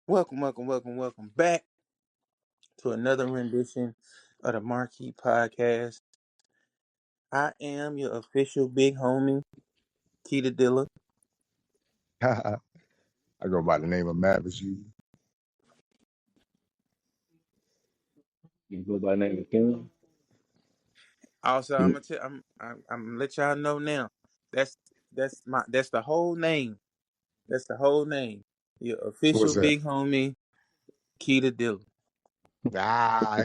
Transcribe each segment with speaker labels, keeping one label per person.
Speaker 1: Welcome back to another rendition of the Marquee Podcast. I am your official big homie, Keita Dilla.
Speaker 2: I go by the name of Mavis. You
Speaker 3: You go by the name of Kim?
Speaker 1: Also, I'm
Speaker 3: Mm.
Speaker 1: gonna I'm gonna let y'all know now. That's that's the whole name. That's the whole name. Your official
Speaker 2: what's that?
Speaker 1: big homie, Keita Dilla.
Speaker 2: Ah,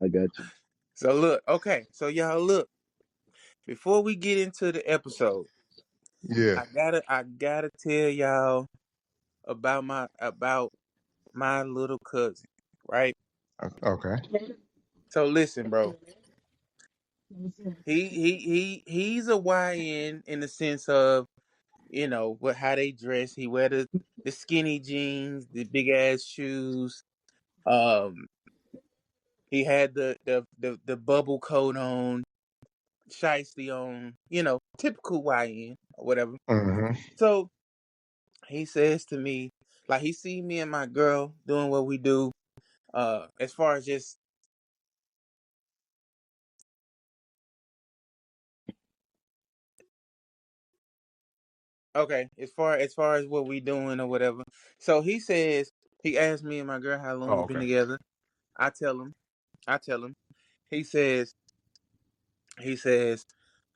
Speaker 3: I got you.
Speaker 1: So look, okay. So y'all look. Before we get into the episode,
Speaker 2: yeah.
Speaker 1: I gotta tell y'all about my little cousin, right?
Speaker 2: Okay.
Speaker 1: So listen, bro. He's a YN in the sense of what how they dress. He wear the skinny jeans, the big ass shoes. Um, he had the bubble coat on, shiesty on. Typical YN or whatever.
Speaker 2: hmm
Speaker 1: So he says to me, like he see me and my girl doing what we do. As far as just okay, as far as what we doing or whatever. So he asked me and my girl how long
Speaker 2: Oh,
Speaker 1: we been
Speaker 2: okay.
Speaker 1: together. I tell him. I tell him. He says he says,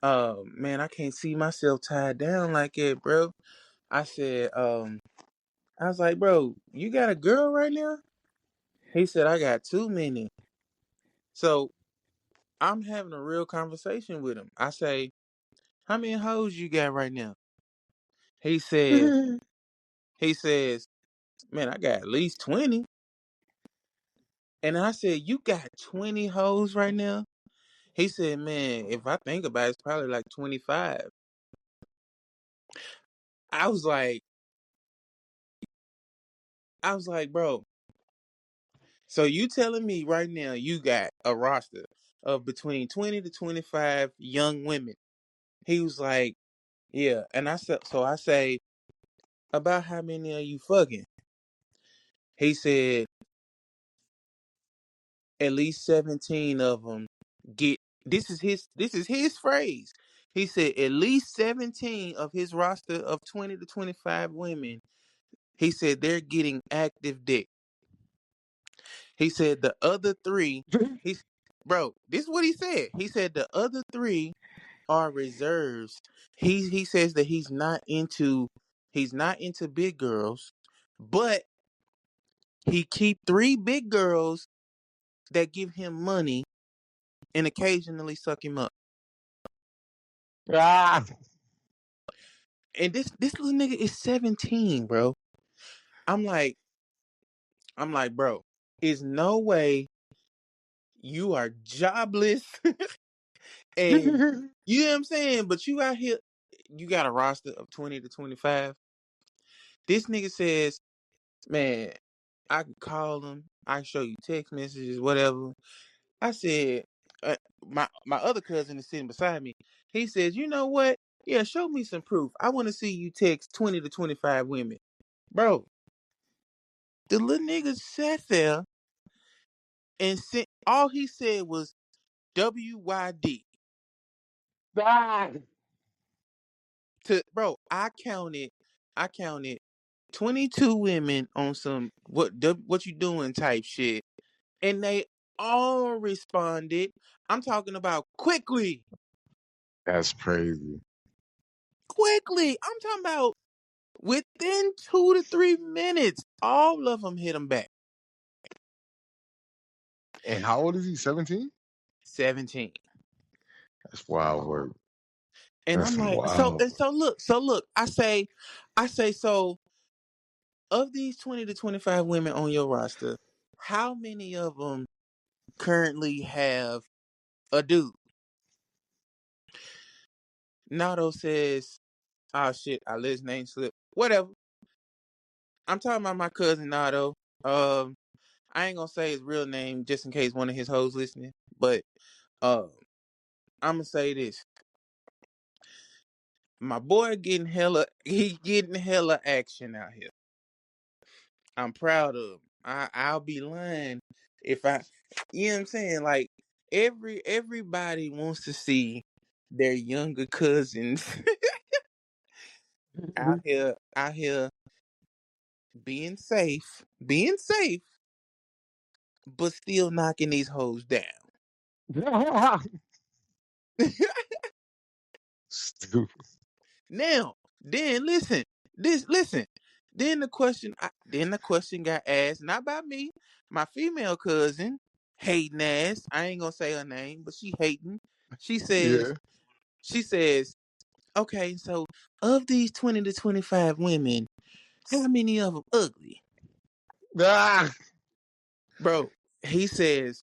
Speaker 1: man, I can't see myself tied down like it, bro. I said, I was like, bro, you got a girl right now? He said, I got too many. So I'm having a real conversation with him. I say, how many hoes you got right now? He says, he says, man, I got at least 20. And I said, you got 20 hoes right now? He said, man, if I think about it, it's probably like 25. I was like, bro, so you telling me right now you got a roster of between 20 to 25 young women? He was like, yeah. And I say, about how many are you fucking? He said, at least 17 of them get, this is his phrase. He said, at least 17 of his roster of 20 to 25 women, he said they're getting active dick. He said the other three, he's bro, this is what he said. He said the other three are reserves. He says that he's not into big girls, but he keep three big girls that give him money and occasionally suck him up.
Speaker 2: ah.
Speaker 1: And this little nigga is 17, bro. I'm like, bro, is no way you are jobless and you know what I'm saying? But you out here, you got a roster of 20 to 25. This nigga says, man, I can call him. I can show you text messages, whatever. I said, my other cousin is sitting beside me. He says, you know what? Yeah, show me some proof. I want to see you text 20 to 25 women. Bro, the little nigga sat there and all he said was WYD.
Speaker 2: Ah.
Speaker 1: Bro, I counted 22 women on some what you doing type shit. And they all responded. I'm talking about quickly.
Speaker 2: That's crazy.
Speaker 1: Quickly. I'm talking about within 2 to 3 minutes. All of them hit him back.
Speaker 2: And how old is he? 17?
Speaker 1: 17.
Speaker 2: That's wild work.
Speaker 1: And
Speaker 2: That's
Speaker 1: I'm
Speaker 2: some
Speaker 1: like,
Speaker 2: wild work.
Speaker 1: so look, I say, so of these 20 to 25 women on your roster, how many of them currently have a dude? Nato says, oh shit, I let his name slip. Whatever. I'm talking about my cousin Nato. Um, I ain't gonna say his real name just in case one of his hoes listening, but uh, I'm gonna say this. My boy he getting hella action out here. I'm proud of 'em. I'll be lying if I, you know what I'm saying? Like everybody wants to see their younger cousins out here being safe, but still knocking these hoes down.
Speaker 2: Stupid.
Speaker 1: Now, then listen, listen. Then the question got asked not by me, my female cousin, hating ass. I ain't gonna say her name, but she hating. She says,
Speaker 2: Yeah.
Speaker 1: she says, okay, so of these 20 to 25 women, how many of them ugly,
Speaker 2: Ah.
Speaker 1: bro? He says,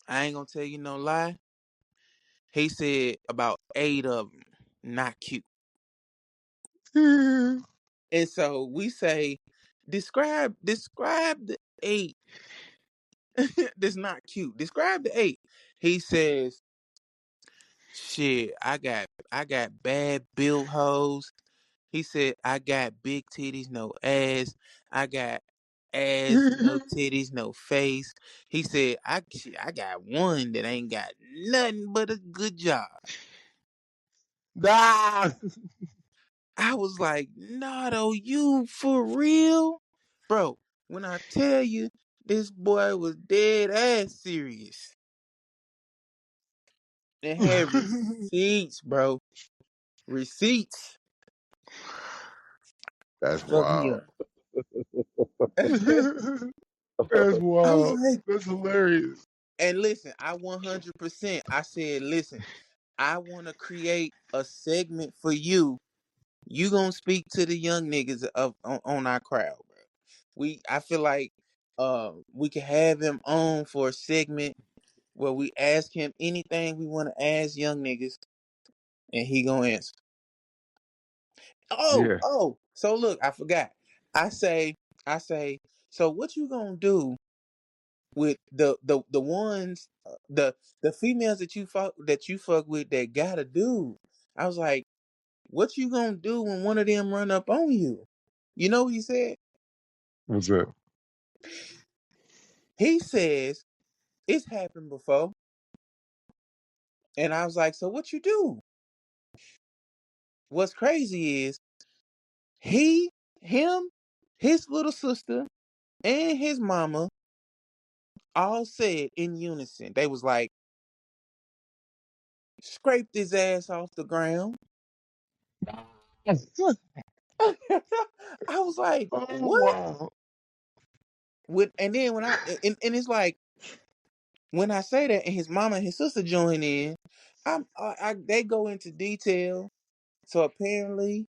Speaker 1: I ain't gonna tell you no lie. He said about 8 of them not cute, and so we say, describe the 8 that's not cute. Describe the 8. He says, shit, I got bad built hoes. He said, I got big titties, no ass. I got ass, no titties, no face. He said, I got one that ain't got nothing but a good job.
Speaker 2: Ah.
Speaker 1: I was like, Nardo, you for real? Bro, when I tell you this boy was dead ass serious and had receipts, bro. Receipts.
Speaker 2: That's
Speaker 1: Fuck me
Speaker 2: wild.
Speaker 1: up.
Speaker 2: That's
Speaker 1: I was
Speaker 2: wild.
Speaker 1: like,
Speaker 2: That's hilarious.
Speaker 1: and listen, I 100%. I said, listen, I want to create a segment for you. You gonna speak to the young niggas on our crowd, bro. I feel like we can have him on for a segment where we ask him anything we want to ask young niggas, and he gonna answer.
Speaker 2: Yeah.
Speaker 1: So look, I forgot. I say, I say. So what you gonna do with the ones the females that you fuck with that got a dude? I was like, what you gonna do when one of them run up on you? You know what he said?
Speaker 2: What's that?
Speaker 1: He says it's happened before, and I was like, so what you do? What's crazy is he, him, his little sister, and his mama all said in unison. They was like, scraped his ass off the ground. I was like,
Speaker 2: Oh
Speaker 1: what?
Speaker 2: wow.
Speaker 1: And then and it's like when I say that, and his mama and his sister join in, they go into detail. So apparently,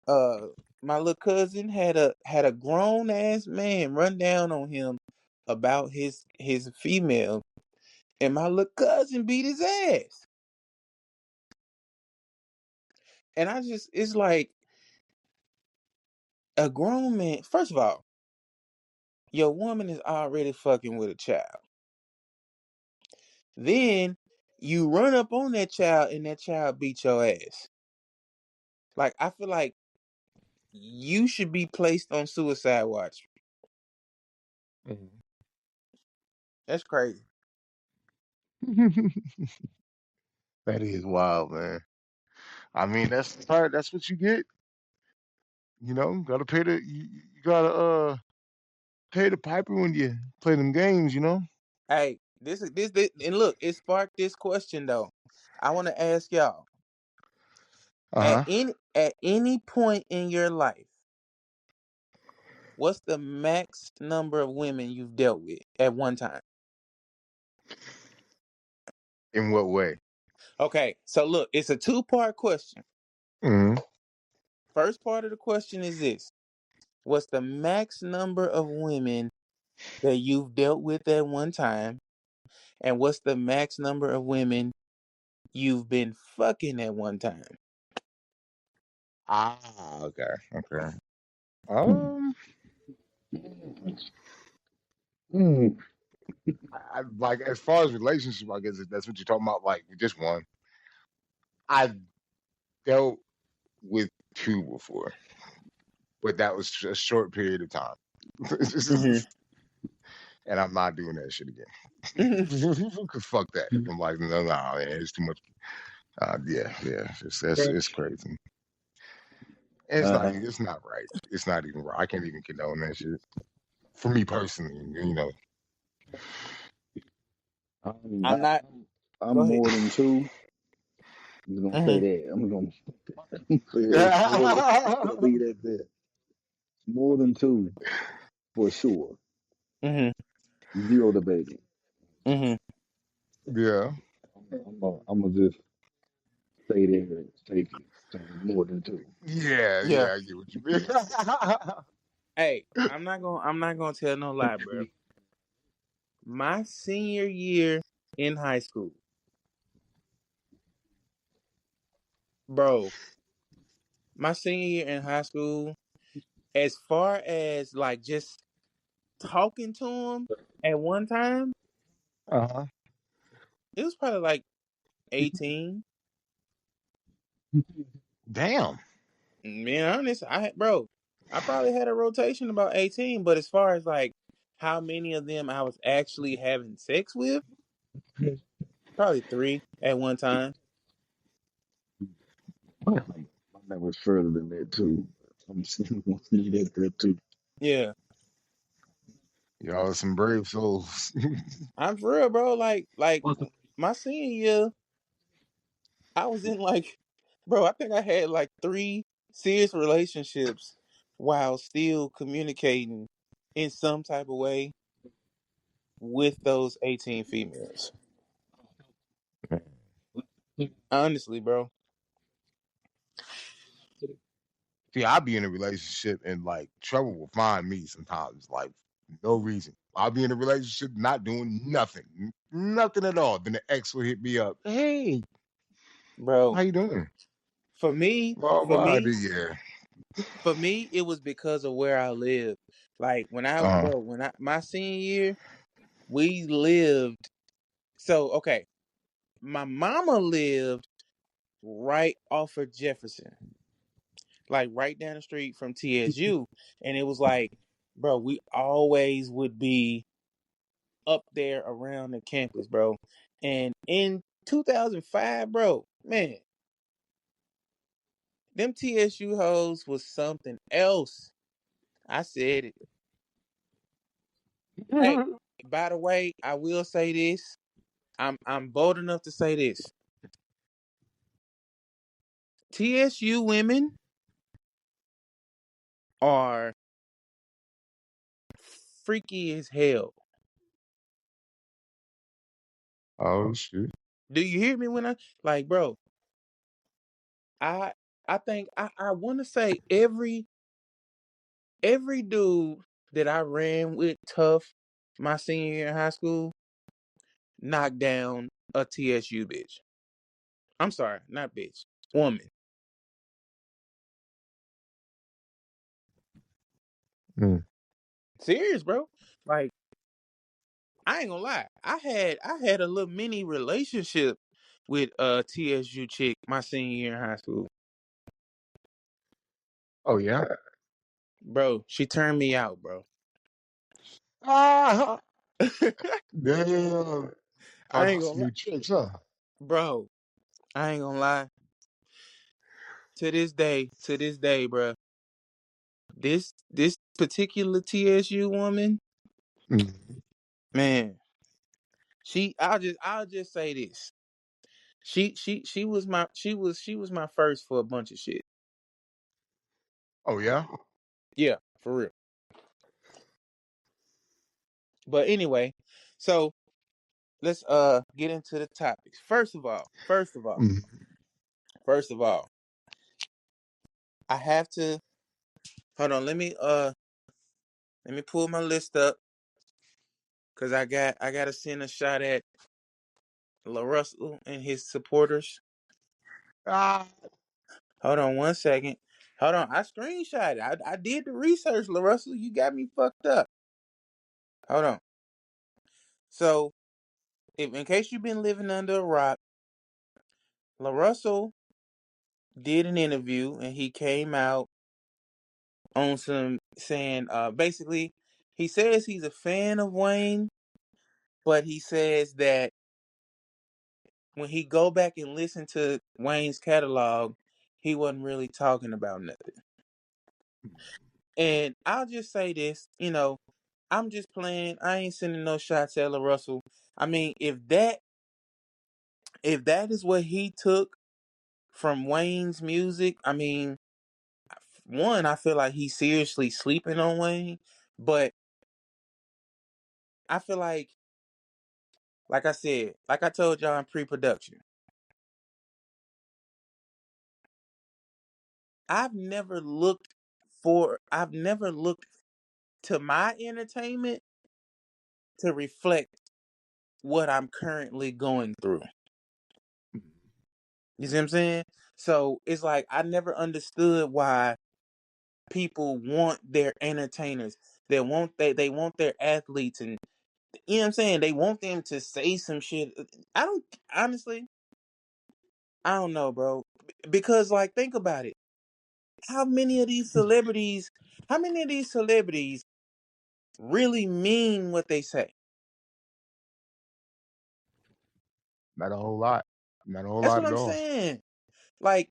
Speaker 1: uh, my little cousin had a grown ass man run down on him about his female, and my little cousin beat his ass. And it's like a grown man. First of all, your woman is already fucking with a child. Then you run up on that child and that child beat your ass. Like, I feel like you should be placed on suicide watch. That's crazy.
Speaker 2: That is wild, man. I mean, that's hard. That's what you get. You know, gotta pay you gotta pay the piper when you play them games. You know.
Speaker 1: Hey, this, and look, it sparked this question though. I want to ask y'all:
Speaker 2: Uh huh.
Speaker 1: at any point in your life, what's the max number of women you've dealt with at one time?
Speaker 2: In what way?
Speaker 1: Okay, so look, it's a two-part question.
Speaker 2: Hmm.
Speaker 1: First part of the question is this: what's the max number of women that you've dealt with at one time? And what's the max number of women you've been fucking at one time?
Speaker 2: Ah, okay, okay. Um,
Speaker 3: Mm.
Speaker 2: like as far as relationship, I guess if that's what you're talking about. Like with just one, I dealt with two before. but that was a short period of time.
Speaker 1: Mhm.
Speaker 2: And I'm not doing that shit
Speaker 1: Mhm.
Speaker 2: again. Cause fuck that. I'm like, no, man, it's too much. Yeah, it's crazy.
Speaker 3: Uh,
Speaker 2: It's not right. It's not even right. I can't even condone that shit. For me personally,
Speaker 3: I'm,
Speaker 1: I'm not.
Speaker 3: I'm
Speaker 1: Go ahead.
Speaker 3: more than two. I'm just gonna say
Speaker 1: Mhm.
Speaker 3: that. I'm gonna say it's more than. I'm gonna leave that there. More than two for sure.
Speaker 1: Mhm.
Speaker 3: Zero debating.
Speaker 1: Mhm.
Speaker 2: yeah,
Speaker 3: I'm gonna just stay there and take it. Say more than two.
Speaker 1: Yeah.
Speaker 2: I get what you mean.
Speaker 1: Hey, I'm not gonna tell no lie, bro. My senior year in high school, bro. My senior year in high school, as far as like just talking to him at one time,
Speaker 2: uh-huh.
Speaker 1: it was probably like 18.
Speaker 2: Damn.
Speaker 1: Being honest, I probably had a rotation about 18, but as far as like how many of them I was actually having sex with, probably three at one time.
Speaker 3: My was further than that too. I'm still gonna leave that there too.
Speaker 1: Yeah,
Speaker 2: Y'all are some brave souls.
Speaker 1: I'm for real, bro. Like my senior year, I was in like, bro, I think I had like three serious relationships while still communicating in some type of way with those 18 females. Honestly, bro.
Speaker 2: See, I'll be in a relationship and like trouble will find me sometimes, like no reason. I'll be in a relationship not doing nothing, nothing at all. Then the ex will hit me up. Hey,
Speaker 1: Bro,
Speaker 2: how you doing?
Speaker 1: for me,
Speaker 2: Blah
Speaker 1: for
Speaker 2: blah.
Speaker 1: me,
Speaker 2: Yeah.
Speaker 1: for me, it was because of where I lived. Like
Speaker 2: Uh.
Speaker 1: when I my senior year, we lived. So okay, my mama lived right off of Jefferson, like right down the street from TSU, and it was like, bro, we always would be up there around the campus, bro. And in 2005, bro, man, them TSU hoes was something else. I said it. Hey, by the way, I will say this. I'm bold enough to say this. TSU women are freaky as hell.
Speaker 2: Oh shit.
Speaker 1: Do you hear me when I like, bro? I I think I want to say every dude that I ran with tough my senior year in high school knocked down a TSU bitch. I'm sorry, not bitch, woman.
Speaker 2: Mm.
Speaker 1: Serious, bro. Like I ain't gonna lie. I had a little mini relationship with a TSU chick my senior year in high school.
Speaker 2: Oh yeah.
Speaker 1: Bro, she turned me out, bro.
Speaker 2: Ah. Damn.
Speaker 1: I
Speaker 2: Found
Speaker 1: ain't
Speaker 2: you
Speaker 1: gonna
Speaker 2: some
Speaker 1: lie.
Speaker 2: new tricks, huh?
Speaker 1: Bro, I ain't gonna lie. To this day, bro. This particular TSU woman,
Speaker 2: Mm.
Speaker 1: man, I'll just say this. She was she was my first for a bunch of shit.
Speaker 2: Oh yeah.
Speaker 1: Yeah, for real. But anyway, so let's get into the topics.
Speaker 2: Mm.
Speaker 1: First of all, I have to hold on, let me pull my list up because I gotta send a shot at LaRussell and his supporters.
Speaker 2: Ah.
Speaker 1: Hold on one second. Hold on, I screenshot it. I did the research, LaRussell. You got me fucked up. Hold on. So, if in case you've been living under a rock, LaRussell did an interview and he came out on some saying basically he says he's a fan of Wayne, but he says that when he go back and listen to Wayne's catalog, he wasn't really talking about nothing. And I'll just say this, I'm just playing. I ain't sending no shots at Ella Russell. I mean, if that is what he took from Wayne's music, I mean, one, I feel like he's seriously sleeping on Wayne, but I feel like I said, like I told y'all in pre-production, I've never looked to my entertainment to reflect what I'm currently going through. You see what I'm saying? So it's like I never understood why people want their entertainers. They want their athletes, and you know what I'm saying? They want them to say some shit. I don't honestly, I don't know, bro. Because like think about it. How many of these celebrities, how many of these celebrities really mean what they say?
Speaker 2: Not a whole lot. Not a whole
Speaker 1: That's
Speaker 2: lot
Speaker 1: what
Speaker 2: at
Speaker 1: I'm
Speaker 2: all.
Speaker 1: saying. Like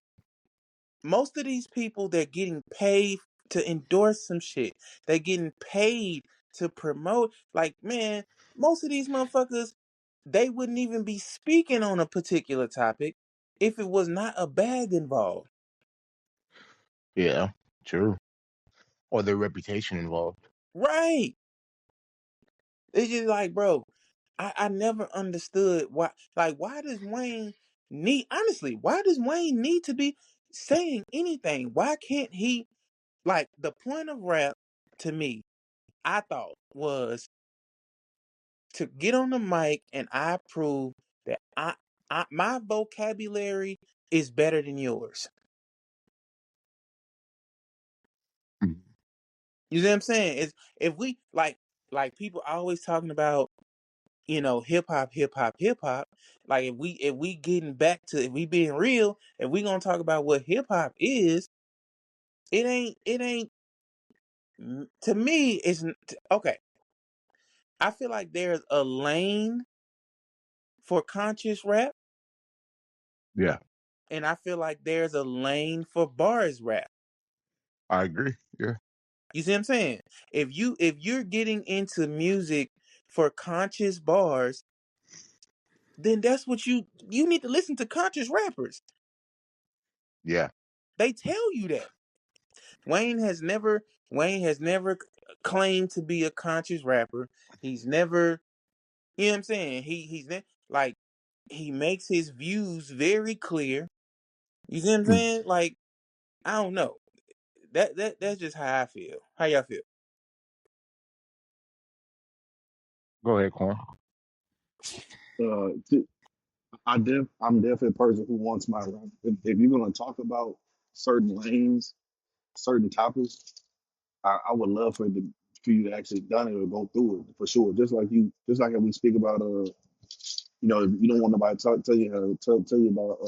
Speaker 1: most of these people, they're getting paid to endorse some shit. They're getting paid to promote. Like, man, most of these motherfuckers, they wouldn't even be speaking on a particular topic if it was not a bag involved.
Speaker 2: Yeah, true. Or their reputation involved.
Speaker 1: Right. It's just like, bro, I never understood why does Wayne honestly, why does Wayne need to be saying anything? Why can't he, like, the point of rap to me, I thought was to get on the mic and I prove that my vocabulary is better than yours.
Speaker 2: Mhm.
Speaker 1: You see what I'm saying? It's if we like people always talking about, hip hop, hip hop, hip hop. Like if we getting back to if we being real, if we gonna talk about what hip hop is, it ain't to me. Okay. I feel like there's a lane for conscious rap,
Speaker 2: Yeah,
Speaker 1: and I feel like there's a lane for bars rap.
Speaker 2: I agree. Yeah.
Speaker 1: You see what I'm saying? If you're getting into music for conscious bars, then that's what you need to listen to conscious rappers.
Speaker 2: Yeah.
Speaker 1: They tell you that. Wayne has never claimed to be a conscious rapper. He's never, you know what I'm saying? Like he makes his views very clear. You see what I'm
Speaker 2: Mm.
Speaker 1: saying? Like I don't know. That's just how I feel. How y'all feel?
Speaker 2: Go ahead, Corn.
Speaker 3: To, I'm definitely a person who wants my rap. If you're gonna talk about certain lanes, certain topics, I would love for you to actually done it or go through it for sure. Just like if we speak about you don't want nobody tell you how to tell you about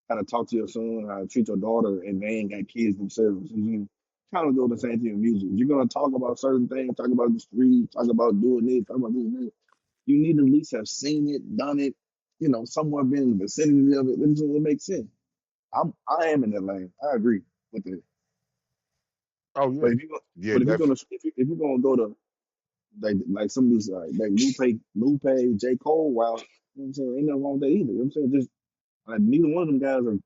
Speaker 3: how to talk to your son, how to treat your daughter, and they ain't got kids themselves. You kind of do the same thing in music. If you're gonna talk about certain things, talk about the street, talk about doing this, talk about this, you need to at least have seen it, done it, somewhere been in the vicinity of it. It makes sense. I am in that lane. I agree with it.
Speaker 2: Oh
Speaker 3: But
Speaker 2: yeah.
Speaker 3: if you go,
Speaker 2: Yeah,
Speaker 3: but
Speaker 2: definitely.
Speaker 3: if you're gonna go to like some of these like Lupe, J. Cole, well, you know what I'm saying, ain't nothing wrong with that either. You know what I'm saying? Just like neither one of them guys are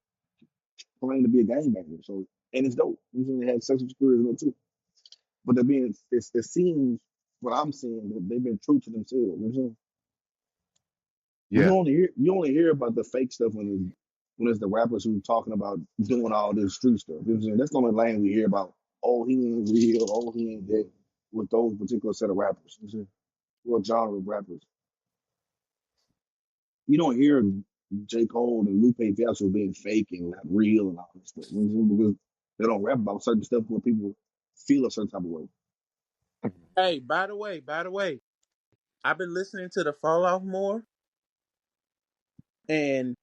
Speaker 3: claiming to be a gangbanger. So and it's dope. You know what I'm saying? They had sexual careers and too. But it seems what I'm seeing that they've been true to themselves. You know what I'm saying?
Speaker 2: Yeah.
Speaker 3: You only hear about the fake stuff when it's the rappers who talking about doing all this street stuff. You know what I'm saying? That's the only lane we hear about. Oh, he ain't real. Oh, he ain't dead. With those particular set of rappers, you know what I'm saying? What genre of rappers? You don't hear J. Cole and Lupe Fiasco being fake and not real and all this stuff. You know what I'm saying? Because they don't rap about certain stuff where people feel a certain type of way.
Speaker 1: Hey, by the way, I've been listening to the Fall Off more, and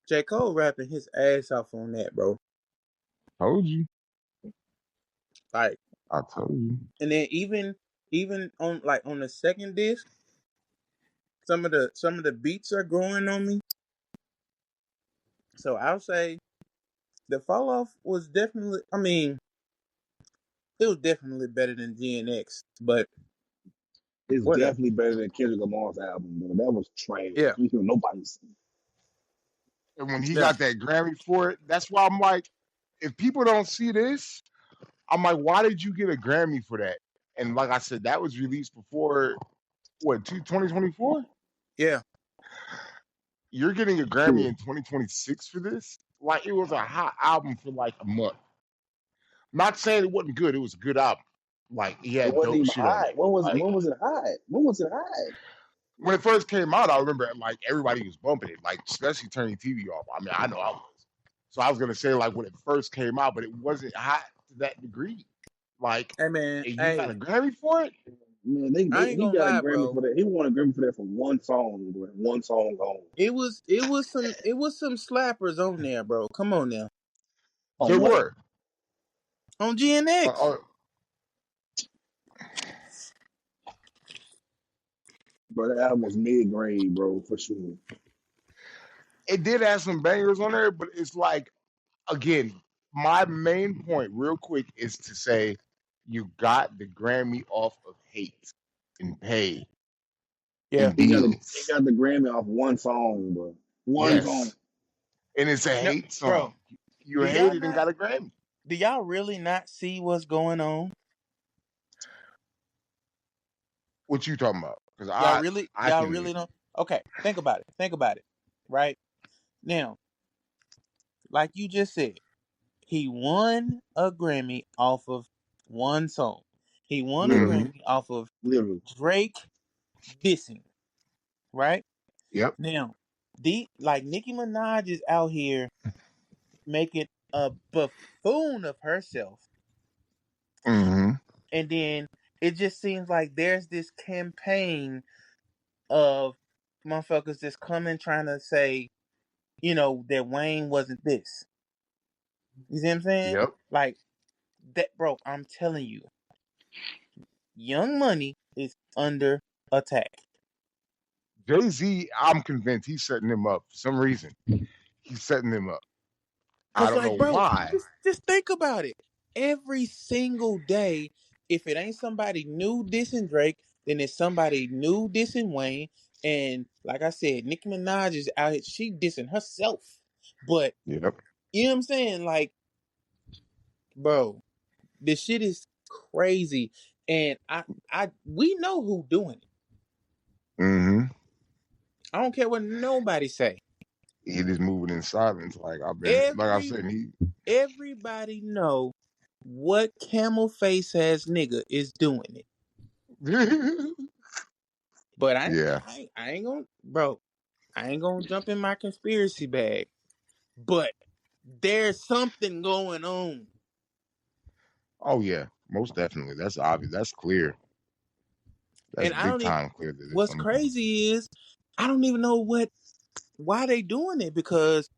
Speaker 1: J. Cole rapping his ass off on that, bro.
Speaker 2: Told you.
Speaker 1: Like,
Speaker 2: I told you.
Speaker 1: and then even on like on the second disc, some of the beats are growing on me. So I'll say the fall off was definitely. I mean, it was definitely better than GNX, but
Speaker 3: It's
Speaker 1: whatever.
Speaker 3: definitely better than Kendrick Lamar's album, bro. That was trash.
Speaker 1: Yeah,
Speaker 3: You know, nobody's.
Speaker 2: And when he
Speaker 1: yeah,
Speaker 2: got that Grammy for it, that's why I'm like, if people don't see this, I'm like, why did you get a Grammy for that? And like I said, that was released before what 2024?
Speaker 1: yeah.
Speaker 2: You're getting a Grammy
Speaker 3: True.
Speaker 2: in 2026 for this? Like it was a hot album for like a month. Not saying it wasn't good, it was a good album. Like he
Speaker 3: It
Speaker 2: had
Speaker 3: wasn't
Speaker 2: dope
Speaker 3: even
Speaker 2: shit on
Speaker 3: hot.
Speaker 2: there.
Speaker 3: When was
Speaker 2: Like
Speaker 3: when was it hot? When was it hot?
Speaker 2: when it first came out, I remember like everybody was bumping it, like especially turning TV off. I mean, I know I was. So I was gonna say like when it first came out, but it wasn't hot to that degree. Like,
Speaker 1: Hey man,
Speaker 2: and you got a
Speaker 1: hey,
Speaker 2: Grammy for it?
Speaker 3: Man,
Speaker 1: I ain't
Speaker 3: he
Speaker 1: gonna
Speaker 3: got a
Speaker 1: lie,
Speaker 3: Grammy
Speaker 1: bro.
Speaker 3: for that. He won a Grammy for that for one song, bro. One song alone.
Speaker 1: It was some slappers on there, bro. Come on now,
Speaker 3: On
Speaker 2: There
Speaker 3: what?
Speaker 2: were.
Speaker 1: on
Speaker 2: Uh,
Speaker 1: GNX.
Speaker 2: uh,
Speaker 3: Bro, that album was mid grade, bro, for sure.
Speaker 2: it did have some bangers on there, but it's like again, my main point, real quick, is to say you got the Grammy off of hate and pay
Speaker 1: Yeah.
Speaker 2: and
Speaker 3: He
Speaker 2: deals.
Speaker 3: got the Grammy off one song, bro. One song.
Speaker 2: Yes, and it's a
Speaker 1: No,
Speaker 2: hate song.
Speaker 1: bro.
Speaker 2: You
Speaker 1: Do
Speaker 2: hate
Speaker 1: y'all
Speaker 2: it and
Speaker 1: not?
Speaker 2: got a Grammy.
Speaker 1: Do y'all really not see what's going on?
Speaker 2: What you talking about? Because
Speaker 1: Y'all
Speaker 2: I
Speaker 1: really,
Speaker 2: I
Speaker 1: y'all
Speaker 2: can.
Speaker 1: really don't. Okay, think about it. Think about it. Right now, like you just said, he won a Grammy off of one song. He won a
Speaker 3: Literally.
Speaker 2: Hmm.
Speaker 1: Grammy off of
Speaker 3: Literally.
Speaker 1: Drake dissing. Right
Speaker 2: Yep.
Speaker 1: now, the like Nicki Minaj is out here making a buffoon of herself,
Speaker 2: Hmm.
Speaker 1: and then it just seems like there's this campaign of motherfuckers just coming trying to say, that Wayne wasn't this. You see what I'm saying?
Speaker 2: Yep.
Speaker 1: Like that, bro. I'm telling you, Young Money is under attack.
Speaker 2: Jay-Z, I'm convinced he's setting him up for some reason. He's setting him up. I
Speaker 1: Cause
Speaker 2: don't
Speaker 1: like,
Speaker 2: know
Speaker 1: bro,
Speaker 2: why.
Speaker 1: just think about it. Every single day, if it ain't somebody new dissing Drake, then it's somebody new dissing Wayne. And like I said, Nicki Minaj is out here, she dissing herself. But
Speaker 2: Yep.
Speaker 1: you know what I'm saying? Like, bro, this shit is crazy. And we know who doing it.
Speaker 2: Hmm.
Speaker 1: I don't care what nobody say.
Speaker 2: He just moving in silence. Like I've been, like I
Speaker 1: Every
Speaker 2: said, he.
Speaker 1: everybody know what camel face ass nigga is doing it. But
Speaker 2: Yeah.
Speaker 1: I ain't gonna, bro. I ain't gonna jump in my conspiracy bag. But there's something going on,
Speaker 2: Oh yeah. Most definitely. That's obvious. That's clear. That's
Speaker 1: and I
Speaker 2: big
Speaker 1: don't even.
Speaker 2: time clear that there's
Speaker 1: What's
Speaker 2: something going
Speaker 1: crazy is I don't even know why they doing it because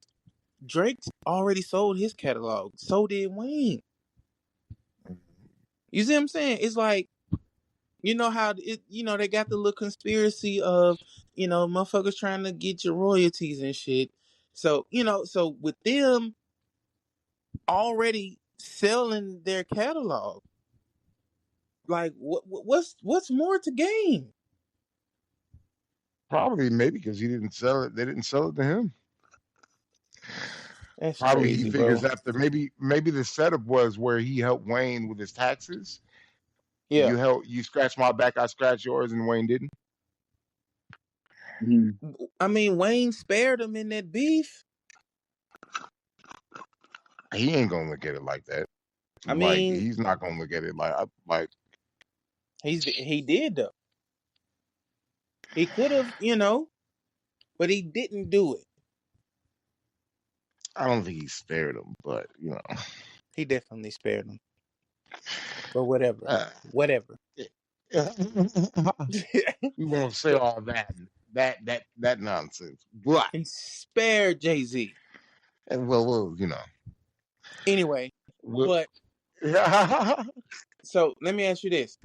Speaker 1: Drake already sold his catalog. So did Wayne.
Speaker 2: on.
Speaker 1: You see what I'm saying? It's like how they got the little conspiracy of motherfuckers trying to get your royalties and shit. So with them already selling their catalog. Like what's more to gain?
Speaker 2: Probably maybe because he didn't sell it. They didn't sell it to him.
Speaker 1: That's
Speaker 2: Probably he
Speaker 1: crazy, bro.
Speaker 2: figures after maybe the setup was where he helped Wayne with his taxes.
Speaker 1: Yeah.
Speaker 2: You scratch my back, I scratch yours, and Wayne didn't.
Speaker 3: Mhm.
Speaker 1: I mean, Wayne spared him in that beef.
Speaker 2: He ain't gonna look at it like that.
Speaker 1: I
Speaker 2: Like
Speaker 1: mean,
Speaker 2: he's not gonna look at it like
Speaker 1: he did though. He could have, but he didn't do it.
Speaker 2: I don't think he spared him, but
Speaker 1: He definitely spared him. But whatever.
Speaker 2: uh,
Speaker 1: Whatever.
Speaker 2: we won't say all that nonsense. But
Speaker 1: He spared Jay-Z.
Speaker 2: and well,
Speaker 1: Anyway,
Speaker 2: What?
Speaker 1: But
Speaker 2: Yeah.
Speaker 1: so let me ask you this: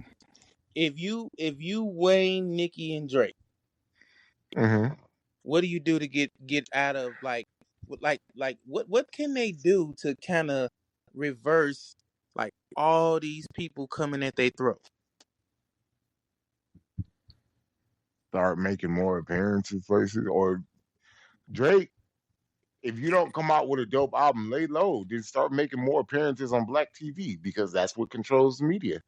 Speaker 1: if you Wayne, Nicki, and Drake,
Speaker 2: hmm
Speaker 1: what do you do to get out of like what can they do to kind of reverse like all these people coming at their throat?
Speaker 2: Start making more appearances places or Drake. If you don't come out with a dope album, lay low. Then start making more appearances on Black TV because that's what controls the media,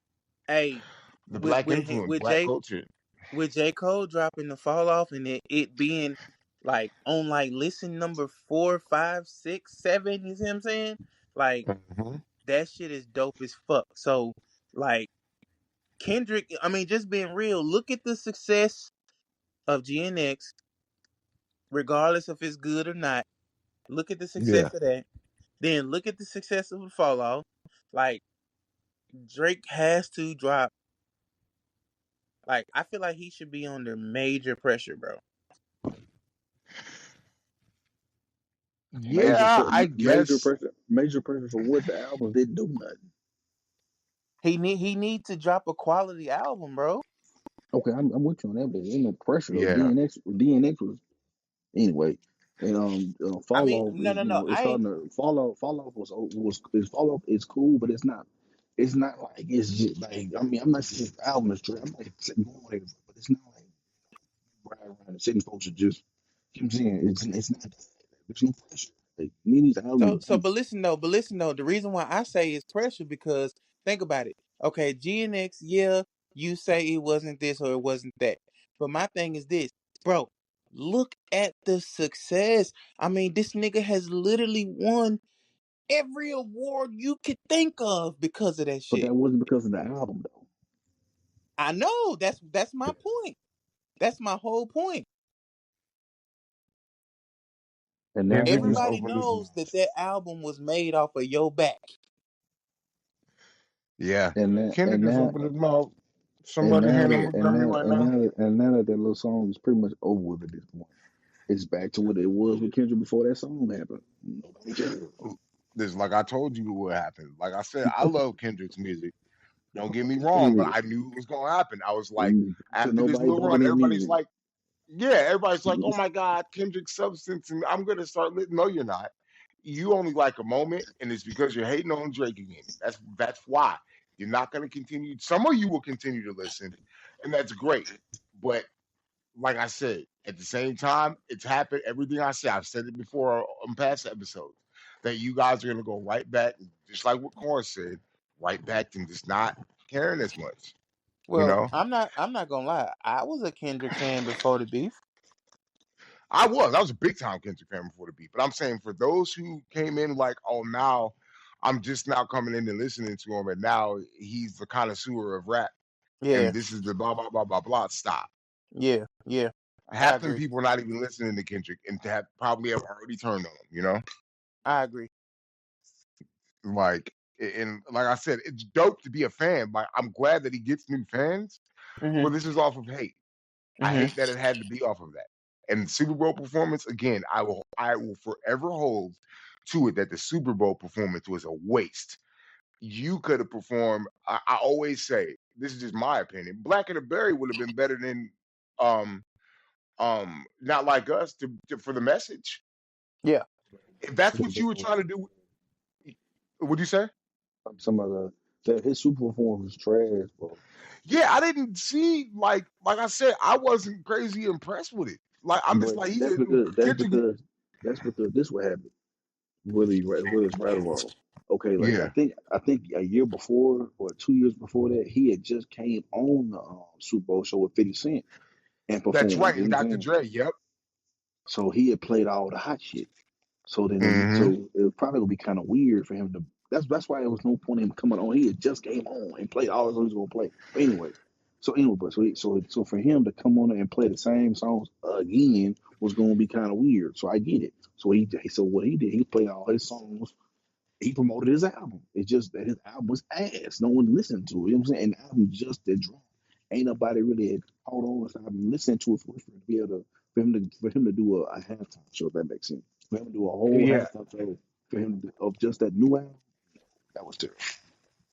Speaker 1: Hey,
Speaker 2: the
Speaker 1: with
Speaker 2: Black
Speaker 1: with
Speaker 2: influence,
Speaker 1: with
Speaker 2: Black
Speaker 1: J
Speaker 2: culture.
Speaker 1: with J Cole dropping the fall off and it being like on like listen number 4, 5, 6, 7. You see what I'm saying? Like
Speaker 2: hmm
Speaker 1: that shit is dope as fuck. So like Kendrick, I mean, just being real, look at the success of GNX, regardless if it's good or not. Look at the
Speaker 2: Yeah.
Speaker 1: success of that. Then look at the success of the fall off. Like Drake has to drop. Like I feel like he should be under major pressure, bro.
Speaker 2: Yeah, I guess.
Speaker 3: major pressure for what the album didn't do nothing.
Speaker 1: He need to drop a quality album, bro.
Speaker 3: Okay, I'm with you on that, but ain't no pressure though.
Speaker 2: Yeah.
Speaker 3: DNX was anyway, and
Speaker 1: I
Speaker 3: fall
Speaker 1: mean,
Speaker 3: off
Speaker 1: no,
Speaker 3: is
Speaker 1: no, no.
Speaker 3: it's
Speaker 1: I ain't.
Speaker 3: starting to fall off was is fall off is cool, but it's not like it's just like I mean I'm not saying the album is straight. I'm like going with it, but it's not like riding around and sitting folks are just you know what I'm saying it's not that. There's no pressure. Like Nini's album is
Speaker 1: So,
Speaker 3: dope.
Speaker 1: but listen though. The reason why I say it's pressure because think about it. Okay, GNX, yeah, you say it wasn't this or it wasn't that, but my thing is this, bro. Look at the success. I mean, this nigga has literally won every award you could think of because of that
Speaker 3: But
Speaker 1: shit.
Speaker 3: that wasn't because of the album though.
Speaker 1: I know that's my point. That's my whole point.
Speaker 3: And now
Speaker 2: Kendrick just
Speaker 3: and
Speaker 1: Everybody
Speaker 2: opened his
Speaker 1: knows
Speaker 2: mouth.
Speaker 1: that album was made off of your back.
Speaker 2: Yeah. Kendrick
Speaker 3: and
Speaker 2: just
Speaker 3: now
Speaker 2: opened his mouth.
Speaker 3: and
Speaker 2: Somebody
Speaker 3: now
Speaker 2: hand him
Speaker 3: that
Speaker 2: a Grammy right now.
Speaker 3: and now that little song is pretty much over with at this point. It's back to what it was with Kendrick before that song happened. Nobody cares.
Speaker 2: This, like I told you, what happened. Like I said, I love Kendrick's music. Don't get me wrong, but
Speaker 3: Anyway,
Speaker 2: I knew it was gonna happen. I was like,
Speaker 3: and so
Speaker 2: after this
Speaker 3: nobody
Speaker 2: little
Speaker 3: bumping
Speaker 2: run,
Speaker 3: his
Speaker 2: everybody's
Speaker 3: music.
Speaker 2: like, yeah, everybody's like, oh my God, Kendrick substance, and I'm gonna start. No, you're not. You only like a moment, and it's because you're hating on Drake again. That's why you're not gonna continue. Some of you will continue to listen, and that's great. But like I said, at the same time, it's happened. Everything I said, I've said it before on past episodes, that you guys are gonna go right back, just like what Corn said, right back to just not caring as much. You
Speaker 1: Well,
Speaker 2: know,
Speaker 1: I'm not gonna lie. I was a Kendrick fan before the beef.
Speaker 2: I was a big time Kendrick fan before the beat, but I'm saying for those who came in like, oh, now I'm just now coming in and listening to him, and now he's the connoisseur of rap,
Speaker 1: Yeah,
Speaker 2: and this is the blah blah blah blah blah. Stop.
Speaker 1: yeah, yeah. I
Speaker 2: Half them
Speaker 1: agree.
Speaker 2: people are not even listening to Kendrick, and have probably have already turned on him. You know.
Speaker 1: I agree.
Speaker 2: Like, and like I said, it's dope to be a fan. Like, I'm glad that he gets new fans,
Speaker 1: Mhm.
Speaker 2: but this is off of hate. I
Speaker 1: Mhm.
Speaker 2: hate that it had to be off of that. And Super Bowl performance, again, I will forever hold to it that the Super Bowl performance was a waste. You could have performed. I always say this is just my opinion. Black and the Berry would have been better than um not like us for the message.
Speaker 1: Yeah.
Speaker 2: If that's
Speaker 3: Super
Speaker 2: what you were
Speaker 3: Bowl.
Speaker 2: trying to do, would you say?
Speaker 3: Some of his super performance was trash, bro.
Speaker 2: Yeah, I didn't see like I said, I wasn't crazy impressed with it. Like I'm just
Speaker 3: But
Speaker 2: like
Speaker 3: that's because
Speaker 2: Kendrick.
Speaker 3: this what happened. Whether it's right or wrong. Okay, like
Speaker 2: Yeah,
Speaker 3: I think a year before or 2 years before that, he had just came on the Super Bowl show with 50 Cent and
Speaker 2: that's
Speaker 3: performed.
Speaker 2: right.
Speaker 3: You know
Speaker 2: And
Speaker 3: what I'm
Speaker 2: Dr.
Speaker 3: saying?
Speaker 2: Dre. Yep.
Speaker 3: So he had played all the hot shit. So then
Speaker 2: hmm
Speaker 3: so it was probably gonna be kind of weird for him to. That's why there was no point in him coming on. He had just came on and played all the songs he was gonna play. But anyway, but so for him to come on and play the same songs again was gonna be kind of weird. So I get it. So what he did, he played all his songs. He promoted his album. It's just that his album was ass. No one listened to it. You know what I'm saying? And the album just did drop. Ain't nobody really had caught on this album, listened to it for him to be able to for him to do a halftime show. If that makes sense. For him to do a whole
Speaker 2: Yeah.
Speaker 3: halftime show for him of just that new album. That was was terrible.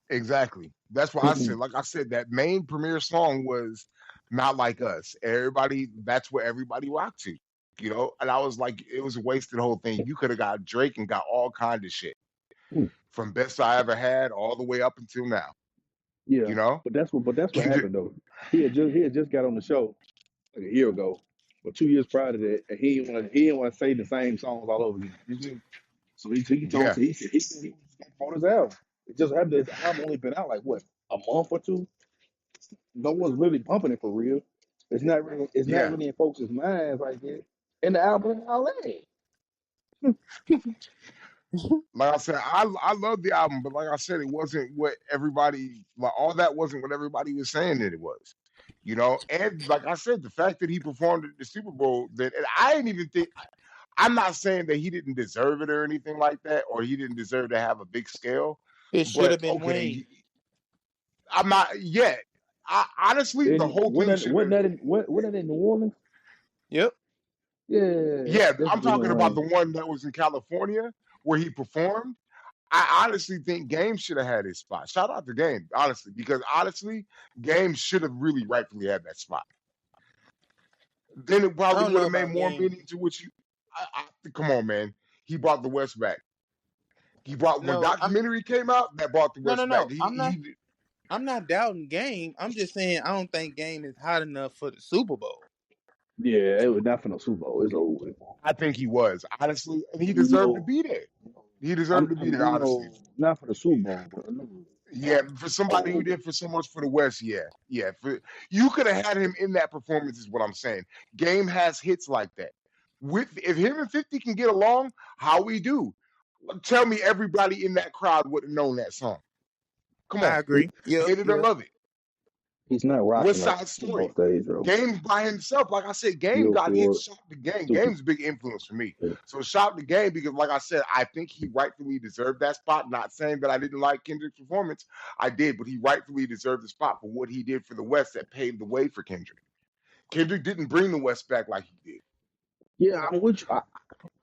Speaker 2: Exactly. That's why I said, like I said, that main premiere song was Not Like Us. Everybody, that's what everybody rocked to, you know? And I was like, it was a wasted whole thing. You could have got Drake and got all kind of shit from Best I Ever Had all the way up until now,
Speaker 4: Yeah,
Speaker 2: you know?
Speaker 4: but that's what
Speaker 2: Kendrick,
Speaker 4: happened though. He had just got on the show like a year ago, or 2 years prior to that, and he didn't want to say the same songs all over again. You see? So he told
Speaker 2: yeah,
Speaker 4: he said he was gonna promote his album. It just happened that his album only been out like what, a month or two. No one's really pumping it for real. It's not
Speaker 2: yeah.
Speaker 4: really in folks' minds like that. And the album in LA.
Speaker 2: Like I said, I love the album, but like I said, it wasn't what everybody, like all that wasn't what everybody was saying that it was. You know, and like I said, the fact that he performed at the Super Bowl, that and I didn't even think I'm not saying that he didn't deserve it or anything like that, or he didn't deserve to have a big scale.
Speaker 1: It should
Speaker 2: But
Speaker 1: have been
Speaker 2: okay,
Speaker 1: Wayne.
Speaker 2: I'm not yet. Honestly, the
Speaker 4: And
Speaker 2: whole thing
Speaker 4: wasn't that
Speaker 2: should
Speaker 4: wasn't
Speaker 2: have.
Speaker 4: that in, wasn't that in New Orleans?
Speaker 1: Yep.
Speaker 4: Yeah,
Speaker 2: Yeah,
Speaker 4: that's
Speaker 2: I'm
Speaker 4: Dwayne
Speaker 2: talking about the
Speaker 4: Wayne.
Speaker 2: one that was in California where he performed. I honestly think Game should have had his spot. Shout out to Game, honestly, because honestly, Game should have really rightfully had that spot. Then it
Speaker 1: I
Speaker 2: probably
Speaker 1: don't
Speaker 2: would
Speaker 1: know
Speaker 2: have made
Speaker 1: about
Speaker 2: more
Speaker 1: game.
Speaker 2: meaning to what you. Come on, man. He brought the West back. He brought when
Speaker 1: No, I'm
Speaker 2: documentary came out that brought the
Speaker 1: no no
Speaker 2: West back.
Speaker 1: no. I'm not doubting game. I'm just saying I don't think game is hot enough for the Super Bowl.
Speaker 4: Yeah, it was not for no Super Bowl. It's over with.
Speaker 2: I think he was honestly, and he deserved to
Speaker 4: No,
Speaker 2: be there. He deserved
Speaker 4: I'm,
Speaker 2: to be
Speaker 4: I'm
Speaker 2: there, honestly.
Speaker 4: not for the Super Bowl, bro. No.
Speaker 2: Yeah, for somebody who
Speaker 4: Oh,
Speaker 2: did for so much for the West, yeah, yeah. You could have had him in that performance, is what I'm saying. Game has hits like that. With if him and 50 can get along, how we do? Tell me, everybody in that crowd would have known that song. Come
Speaker 1: I
Speaker 2: on,
Speaker 4: he,
Speaker 1: agree. Yep.
Speaker 2: hate it or
Speaker 1: Yep.
Speaker 2: love it.
Speaker 4: he's not rocking
Speaker 2: West
Speaker 4: like
Speaker 2: Side
Speaker 4: Super Bowl
Speaker 2: Story.
Speaker 4: stage, bro.
Speaker 2: Game by himself, like I said, Game
Speaker 4: Feel
Speaker 2: got
Speaker 4: for
Speaker 2: hits.
Speaker 4: it.
Speaker 2: Shout to Game.
Speaker 4: Stupid.
Speaker 2: Game's a big influence for me. So shout to Game because, like I said, I think he rightfully deserved that spot. Not saying that I didn't like Kendrick's performance, I did, but he rightfully deserved the spot for what he did for the West that paved the way for Kendrick. Kendrick didn't bring the West back like he did.
Speaker 4: Yeah, I'm with you.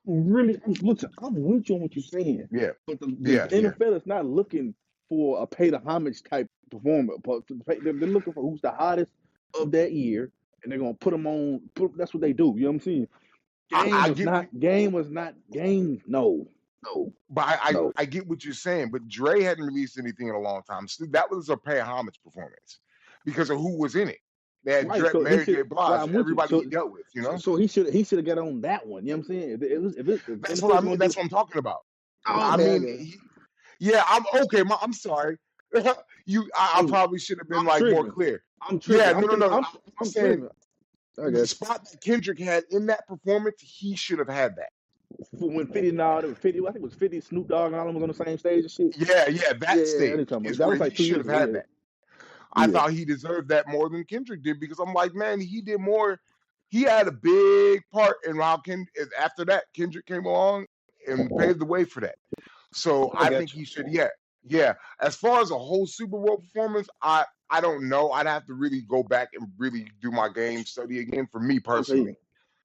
Speaker 4: Listen, I'm with you on what you're saying.
Speaker 2: Yeah,
Speaker 4: But the
Speaker 2: yeah, yeah.
Speaker 4: NFL is not looking for a pay the homage type performer. But they're looking for who's the hottest of that year, and they're gonna put them on. That's what they do. You know what I'm saying? Game
Speaker 2: I
Speaker 4: was
Speaker 2: get,
Speaker 4: not. Game was not. Game. No. No.
Speaker 2: but
Speaker 4: No.
Speaker 2: I get what you're saying. But Dre hadn't released anything in a long time, so that was a pay homage performance because of who was in it. They had
Speaker 4: Right. So he
Speaker 2: Mary J.
Speaker 4: should. Right.
Speaker 2: Blige,
Speaker 4: I'm with you.
Speaker 2: everybody
Speaker 4: So
Speaker 2: he dealt with, you know.
Speaker 4: so he should have got on that one. You know what I'm saying? If
Speaker 2: That's what I
Speaker 4: NFL's
Speaker 2: mean.
Speaker 4: gonna do.
Speaker 2: That's what I'm talking about.
Speaker 4: Oh,
Speaker 2: I
Speaker 4: okay.
Speaker 2: mean,
Speaker 4: Okay.
Speaker 2: yeah, I'm okay. I'm sorry. I
Speaker 4: Hey,
Speaker 2: probably should have been
Speaker 4: I'm
Speaker 2: like more
Speaker 4: tripping.
Speaker 2: clear.
Speaker 4: I'm
Speaker 2: Yeah,
Speaker 4: tripping.
Speaker 2: no,
Speaker 4: I'm
Speaker 2: no,
Speaker 4: thinking.
Speaker 2: no.
Speaker 4: I'm
Speaker 2: I'm
Speaker 4: I'm
Speaker 2: saying
Speaker 4: tripping. I
Speaker 2: the
Speaker 4: guess.
Speaker 2: spot that Kendrick had in that performance, he should have had that.
Speaker 4: When 50 now, it was 50. I think it was 50. Snoop Dogg and all of them was on the same stage and shit.
Speaker 2: Yeah, yeah, that
Speaker 4: Yeah, I didn't
Speaker 2: stage
Speaker 4: talk about
Speaker 2: is
Speaker 4: that.
Speaker 2: where
Speaker 4: Was
Speaker 2: he
Speaker 4: like two
Speaker 2: should
Speaker 4: years
Speaker 2: have
Speaker 4: ago.
Speaker 2: had
Speaker 4: Yeah,
Speaker 2: that. I
Speaker 4: yeah.
Speaker 2: thought he deserved that more than Kendrick did because I'm like, man, he did more. He had a big part in how after that Kendrick came along and paved the way for that. So
Speaker 4: I
Speaker 2: I think
Speaker 4: got you.
Speaker 2: he should, yeah, yeah. As far as a whole Super Bowl performance, I don't know. I'd have to really go back and really do my game study again for me
Speaker 4: Okay.
Speaker 2: personally,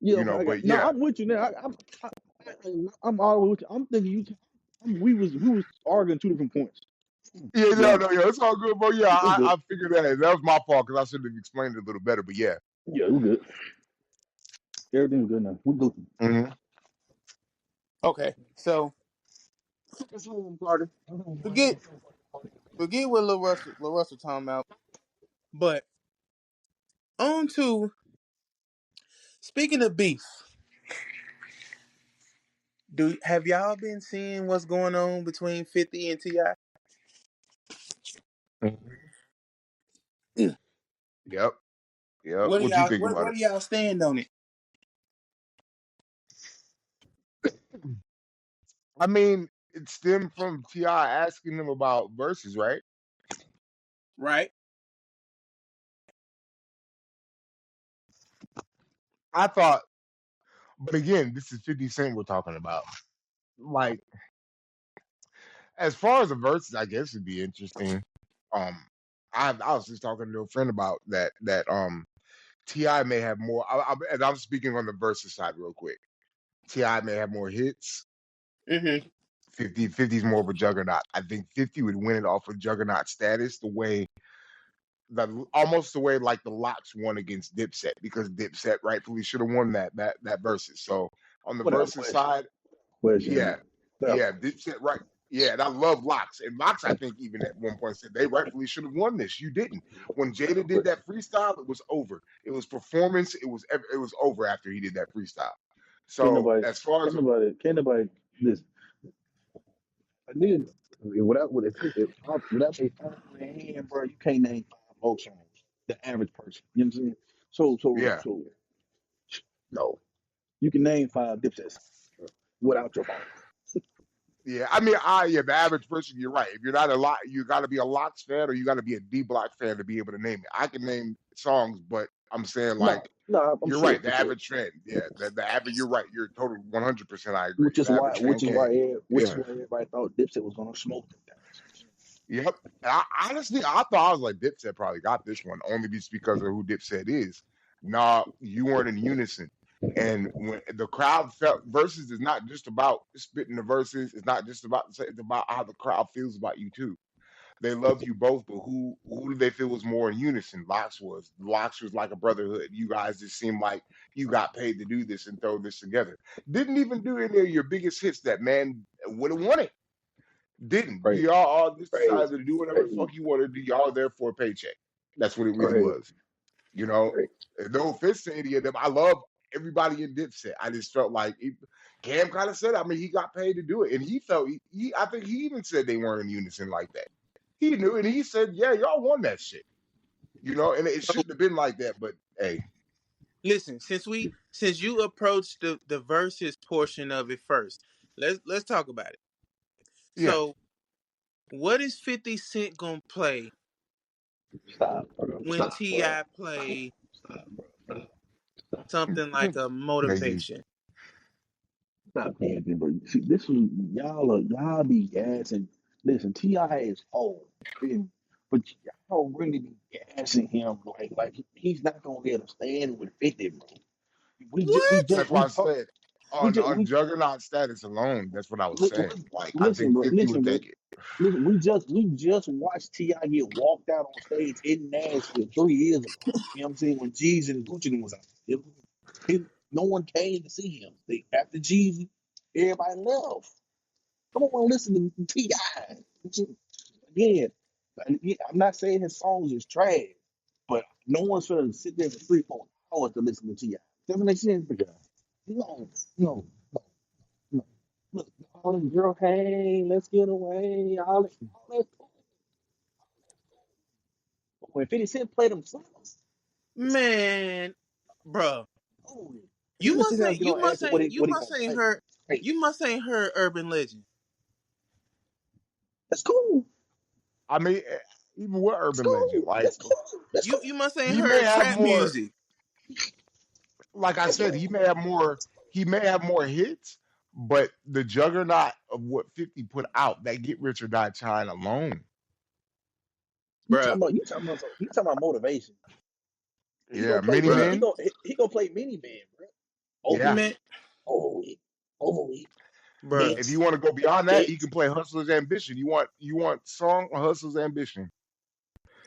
Speaker 4: Yeah,
Speaker 2: you
Speaker 4: okay.
Speaker 2: know.
Speaker 4: I got.
Speaker 2: But
Speaker 4: No,
Speaker 2: yeah,
Speaker 4: I'm with you now. I'm all the way with you. I'm thinking you. We was arguing two different points.
Speaker 2: yeah,
Speaker 4: To be
Speaker 2: no,
Speaker 4: honest,
Speaker 2: no, yeah, it's all good, bro. Yeah,
Speaker 4: we good.
Speaker 2: I figured that was my fault because I should have explained it a little better. But yeah,
Speaker 4: Yeah, we good. Everything's good now. We good.
Speaker 2: hmm
Speaker 1: Okay. So
Speaker 4: It's home party.
Speaker 1: forget forget what Lil Russell talking about. But on to speaking of beef, have y'all been seeing what's going on between 50 and Ti?
Speaker 2: yep, yep.
Speaker 1: What do
Speaker 2: What you
Speaker 1: y'all
Speaker 2: think
Speaker 1: what,
Speaker 2: about
Speaker 1: what
Speaker 2: it?
Speaker 1: do y'all stand on it?
Speaker 2: I mean, it stemmed from Ti asking him about verses, right?
Speaker 1: Right?
Speaker 2: I thought, but again, this is 50 Cent we're talking about. Like, as far as the verses, I guess it'd be interesting. Um, I was just talking to a friend about that Ti may have more. And I'm speaking on the verses side real quick. Ti may have more hits
Speaker 1: Mm-hmm.
Speaker 2: 50's more of a juggernaut. I think 50 would win it off of juggernaut status the way almost the way like the Locks won against Dipset because Dipset rightfully should have won that versus. So on the
Speaker 4: Without
Speaker 2: versus
Speaker 4: question.
Speaker 2: side,
Speaker 4: Question.
Speaker 2: yeah,
Speaker 4: Without
Speaker 2: yeah,
Speaker 4: question.
Speaker 2: Dipset right. Yeah, and I love Locks. And Locks, I think, even at one point said they rightfully should have won this. You didn't. When Jada
Speaker 4: Without
Speaker 2: did
Speaker 4: question.
Speaker 2: that freestyle, it was over. It was performance. It was over after he did that freestyle.
Speaker 4: Can't
Speaker 2: So
Speaker 4: nobody,
Speaker 2: as far as
Speaker 4: can't nobody, listen. I did without a phone in their hand, bro, you can't name five more songs. The average person, you know what I'm saying?
Speaker 2: yeah,
Speaker 4: So no, you can name five Dipset songs, bro, without your phone.
Speaker 2: yeah. I mean, the average person, you're right. If you're not a lot, you got to be a Locks fan or you got to be a D Block fan to be able to name it. I can name songs, but I'm saying
Speaker 4: No,
Speaker 2: like
Speaker 4: no, I'm
Speaker 2: you're
Speaker 4: sure
Speaker 2: right.
Speaker 4: for
Speaker 2: The
Speaker 4: sure.
Speaker 2: average trend, yeah, the average. You're right. You're total 100%. I agree.
Speaker 4: Which is
Speaker 2: The
Speaker 4: why,
Speaker 2: average fan can,
Speaker 4: which is
Speaker 2: yeah,
Speaker 4: why everybody thought Dipset was gonna smoke them guys.
Speaker 2: yep. Honestly, I thought I was like Dipset probably got this one only just because of who Dipset is. Nah, you weren't in unison. And when the crowd felt verses is not just about spitting the verses, it's not just about it's about how the crowd feels about you too. They love you both, but who do they feel was more in unison? Locks was like a brotherhood. You guys just seemed like you got paid to do this and throw this together. Didn't even do any of your biggest hits that man would have won it. Didn't.
Speaker 4: Crazy,
Speaker 2: Y'all all just
Speaker 4: crazy,
Speaker 2: decided to do whatever the
Speaker 4: crazy,
Speaker 2: fuck you want to do. Y'all there for a paycheck. That's what it really
Speaker 4: crazy,
Speaker 2: was. You know,
Speaker 4: crazy.
Speaker 2: no offense to any of them. I love everybody in Dipset. I just felt like Cam kind of said. I mean, he got paid to do it, and he felt. I think he even said they weren't in unison like that. He knew, and he said, "Yeah, y'all won that shit." You know, and it shouldn't have been like that. But hey,
Speaker 1: Listen, since you approached the verses portion of it first, let's talk about it.
Speaker 2: yeah,
Speaker 1: So, what is 50 Cent gonna play
Speaker 4: Stop, bro.
Speaker 1: when
Speaker 4: Stop, bro.
Speaker 1: T.I. play
Speaker 4: Stop, bro. Stop. Stop.
Speaker 1: something like a
Speaker 2: maybe
Speaker 1: motivation?
Speaker 4: Stop dancing, bro. See, this was y'all be gassing. Listen, Ti is old, feel me? But y'all really be gassing him like he's not gonna be able to stand with 50, bro.
Speaker 1: What?
Speaker 2: that's why I said
Speaker 4: We
Speaker 2: on
Speaker 4: just
Speaker 2: on
Speaker 4: we
Speaker 2: juggernaut status alone. That's what I was
Speaker 4: li-
Speaker 2: saying.
Speaker 4: li-
Speaker 2: Like I
Speaker 4: listen,
Speaker 2: think
Speaker 4: bro.
Speaker 2: 50 would take it.
Speaker 4: Listen. We just watched Ti get walked out on stage in Nashville 3 years ago. You know what I'm saying? When Jeezy and Gucci was out, no one came to see him. After Jeezy, everybody left. Come on, listen to T.I. Again, I'm not saying his songs is trash, but no one's gonna sit there for 3, 4 hours to listen to T.I. Doesn't make sense, because no, no, no. Look, all them girl, hey, let's get away. All that. When 50 Cent played them songs, it's
Speaker 1: Man, bruh.
Speaker 4: over. You
Speaker 1: You
Speaker 4: can sit
Speaker 1: must
Speaker 4: there and
Speaker 1: ain't
Speaker 4: get
Speaker 1: you
Speaker 4: on
Speaker 1: must
Speaker 4: answer what
Speaker 1: ain't
Speaker 4: he
Speaker 1: you
Speaker 4: what he
Speaker 1: must
Speaker 4: gonna
Speaker 1: ain't
Speaker 4: say.
Speaker 1: heard
Speaker 4: Hey,
Speaker 1: you must ain't heard Urban Legend.
Speaker 4: that's cool.
Speaker 2: I mean, even with
Speaker 4: That's
Speaker 2: Urban Legend,
Speaker 4: cool.
Speaker 2: like
Speaker 4: That's cool. That's cool.
Speaker 1: You must ain't
Speaker 2: he may
Speaker 1: heard
Speaker 2: have
Speaker 1: trap
Speaker 2: more.
Speaker 1: music.
Speaker 2: Like I
Speaker 4: That's
Speaker 2: said, he
Speaker 4: cool.
Speaker 2: may have more. He may have more hits, but the juggernaut of what 50 put out, that Get Rich or Die Trying alone.
Speaker 1: Bruh.
Speaker 4: You talking about motivation. He
Speaker 2: Yeah,
Speaker 4: gonna play
Speaker 2: many
Speaker 4: mini.
Speaker 1: Bruh.
Speaker 4: He
Speaker 2: men.
Speaker 4: gonna play mini man, bro.
Speaker 2: Yeah,
Speaker 1: Man,
Speaker 4: Overweight, overweight, overweight.
Speaker 1: bruh.
Speaker 2: if you
Speaker 4: Next,
Speaker 2: want to go beyond that, you
Speaker 4: next.
Speaker 2: can play Hustler's Ambition. You want song or Hustler's Ambition.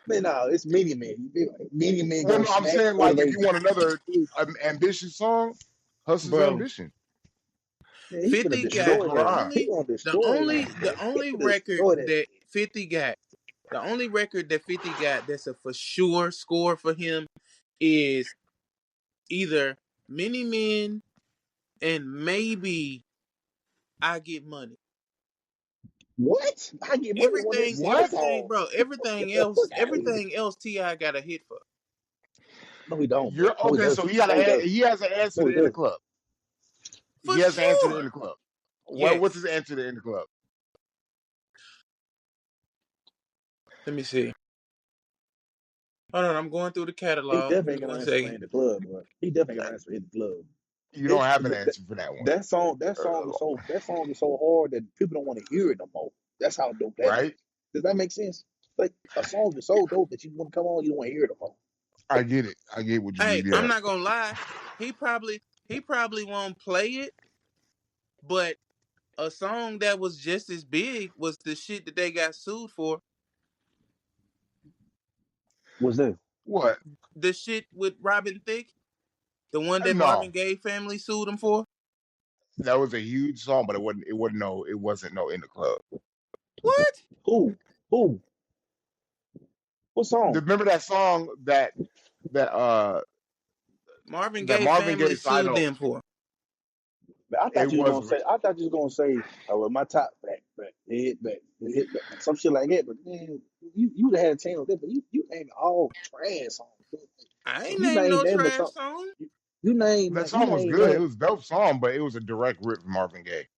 Speaker 4: Man, no, it's mini man. Mini man
Speaker 2: Well,
Speaker 4: gonna
Speaker 2: no, I'm
Speaker 4: smack
Speaker 2: saying like if you
Speaker 4: motivation.
Speaker 2: want another ambitious song, Hustler's
Speaker 1: Bro.
Speaker 2: Ambition.
Speaker 4: Man, he gonna
Speaker 1: 50
Speaker 2: You know,
Speaker 1: got
Speaker 4: destroy that.
Speaker 2: Quran.
Speaker 4: He gonna destroy that.
Speaker 1: the
Speaker 4: He
Speaker 1: only
Speaker 4: gonna
Speaker 1: record
Speaker 4: destroy that.
Speaker 1: that 50 got, the only record that 50 got that's a for sure score for him is either Many Men and maybe I Get Money.
Speaker 4: What? I get money on that
Speaker 2: What?
Speaker 4: song.
Speaker 1: Bro,
Speaker 4: Get the fuck out of here.
Speaker 1: everything else T.I. got a hit for.
Speaker 4: No, he don't, bro.
Speaker 2: You're
Speaker 4: No, he
Speaker 2: okay. So
Speaker 4: doesn't.
Speaker 2: he got
Speaker 4: No, he
Speaker 2: a
Speaker 4: doesn't.
Speaker 2: he has an answer
Speaker 4: No, he
Speaker 2: to in the
Speaker 4: doesn't.
Speaker 2: club.
Speaker 1: For
Speaker 2: He has an answer to in
Speaker 1: sure.
Speaker 2: the club. What's
Speaker 1: Yes.
Speaker 2: his answer to in the club?
Speaker 1: Let me see. Hold on, I'm going through the
Speaker 4: He
Speaker 1: catalog. Give
Speaker 4: definitely
Speaker 1: me
Speaker 4: ain't gonna
Speaker 1: one
Speaker 4: answer for
Speaker 1: second.
Speaker 4: in the club, bro. He definitely gonna answer for in the club.
Speaker 2: You don't
Speaker 4: It's
Speaker 2: have an answer for that one,
Speaker 4: that song is so hard that people don't want to hear it no more. That's how dope that is.
Speaker 2: right?
Speaker 4: Does that make sense? Like a song is so dope that you want to come on, you don't want to hear it no more.
Speaker 2: I get it. I get what you
Speaker 1: Hey,
Speaker 2: mean.
Speaker 1: I'm
Speaker 2: Yeah,
Speaker 1: not gonna lie. He probably won't play it, but A song that was just as big was the shit that they got sued for.
Speaker 3: What's that?
Speaker 2: What?
Speaker 1: The shit with Robin Thicke, the one that
Speaker 2: No,
Speaker 1: Marvin Gaye family sued him for.
Speaker 2: that was a huge song, but it wasn't no in the club.
Speaker 1: What?
Speaker 3: Who? Who? What song?
Speaker 2: Remember that song that uh
Speaker 1: Marvin
Speaker 2: that
Speaker 1: Gaye
Speaker 2: Marvin Gaye
Speaker 1: family
Speaker 2: side
Speaker 1: sued
Speaker 2: note?
Speaker 1: them for.
Speaker 3: I
Speaker 2: It
Speaker 3: thought you were
Speaker 2: was
Speaker 3: gonna say. I thought you was gonna say. Well, my top hit back, some shit like that. But man, you would have had a chance with that. But you named all trash songs.
Speaker 1: I ain't
Speaker 3: You
Speaker 1: named no
Speaker 3: name a
Speaker 1: trash
Speaker 3: song.
Speaker 1: song.
Speaker 3: You name
Speaker 2: that
Speaker 3: that. You
Speaker 2: song was
Speaker 3: name
Speaker 2: good. It
Speaker 3: that.
Speaker 2: was a dope song, but it was a direct rip from Marvin Gaye.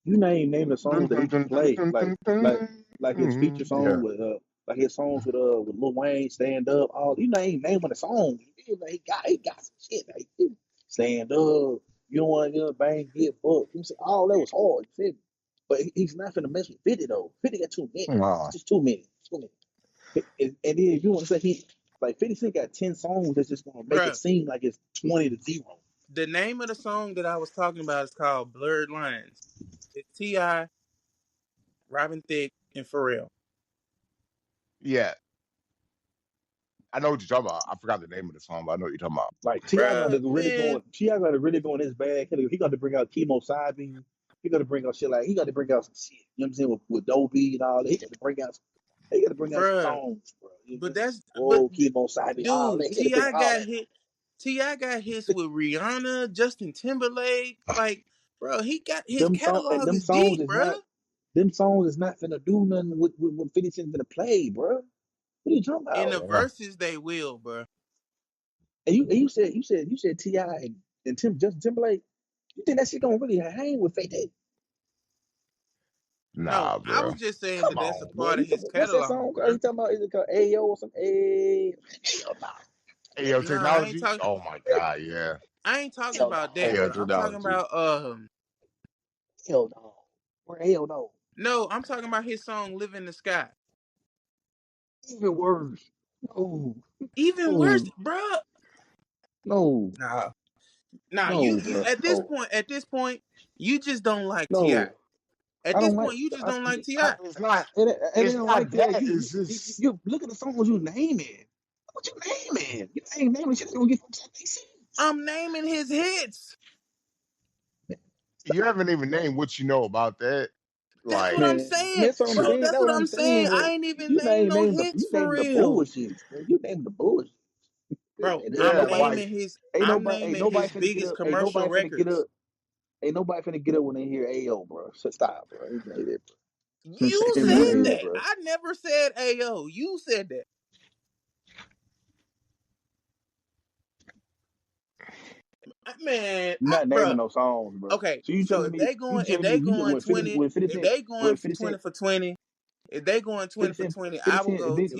Speaker 3: You name the songs
Speaker 2: Dun,
Speaker 3: that he
Speaker 2: dun,
Speaker 3: can
Speaker 2: dun, dun,
Speaker 3: play,
Speaker 2: dun, dun, dun.
Speaker 3: like his feature song
Speaker 2: Yeah.
Speaker 3: with like his songs with Lil Wayne, Stand Up. All you name of the songs. Like, he got some shit. Like, Stand Up. You don't want to bang, get booked. You see, all that was hard. You feel me? But he's not finna mess with 50 though. 50 got too many. It's
Speaker 2: Nah.
Speaker 3: just too many. Too many. And then if you want to say he like 50 Cent got 10 songs that's just gonna make it
Speaker 1: Bruh,
Speaker 3: seem like it's 20-0.
Speaker 1: the name of the song that I was talking about is called Blurred Lines. It's T.I., Robin Thicke, and Pharrell.
Speaker 2: Yeah. I know what you're talking about. I forgot the name of the song, but I know what you're talking about.
Speaker 3: Like
Speaker 1: Bruh, man,
Speaker 3: Ti got to really go in his bag. He got to bring out chemo Sabin. He got to bring out shit like he got to bring out some shit. You know what I'm saying with Dobie and all that. He got to bring out some
Speaker 1: bruh.
Speaker 3: songs, bro. You know,
Speaker 1: But that's but
Speaker 3: whoa chemo Sabin, all that.
Speaker 1: dude,
Speaker 3: He got to bring all that.
Speaker 1: Ti got hits with Rihanna, Justin Timberlake. Like, bro, he got his
Speaker 3: And
Speaker 1: catalog is deep, bruh.
Speaker 3: them songs is not finna do nothing with 50 Cent finna play, bro. What are you talking
Speaker 1: In
Speaker 3: about?
Speaker 1: the
Speaker 2: Yeah.
Speaker 1: verses, they will, bruh.
Speaker 3: And you said Ti and Justin Timberlake. You think that shit gonna really hang with 50?
Speaker 1: No,
Speaker 2: Nah,
Speaker 1: I
Speaker 2: bro.
Speaker 1: was just saying
Speaker 3: Come
Speaker 1: that that's a
Speaker 3: on, bro.
Speaker 1: part of his
Speaker 3: What's that
Speaker 1: catalog,
Speaker 3: song?
Speaker 1: bruh.
Speaker 3: He talking about? Is it called Ayo or something? Hell no.
Speaker 2: Ayo
Speaker 1: No, I ain't
Speaker 2: Technology?
Speaker 1: talking.
Speaker 2: Oh my God, yeah.
Speaker 1: I ain't talking
Speaker 3: Hell
Speaker 1: about
Speaker 3: no,
Speaker 1: that,
Speaker 2: Ayo
Speaker 1: bro.
Speaker 3: bro.
Speaker 1: I'm talking
Speaker 2: Technology.
Speaker 1: about
Speaker 3: Hell no. Or hell no.
Speaker 1: no, I'm talking about his song "Live in the Sky."
Speaker 3: Even worse. No.
Speaker 1: Even worse,
Speaker 3: No.
Speaker 1: bruh.
Speaker 3: No.
Speaker 1: Nah, nah.
Speaker 3: No,
Speaker 1: You
Speaker 3: bro.
Speaker 1: at this
Speaker 3: No.
Speaker 1: point, you just don't like Ti.
Speaker 3: No.
Speaker 1: At
Speaker 3: I
Speaker 1: this
Speaker 3: don't like.
Speaker 1: point, you just
Speaker 3: I,
Speaker 1: don't like Ti.
Speaker 2: It's not.
Speaker 3: and they
Speaker 2: It's
Speaker 3: don't
Speaker 2: not
Speaker 3: like that.
Speaker 2: that.
Speaker 3: You,
Speaker 2: It's
Speaker 3: you
Speaker 2: just
Speaker 3: you look at the songs you naming. What you naming? You ain't naming shit. You gonna get from seats.
Speaker 1: I'm naming his hits.
Speaker 2: you haven't even named what you know about that.
Speaker 1: That's what
Speaker 2: Like,
Speaker 1: I'm
Speaker 3: Man,
Speaker 1: saying,
Speaker 3: that's what I'm
Speaker 1: bro.
Speaker 3: saying.
Speaker 1: That's
Speaker 3: That's
Speaker 1: what
Speaker 3: what I'm
Speaker 1: I'm saying.
Speaker 3: saying. But
Speaker 1: I ain't even named no hits
Speaker 3: you
Speaker 1: for
Speaker 3: name the
Speaker 1: real,
Speaker 3: bullshit. You name the bullshit.
Speaker 1: bro.
Speaker 3: Ain't
Speaker 1: I'm
Speaker 2: yeah,
Speaker 3: nobody,
Speaker 2: like
Speaker 1: naming his.
Speaker 3: ain't
Speaker 1: I'm
Speaker 3: nobody, ain't
Speaker 1: naming
Speaker 3: nobody
Speaker 1: his
Speaker 3: finna get
Speaker 1: biggest
Speaker 3: up.
Speaker 1: commercial records.
Speaker 3: Ain't nobody finna get up when they hear AO, bro. So stop, bro. Ain't gonna hear that, bro.
Speaker 1: You
Speaker 3: Ain't gonna
Speaker 1: said
Speaker 3: hear that,
Speaker 1: that.
Speaker 3: bro.
Speaker 1: I never said Ayo. You said that. Man,
Speaker 3: You're not naming
Speaker 1: bro.
Speaker 3: no songs, bro.
Speaker 1: Okay,
Speaker 3: So
Speaker 1: so if they
Speaker 3: you
Speaker 1: going, if
Speaker 3: telling me
Speaker 1: they
Speaker 3: you
Speaker 1: going twenty,
Speaker 3: when 50
Speaker 1: if
Speaker 3: Cent,
Speaker 1: they going
Speaker 3: when 50
Speaker 1: 20
Speaker 3: Cent,
Speaker 1: for 20, if they going
Speaker 3: 50
Speaker 1: 20 for
Speaker 3: Cent,
Speaker 1: 20,
Speaker 3: 50
Speaker 1: I will
Speaker 3: Cent,
Speaker 1: go Ti.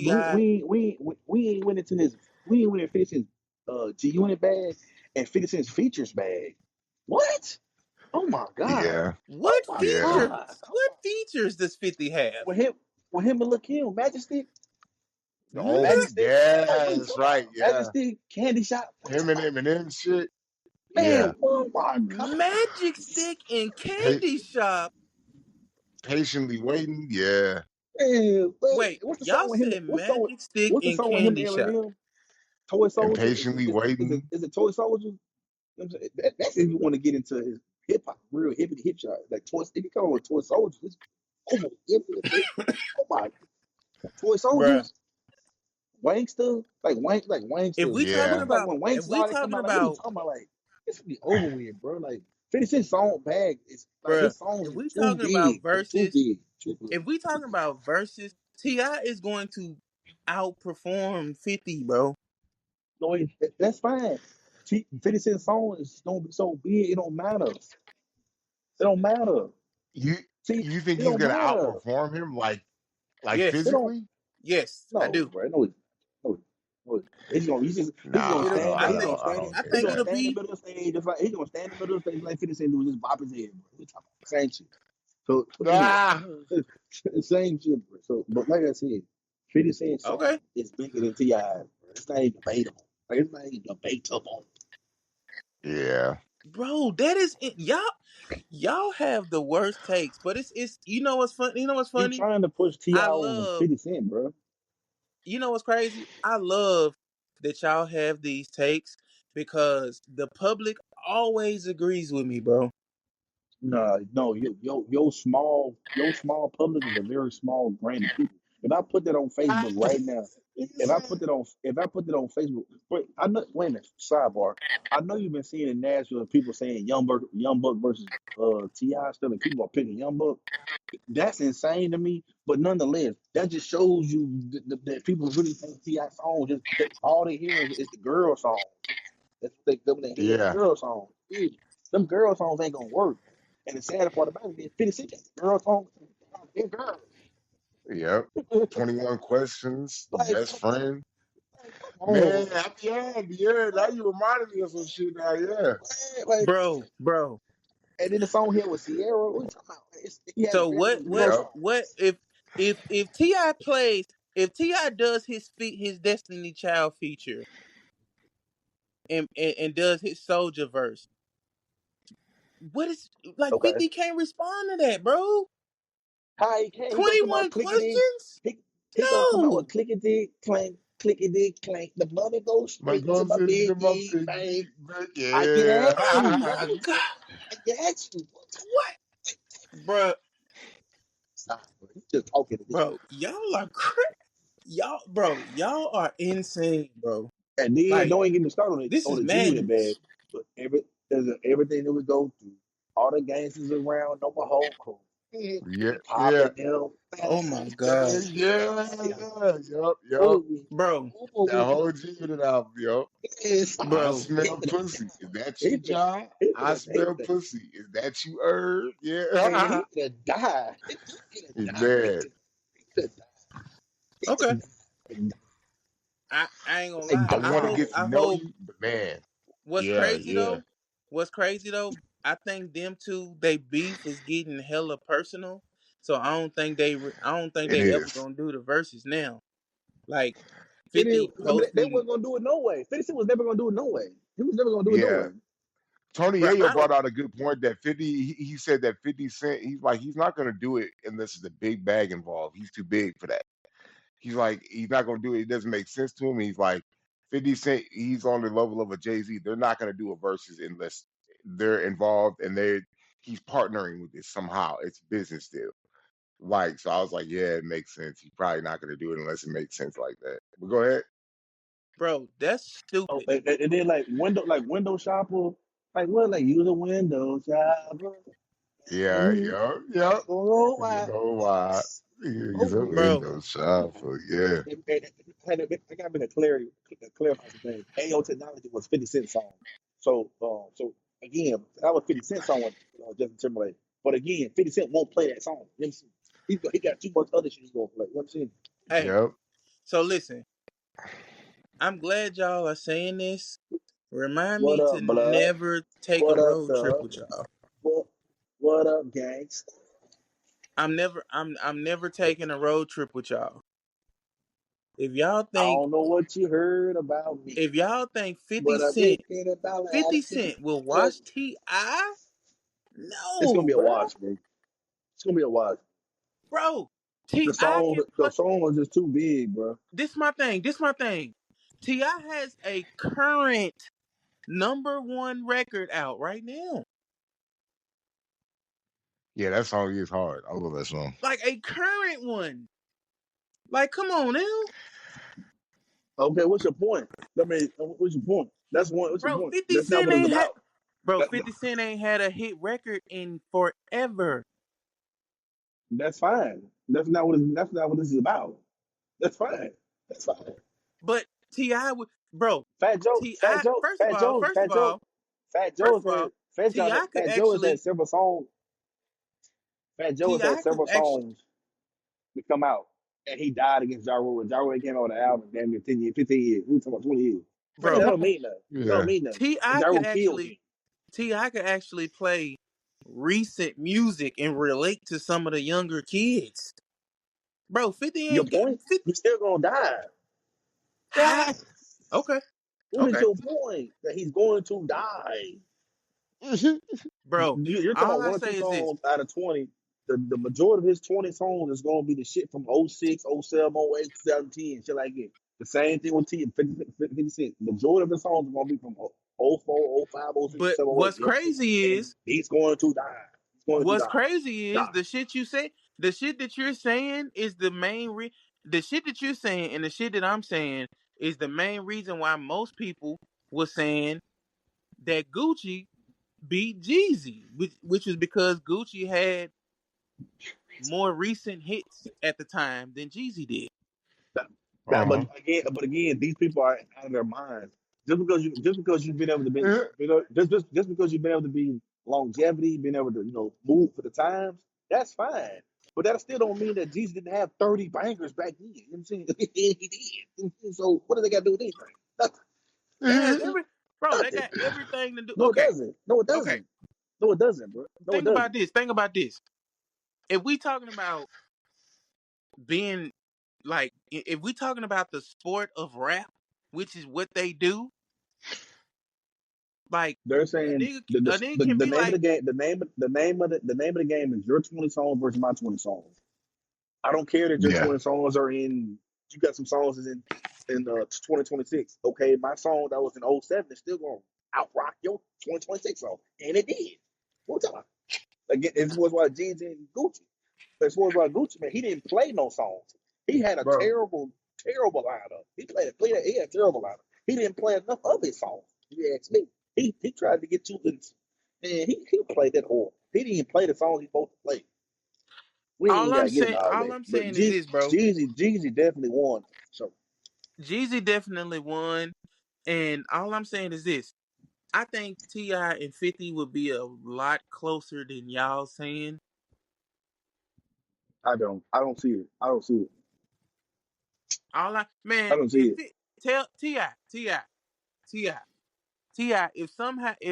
Speaker 3: we ain't went into his, we ain't went into 50 Cent's G Unit bag and 50 Cent's features bag. What? Oh my God.
Speaker 2: yeah,
Speaker 3: Oh
Speaker 1: What
Speaker 3: my
Speaker 2: yeah.
Speaker 3: God.
Speaker 1: features?
Speaker 3: Come
Speaker 1: What
Speaker 3: on.
Speaker 1: features does 50 have?
Speaker 3: With him and Lil Kim, Majesty,
Speaker 2: Oh,
Speaker 1: Ma-
Speaker 2: yeah,
Speaker 3: What are you
Speaker 2: that's
Speaker 3: talking
Speaker 2: right.
Speaker 3: about?
Speaker 2: Yeah,
Speaker 3: Majesty, Candy Shop. What are you
Speaker 2: him
Speaker 3: talking
Speaker 2: and
Speaker 3: about?
Speaker 2: Eminem shit. Yeah,
Speaker 3: Man, oh my God.
Speaker 1: Magic Stick and
Speaker 2: pa-
Speaker 1: Candy Shop.
Speaker 2: patiently waiting. Yeah,
Speaker 3: Man,
Speaker 1: Wait,
Speaker 3: what's the song
Speaker 1: y'all
Speaker 3: with him?
Speaker 1: said Magic Stick
Speaker 3: What's the
Speaker 1: and
Speaker 3: song with him
Speaker 1: Candy
Speaker 3: and
Speaker 1: Shop.
Speaker 3: Eminem? Toy
Speaker 2: and
Speaker 3: Soldier?
Speaker 2: patiently waiting.
Speaker 3: Is it Toy Soldier? You know what I'm saying? That's if you want to get into his hip hop, real hippity hip shot. Like Toy, if you call it Toy Soldiers, it's over. Oh my, Toy
Speaker 1: Bruh.
Speaker 3: Soldiers, Wangster, like
Speaker 1: If
Speaker 3: Wangster.
Speaker 1: we talking
Speaker 2: Yeah,
Speaker 3: Like
Speaker 1: about
Speaker 3: when
Speaker 1: if
Speaker 3: Wangster
Speaker 1: we
Speaker 3: all that come
Speaker 1: talking
Speaker 3: out, like what are you
Speaker 1: about
Speaker 3: talking about? Like this would be over with, bro. Like 50 Cent song bag is like
Speaker 1: bruh,
Speaker 3: his songs
Speaker 1: if
Speaker 3: is
Speaker 1: we
Speaker 3: too
Speaker 1: talking about
Speaker 3: big, bro. Too
Speaker 1: verses,
Speaker 3: big, too big.
Speaker 1: if we talking about verses, T.I. is going to outperform 50, bro.
Speaker 3: No, that's fine. 50 Cent song is gonna be so big, it don't matter. It don't matter.
Speaker 2: you
Speaker 3: See,
Speaker 2: you think
Speaker 3: it
Speaker 2: he's
Speaker 3: don't
Speaker 2: gonna
Speaker 3: matter.
Speaker 2: outperform him like
Speaker 3: It
Speaker 1: Yes.
Speaker 3: don't.
Speaker 2: physically?
Speaker 1: Yes, I
Speaker 3: No,
Speaker 1: do.
Speaker 3: bro. No, no, no.
Speaker 1: It'll
Speaker 2: I
Speaker 3: He's
Speaker 2: don't.
Speaker 3: gonna
Speaker 2: I
Speaker 3: stand.
Speaker 2: don't
Speaker 1: I
Speaker 2: think
Speaker 3: He's
Speaker 1: think
Speaker 3: gonna
Speaker 2: that.
Speaker 1: it'll
Speaker 3: stand in the
Speaker 1: be
Speaker 3: middle of the stage. Just like he's gonna stand in the middle of the stage like 50 Cent do, just bop his head, bro. We talking about the same shit. So yeah,
Speaker 2: Ah,
Speaker 3: same shit, bro. So, but like I said, 50 Cent
Speaker 1: okay.
Speaker 3: song is bigger than Ti. Bro. It's not even debatable. Like it's not even debatable.
Speaker 2: yeah.
Speaker 1: bro. That is it. Y'all have the worst takes, but it's you know what's funny. You know what's
Speaker 4: You
Speaker 1: funny?
Speaker 4: trying to push
Speaker 1: I
Speaker 4: T.I. on
Speaker 1: love.
Speaker 4: 50 Cent, bro.
Speaker 1: You know what's crazy? I love that y'all have these takes because the public always agrees with me, bro.
Speaker 4: Nah, no, your small public is a very small grain of people. If I put that on Facebook right now, if I put it on Facebook, wait, I know. Wait a minute, sidebar. I know you've been seeing in Nashville people saying Young Buck versus Ti still, and people are picking Young Buck. That's insane to me. But nonetheless, that just shows you that people really think Ti songs just that all they hear is the girl songs. That's what they hear, the
Speaker 2: Yeah,
Speaker 4: girl songs. Yeah. Them girl songs ain't gonna work. And the sad part about it is 50 Cent got the girl songs. They're girls.
Speaker 2: yep. 21 questions,
Speaker 4: Like,
Speaker 2: best friend.
Speaker 4: come
Speaker 2: Man,
Speaker 4: on.
Speaker 2: yeah. Now you reminded me of some shit now, yeah.
Speaker 4: Like,
Speaker 1: Bro.
Speaker 4: and then the song here with Sierra. What you talking about? He has
Speaker 1: So
Speaker 4: very many girl
Speaker 2: Yep.
Speaker 1: what
Speaker 4: songs.
Speaker 1: if Ti plays if Ti does his Destiny Child feature and does his Soldier verse, what is like
Speaker 4: Okay.
Speaker 1: 50 can't respond to that, bro?
Speaker 4: How he can't? He gonna come out
Speaker 1: 21
Speaker 4: clickety.
Speaker 1: questions?
Speaker 4: He gonna come out
Speaker 1: No,
Speaker 4: with clickety clank, clickety clank. The money goes
Speaker 2: My
Speaker 4: straight to
Speaker 2: goals
Speaker 4: my
Speaker 2: is the
Speaker 4: biggie
Speaker 2: big,
Speaker 4: bank. I can ask
Speaker 1: oh
Speaker 4: you,
Speaker 2: yeah.
Speaker 1: my
Speaker 4: bro.
Speaker 1: god,
Speaker 4: I can ask you.
Speaker 1: what, bro,
Speaker 4: Stop, bro. You just talking to this.
Speaker 1: bro, y'all are y'all are insane, bro.
Speaker 4: And then
Speaker 1: Like
Speaker 4: don't even get me started
Speaker 1: this
Speaker 4: on
Speaker 1: is
Speaker 4: the genuine
Speaker 1: madness,
Speaker 4: bag. But everything that we go through, all the gangsters around, know my whole crew.
Speaker 2: Yeah, yeah.
Speaker 4: Popping them.
Speaker 1: oh my
Speaker 2: Yeah,
Speaker 1: god,
Speaker 4: Yeah.
Speaker 2: yep.
Speaker 4: Ooh,
Speaker 1: bro,
Speaker 2: That
Speaker 4: ooh,
Speaker 2: whole G-Unit album, yo.
Speaker 4: yes.
Speaker 2: I
Speaker 1: bro,
Speaker 2: smell pussy. Is that
Speaker 4: He
Speaker 2: you,
Speaker 4: finna,
Speaker 2: John? I
Speaker 4: he
Speaker 2: smell
Speaker 4: finna,
Speaker 2: pussy. Is that you, Herb?
Speaker 4: man,
Speaker 2: Yeah.
Speaker 4: he finna die. He finna
Speaker 2: He's
Speaker 4: die.
Speaker 2: bad.
Speaker 4: He finna die. He
Speaker 1: okay.
Speaker 4: finna die.
Speaker 1: I ain't gonna
Speaker 4: Like,
Speaker 1: lie.
Speaker 2: I want to get to
Speaker 1: I
Speaker 2: know
Speaker 1: hope
Speaker 2: you, but man,
Speaker 1: what's
Speaker 2: yeah,
Speaker 1: crazy
Speaker 2: yeah.
Speaker 1: though. What's crazy though. I think them two, they beef is getting hella personal. So I don't think
Speaker 2: It
Speaker 1: they ever
Speaker 2: is.
Speaker 1: gonna do the verses now. Like
Speaker 4: it is.
Speaker 1: 50
Speaker 4: I mean, they
Speaker 1: posting,
Speaker 4: wasn't gonna do it no way. 50 Cent was never gonna do it no way. He was never gonna do it no
Speaker 2: Yeah.
Speaker 4: way.
Speaker 2: Tony
Speaker 1: bro.
Speaker 2: Yayo
Speaker 1: I
Speaker 2: brought out a good point that 50, he said that 50 Cent, he's like, he's not going to do it unless there's a big bag involved. He's too big for that. He's like, he's not going to do it. It doesn't make sense to him. He's like, 50 Cent, he's on the level of a Jay-Z. They're not going to do a versus unless they're involved and he's partnering with it somehow. It's business deal. Like, so I was like, yeah, it makes sense. He's probably not going to do it unless it makes sense like that. But go ahead.
Speaker 1: bro, that's
Speaker 4: Oh,
Speaker 1: stupid.
Speaker 4: and then window shopper, like what, like use a window shopper.
Speaker 2: Yeah,
Speaker 4: Mm,
Speaker 2: yeah, yeah.
Speaker 4: oh,
Speaker 2: You
Speaker 4: why?
Speaker 2: know why? He's a
Speaker 4: Oh,
Speaker 1: Bro,
Speaker 2: window shopper. Yeah.
Speaker 4: I got to clarify some things. AO Technology was 50 Cent song. So again, that was 50 Cent song with Justin Timberlake. But again, 50 Cent won't play that song. You know what I'm saying? He got too much other shit he's gonna play. You know what I'm saying?
Speaker 1: hey,
Speaker 2: Yep.
Speaker 1: so listen, I'm glad y'all are saying this. Remind
Speaker 4: What
Speaker 1: me
Speaker 4: up,
Speaker 1: to
Speaker 4: blood?
Speaker 1: never take a
Speaker 4: What up,
Speaker 1: road trip
Speaker 4: thug?
Speaker 1: with y'all.
Speaker 4: What what up, gangs?
Speaker 1: I'm never taking a road trip with y'all. If y'all
Speaker 4: I
Speaker 1: think
Speaker 4: don't know what you heard about me,
Speaker 1: if y'all think
Speaker 4: but I'm thinking about
Speaker 1: 50
Speaker 4: asking.
Speaker 1: Cent will
Speaker 4: Uh,
Speaker 1: watch T.I.,
Speaker 4: It's gonna
Speaker 1: no,
Speaker 4: be a
Speaker 1: bro.
Speaker 4: watch, bro. It's gonna be a watch.
Speaker 1: Bro, T.I. can
Speaker 4: The
Speaker 1: play.
Speaker 4: song was just too big, bro.
Speaker 1: This my thing. T.I. has a current number one record out right now.
Speaker 2: Yeah, that song is hard. I love that song.
Speaker 1: Like a current one. Like, come on now.
Speaker 4: Okay, what's your point? I mean, what's your point? That's one. What's your
Speaker 1: Bro,
Speaker 4: point?
Speaker 1: 50
Speaker 4: That's not
Speaker 1: Cent
Speaker 4: what it's
Speaker 1: ain't had
Speaker 4: about.
Speaker 1: Bro,
Speaker 4: That,
Speaker 1: 50 Cent ain't had a hit record in forever.
Speaker 4: that's fine. That's not what this is about. That's fine. That's fine.
Speaker 1: But T.I. would bro, T.I.
Speaker 4: Fat Joe,
Speaker 1: First of all, T.I. could
Speaker 4: Fat Joe has had
Speaker 1: actually
Speaker 4: several songs. Fat Joe has had
Speaker 1: T.I. could
Speaker 4: several
Speaker 1: actually
Speaker 4: songs to come out, and he died against Ja Rule. Ja Rule came out with an album, damn near 10 years, 15 years. We talking about 20 years. But that
Speaker 1: bro,
Speaker 4: don't mean nothing. That don't
Speaker 2: Yeah.
Speaker 4: mean nothing.
Speaker 1: T.I.
Speaker 4: Ja
Speaker 1: could
Speaker 4: Rule killed him.
Speaker 1: actually T.I. could actually play recent music and relate to some of the younger kids. Bro, 50
Speaker 4: Your
Speaker 1: ain't got
Speaker 4: point?
Speaker 1: 50.
Speaker 4: He's still gonna die.
Speaker 1: How? Okay.
Speaker 4: What is
Speaker 1: Okay.
Speaker 4: your point? That he's going to die.
Speaker 1: bro.
Speaker 3: You're talking
Speaker 1: All
Speaker 3: about
Speaker 1: I
Speaker 3: one or two
Speaker 1: say is this.
Speaker 3: songs out of 20. The majority of his 20 songs is going to be the shit from '06, '07, '08, 2010, shit like that. The same thing with T 50 Cent. Majority of his songs are going to be from '04, '05, '06,
Speaker 1: But
Speaker 3: '07, '08.
Speaker 1: what's crazy
Speaker 3: And
Speaker 1: is
Speaker 3: he's going to die. He's going to
Speaker 1: what's
Speaker 3: die.
Speaker 1: crazy is
Speaker 3: Die.
Speaker 1: the shit you say. The shit that you're saying is the main the shit that you're saying and the shit that I'm saying is the main reason why most people was saying that Gucci beat Jeezy, which was because Gucci had more recent hits at the time than Jeezy did.
Speaker 3: That,
Speaker 2: Uh-huh.
Speaker 3: but again, these people are out of their minds. Just because you've been able to be, just because you've been able to be longevity, been able to move for the times, that's fine. But that still don't mean that Jesus didn't have 30 bangers back then. You know what I'm saying? He did. So what do they got to do with anything? Nothing.
Speaker 1: That has every bro. That got
Speaker 3: Nothing.
Speaker 1: everything to do.
Speaker 3: No, it
Speaker 1: Okay,
Speaker 3: doesn't. No, it
Speaker 1: okay.
Speaker 3: doesn't. No, it doesn't, bro. No, it
Speaker 1: Think about
Speaker 3: doesn't.
Speaker 1: this. Think about this. If we talking about being like, if we talking about the sport of rap, which is what they do, like
Speaker 3: They're
Speaker 1: a
Speaker 3: saying
Speaker 1: nigga, a nigga can
Speaker 3: the
Speaker 1: be
Speaker 3: name of
Speaker 1: like,
Speaker 3: the game, the name of the game is your 20 songs versus my 20 songs. I don't care that your
Speaker 2: Yeah.
Speaker 3: 20 songs are in. You got some songs is in 2026. Okay, my song that was in '07 is still going to out rock your 2026 song, and it did. What time? Again, it was like Jeezy and Gucci. As far as like Gucci, man, he didn't play no songs. He had a
Speaker 1: bro.
Speaker 3: terrible lineup. He had a terrible lineup. He didn't play enough of his songs. If you ask me, he tried to get too and he played that horrible. He didn't even play the songs he's supposed to play. We ain't got to get into all
Speaker 1: All
Speaker 3: that.
Speaker 1: I'm
Speaker 3: But
Speaker 1: saying is this, bro.
Speaker 3: Jeezy definitely won. So
Speaker 1: Jeezy definitely won, and all I'm saying is this. I think Ti and 50 would be a lot closer than y'all saying.
Speaker 3: I don't see it. I don't see it.
Speaker 1: All I
Speaker 3: I
Speaker 1: man,
Speaker 3: don't see it.
Speaker 1: tell Ti, if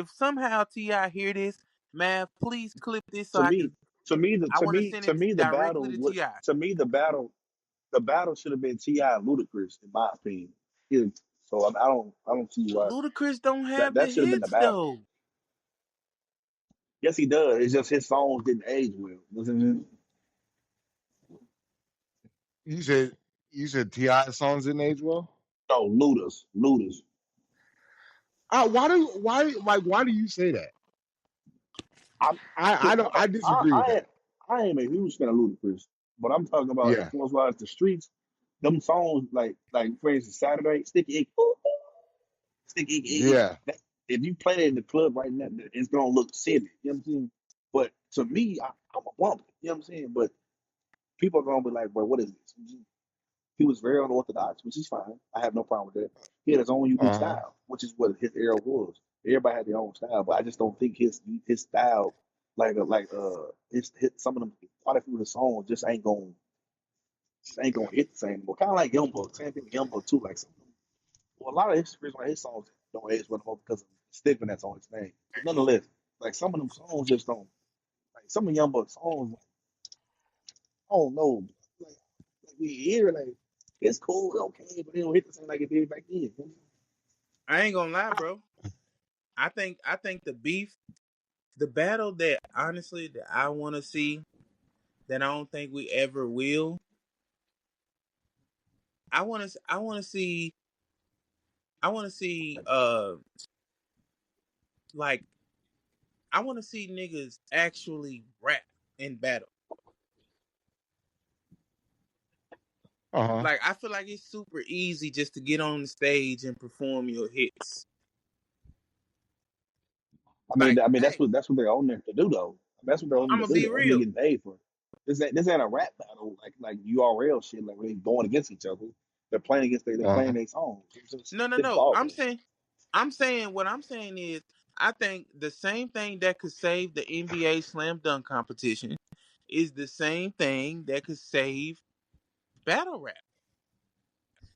Speaker 1: somehow Ti hear this, man, please clip this so
Speaker 3: To
Speaker 1: I can.
Speaker 3: me, to me, the
Speaker 1: I
Speaker 3: to
Speaker 1: want to
Speaker 3: me,
Speaker 1: send
Speaker 3: to
Speaker 1: it
Speaker 3: me, the
Speaker 1: directly
Speaker 3: battle
Speaker 1: to
Speaker 3: would
Speaker 1: Ti.
Speaker 3: to me the battle should have been Ti and Ludacris, in my opinion. Yeah, so I don't see why
Speaker 1: Ludacris don't have the
Speaker 3: that should have been the
Speaker 1: hits
Speaker 3: battle.
Speaker 1: though.
Speaker 3: Yes, he does. It's just his songs didn't age well.
Speaker 2: You said Ti songs didn't age well.
Speaker 3: No, Ludas.
Speaker 2: Why do you say that?
Speaker 3: I'm,
Speaker 2: I don't I disagree with that.
Speaker 3: I am a huge fan of Ludacris, but I'm talking about as
Speaker 2: Yeah.
Speaker 3: far as the streets, them songs like for instance Saturday, Sticky Icky, ooh, ooh, Sticky Icky, Icky.
Speaker 2: Yeah.
Speaker 3: If you play that in the club right now, it's gonna look silly. You know what I'm saying? But to me, I'm a bump. You know what I'm saying? But people are gonna be like, bro, what is this? He was very unorthodox, which is fine. I have no problem with that. He had his own unique
Speaker 2: Uh-huh.
Speaker 3: style, which is what his era was. Everybody had their own style, but I just don't think his style, some of them, quite a few of the songs just ain't gonna hit the same. But kind of like Young Buck, same thing with Young Buck too. Like well, a lot of his reason why his songs don't age well no more because of Stickman that's on his name. But nonetheless, like some of them songs just don't. Like some of Young Buck's songs, like, I don't know. Like we hear it, like it's cool, okay, but it don't hit the same like it did back then.
Speaker 1: I ain't gonna lie, bro. I think the battle that honestly that I want to see that I don't think we ever will. I want to see I want to see like I want to see niggas actually rap in battle.
Speaker 2: Uh-huh.
Speaker 1: Like I feel like it's super easy just to get on the stage and perform your hits. Like, hey,
Speaker 3: That's what they're on there to do though. That's what they're on
Speaker 1: I'm
Speaker 3: there
Speaker 1: gonna
Speaker 3: to do.
Speaker 1: be
Speaker 3: They're on there
Speaker 1: real.
Speaker 3: getting paid for it. This ain't a rap battle like URL shit. Like they going against each other. They're playing
Speaker 2: Uh-huh.
Speaker 3: their songs. It's just
Speaker 1: No, no,
Speaker 3: different
Speaker 1: no.
Speaker 3: ball game.
Speaker 1: I'm saying what I'm saying is I think the same thing that could save the NBA slam dunk competition is the same thing that could save battle rap.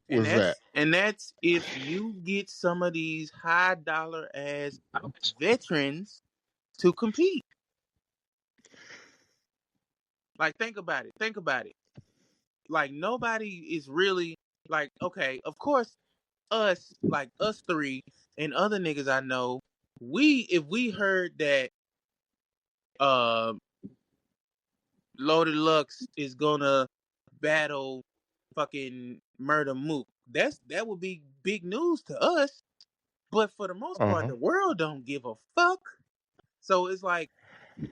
Speaker 2: What's that?
Speaker 1: And that's if you get some of these high dollar ass veterans to compete. Like think about it. Think about it. Like nobody is really like okay, of course us like us three and other niggas I know if we heard that uh Loaded Lux is gonna battle fucking Murder Mook, that would be big news to us. But for the most
Speaker 2: Uh
Speaker 1: part,
Speaker 2: huh.
Speaker 1: the world don't give a fuck. So it's like,
Speaker 3: The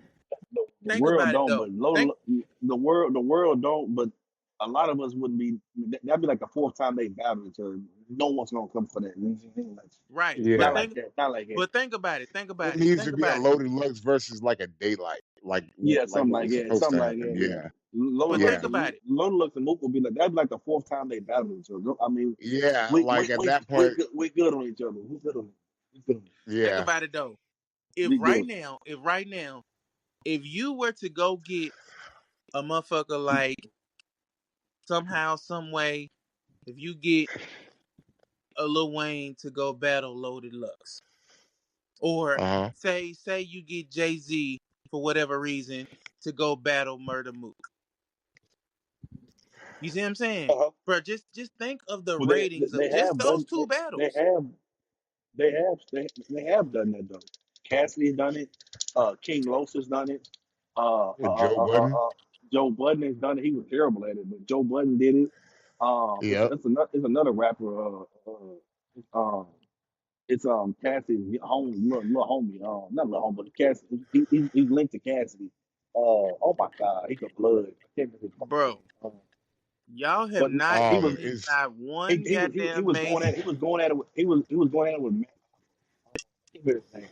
Speaker 1: think
Speaker 3: world
Speaker 1: about it
Speaker 3: don't,
Speaker 1: though.
Speaker 3: but
Speaker 1: Think
Speaker 3: the world don't, but a lot of us wouldn't be. That'd be like the fourth time they battled each other. No one's gonna come for that. You know what I mean? Like,
Speaker 1: right,
Speaker 3: not
Speaker 2: Yeah.
Speaker 3: like that. Not like that.
Speaker 1: but think about it. Think
Speaker 2: It
Speaker 1: about it.
Speaker 2: needs
Speaker 1: Think
Speaker 2: to be a
Speaker 1: about it.
Speaker 2: Loaded Lux versus like a Daylight,
Speaker 3: Yeah,
Speaker 2: like
Speaker 3: something
Speaker 2: what
Speaker 3: like
Speaker 2: was
Speaker 3: that.
Speaker 2: supposed to
Speaker 3: Something like
Speaker 2: happen.
Speaker 3: that. Yeah.
Speaker 2: Yeah.
Speaker 1: But think
Speaker 2: Yeah.
Speaker 1: about it.
Speaker 3: Loaded Lux and Mook will be like that'd be like the fourth time they battled each other. I mean,
Speaker 2: Yeah.
Speaker 3: we we
Speaker 2: Like at
Speaker 3: we
Speaker 2: that
Speaker 3: we
Speaker 2: point.
Speaker 3: good, we good on each other. We good on it. We good on it.
Speaker 1: Think
Speaker 2: Yeah.
Speaker 1: about it though. If
Speaker 3: We
Speaker 1: right
Speaker 3: good.
Speaker 1: now, if you were to go get a motherfucker like somehow, some way, if you get a Lil Wayne to go battle Loaded Lux, or
Speaker 2: Uh huh.
Speaker 1: say you get Jay-Z for whatever reason to go battle Murder Mook. You see what I'm saying?
Speaker 3: Uh-huh.
Speaker 1: Bro, just think of the
Speaker 3: Well,
Speaker 1: ratings of
Speaker 3: they
Speaker 1: just
Speaker 3: have
Speaker 1: those
Speaker 3: done
Speaker 1: two
Speaker 3: they
Speaker 1: battles.
Speaker 3: have they have done that though. Cassidy's done it. King Los has done it. Uh, uh,
Speaker 2: With
Speaker 3: uh,
Speaker 2: Joe
Speaker 3: uh, uh,
Speaker 2: Budden.
Speaker 3: uh, Joe Budden has done it. He was terrible at it, but Joe Budden did it.
Speaker 2: Yep.
Speaker 3: It's another rapper. Um, it's Cassidy's home little homie. Not little homie, but Cassidy. He's linked to Cassidy. Oh my God, he's a blood. I can't remember his fucking
Speaker 1: Bro,
Speaker 3: name.
Speaker 1: y'all have
Speaker 3: But
Speaker 1: not
Speaker 3: he was
Speaker 1: seen
Speaker 2: Is
Speaker 1: not one
Speaker 3: he
Speaker 1: goddamn
Speaker 3: was going
Speaker 1: Mace.
Speaker 3: at it with he was going at it with Matt. I can't remember his name.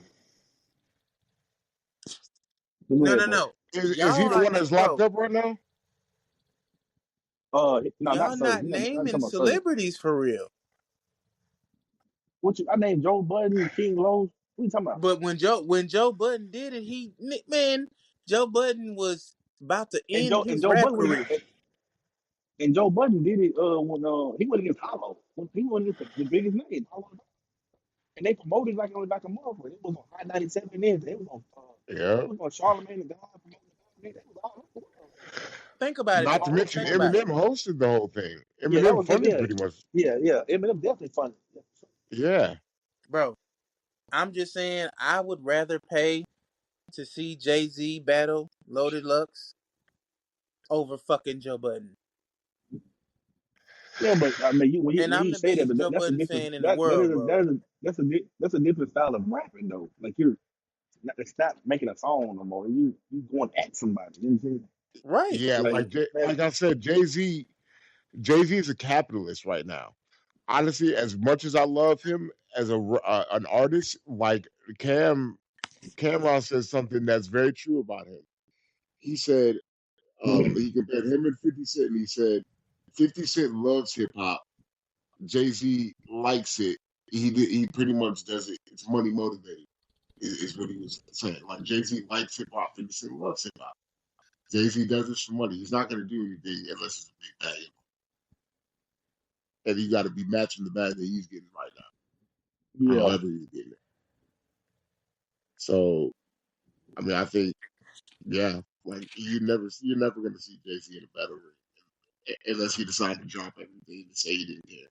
Speaker 3: Go
Speaker 1: No,
Speaker 3: ahead
Speaker 1: no,
Speaker 3: though.
Speaker 1: no.
Speaker 2: is he
Speaker 1: Y'all
Speaker 2: the
Speaker 1: are
Speaker 2: one
Speaker 1: not,
Speaker 2: that's locked
Speaker 1: bro.
Speaker 2: up right now?
Speaker 3: No, not
Speaker 1: Y'all
Speaker 3: certain.
Speaker 1: not
Speaker 3: I'm
Speaker 1: naming
Speaker 3: talking about certain.
Speaker 1: celebrities for real.
Speaker 3: I named Joe Budden, King Lowe's. What you talking about?
Speaker 1: But when Joe Budden did it, man, Joe Budden was about to end
Speaker 3: And
Speaker 1: his
Speaker 3: Joe
Speaker 1: rap
Speaker 3: Budden was
Speaker 1: career.
Speaker 3: and Joe Budden did it when he went against Hollow. When he went against the biggest name, Hollow. And they promoted like it was like a motherfucker. It was on High 97 then. It
Speaker 2: Yeah.
Speaker 3: was on Charlamagne the God promoting the God. They was all over the world.
Speaker 1: Think about it
Speaker 2: Not
Speaker 1: though.
Speaker 2: to
Speaker 3: All over
Speaker 2: mention
Speaker 3: the
Speaker 1: Think
Speaker 3: world.
Speaker 1: about it.
Speaker 2: Eminem hosted the whole thing.
Speaker 3: Yeah, that
Speaker 2: Eminem
Speaker 3: was
Speaker 2: funded pretty much.
Speaker 3: yeah. Eminem definitely funny.
Speaker 2: Yeah.
Speaker 1: Bro, I'm just saying I would rather pay to see Jay-Z battle Loaded Lux over fucking Joe Budden.
Speaker 3: Yeah, but I mean,
Speaker 1: And
Speaker 3: when
Speaker 1: I'm
Speaker 3: you
Speaker 1: the
Speaker 3: say that,
Speaker 1: biggest
Speaker 3: but
Speaker 1: Joe
Speaker 3: that's a
Speaker 1: Budden
Speaker 3: different
Speaker 1: fan in the world, bro.
Speaker 3: that's a different style of rapping though. Like it's not making a song no more. You going at somebody. You know what I'm saying?
Speaker 1: Right.
Speaker 2: Yeah.
Speaker 3: Like
Speaker 2: Like
Speaker 3: man,
Speaker 2: I said, Jay Z is a capitalist right now. Honestly, as much as I love him as an artist, like Cam Cameron says something that's very true about him. He said he compared him and 50 Cent, and he said 50 Cent loves hip hop. Jay Z likes it. He pretty much does it. It's money motivated, is what he was saying. Like Jay Z likes hip hop, 50 Cent loves hip hop. Jay Z does this for money. He's not going to do anything unless it's a big bag, and you got to be matching the bag that he's getting right now,
Speaker 3: yeah,
Speaker 2: however he's getting it. So, I mean, I think, yeah, like you're never going to see Jay Z in a battle ring unless he decides to drop everything and say he didn't care.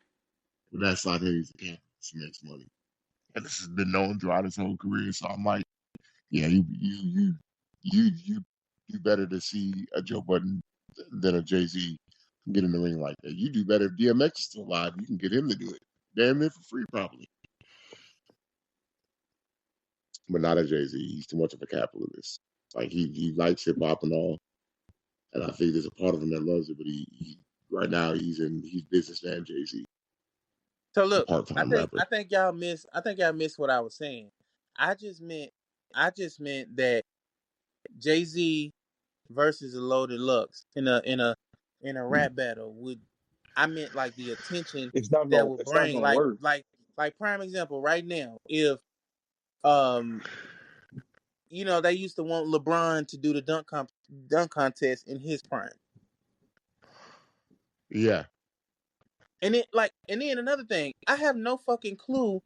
Speaker 2: But that's not him. He's a capitalist. He makes money, and this has been known throughout his whole career. So I'm like, yeah, you do better to see a Joe Budden than a Jay Z get in the ring like that. You do better if DMX is still alive. You can get him to do it, damn near for free, probably. But not a Jay Z. He's too much of a capitalist. Like he likes hip hop and all, and I think there's a part of him that loves it. But he right now he's businessman Jay Z,
Speaker 1: So
Speaker 2: a
Speaker 1: look,
Speaker 2: part
Speaker 1: I
Speaker 2: time
Speaker 1: think
Speaker 2: rapper.
Speaker 1: I think y'all missed what I was saying. I just meant that Jay-Z versus a Loaded Lux in a rap battle would, I meant like the attention that would
Speaker 3: it's not
Speaker 1: bring,
Speaker 3: gonna work.
Speaker 1: like prime example right now, if um they used to want LeBron to do the dunk contest in his prime.
Speaker 2: Yeah,
Speaker 1: And then another thing, I have no fucking clue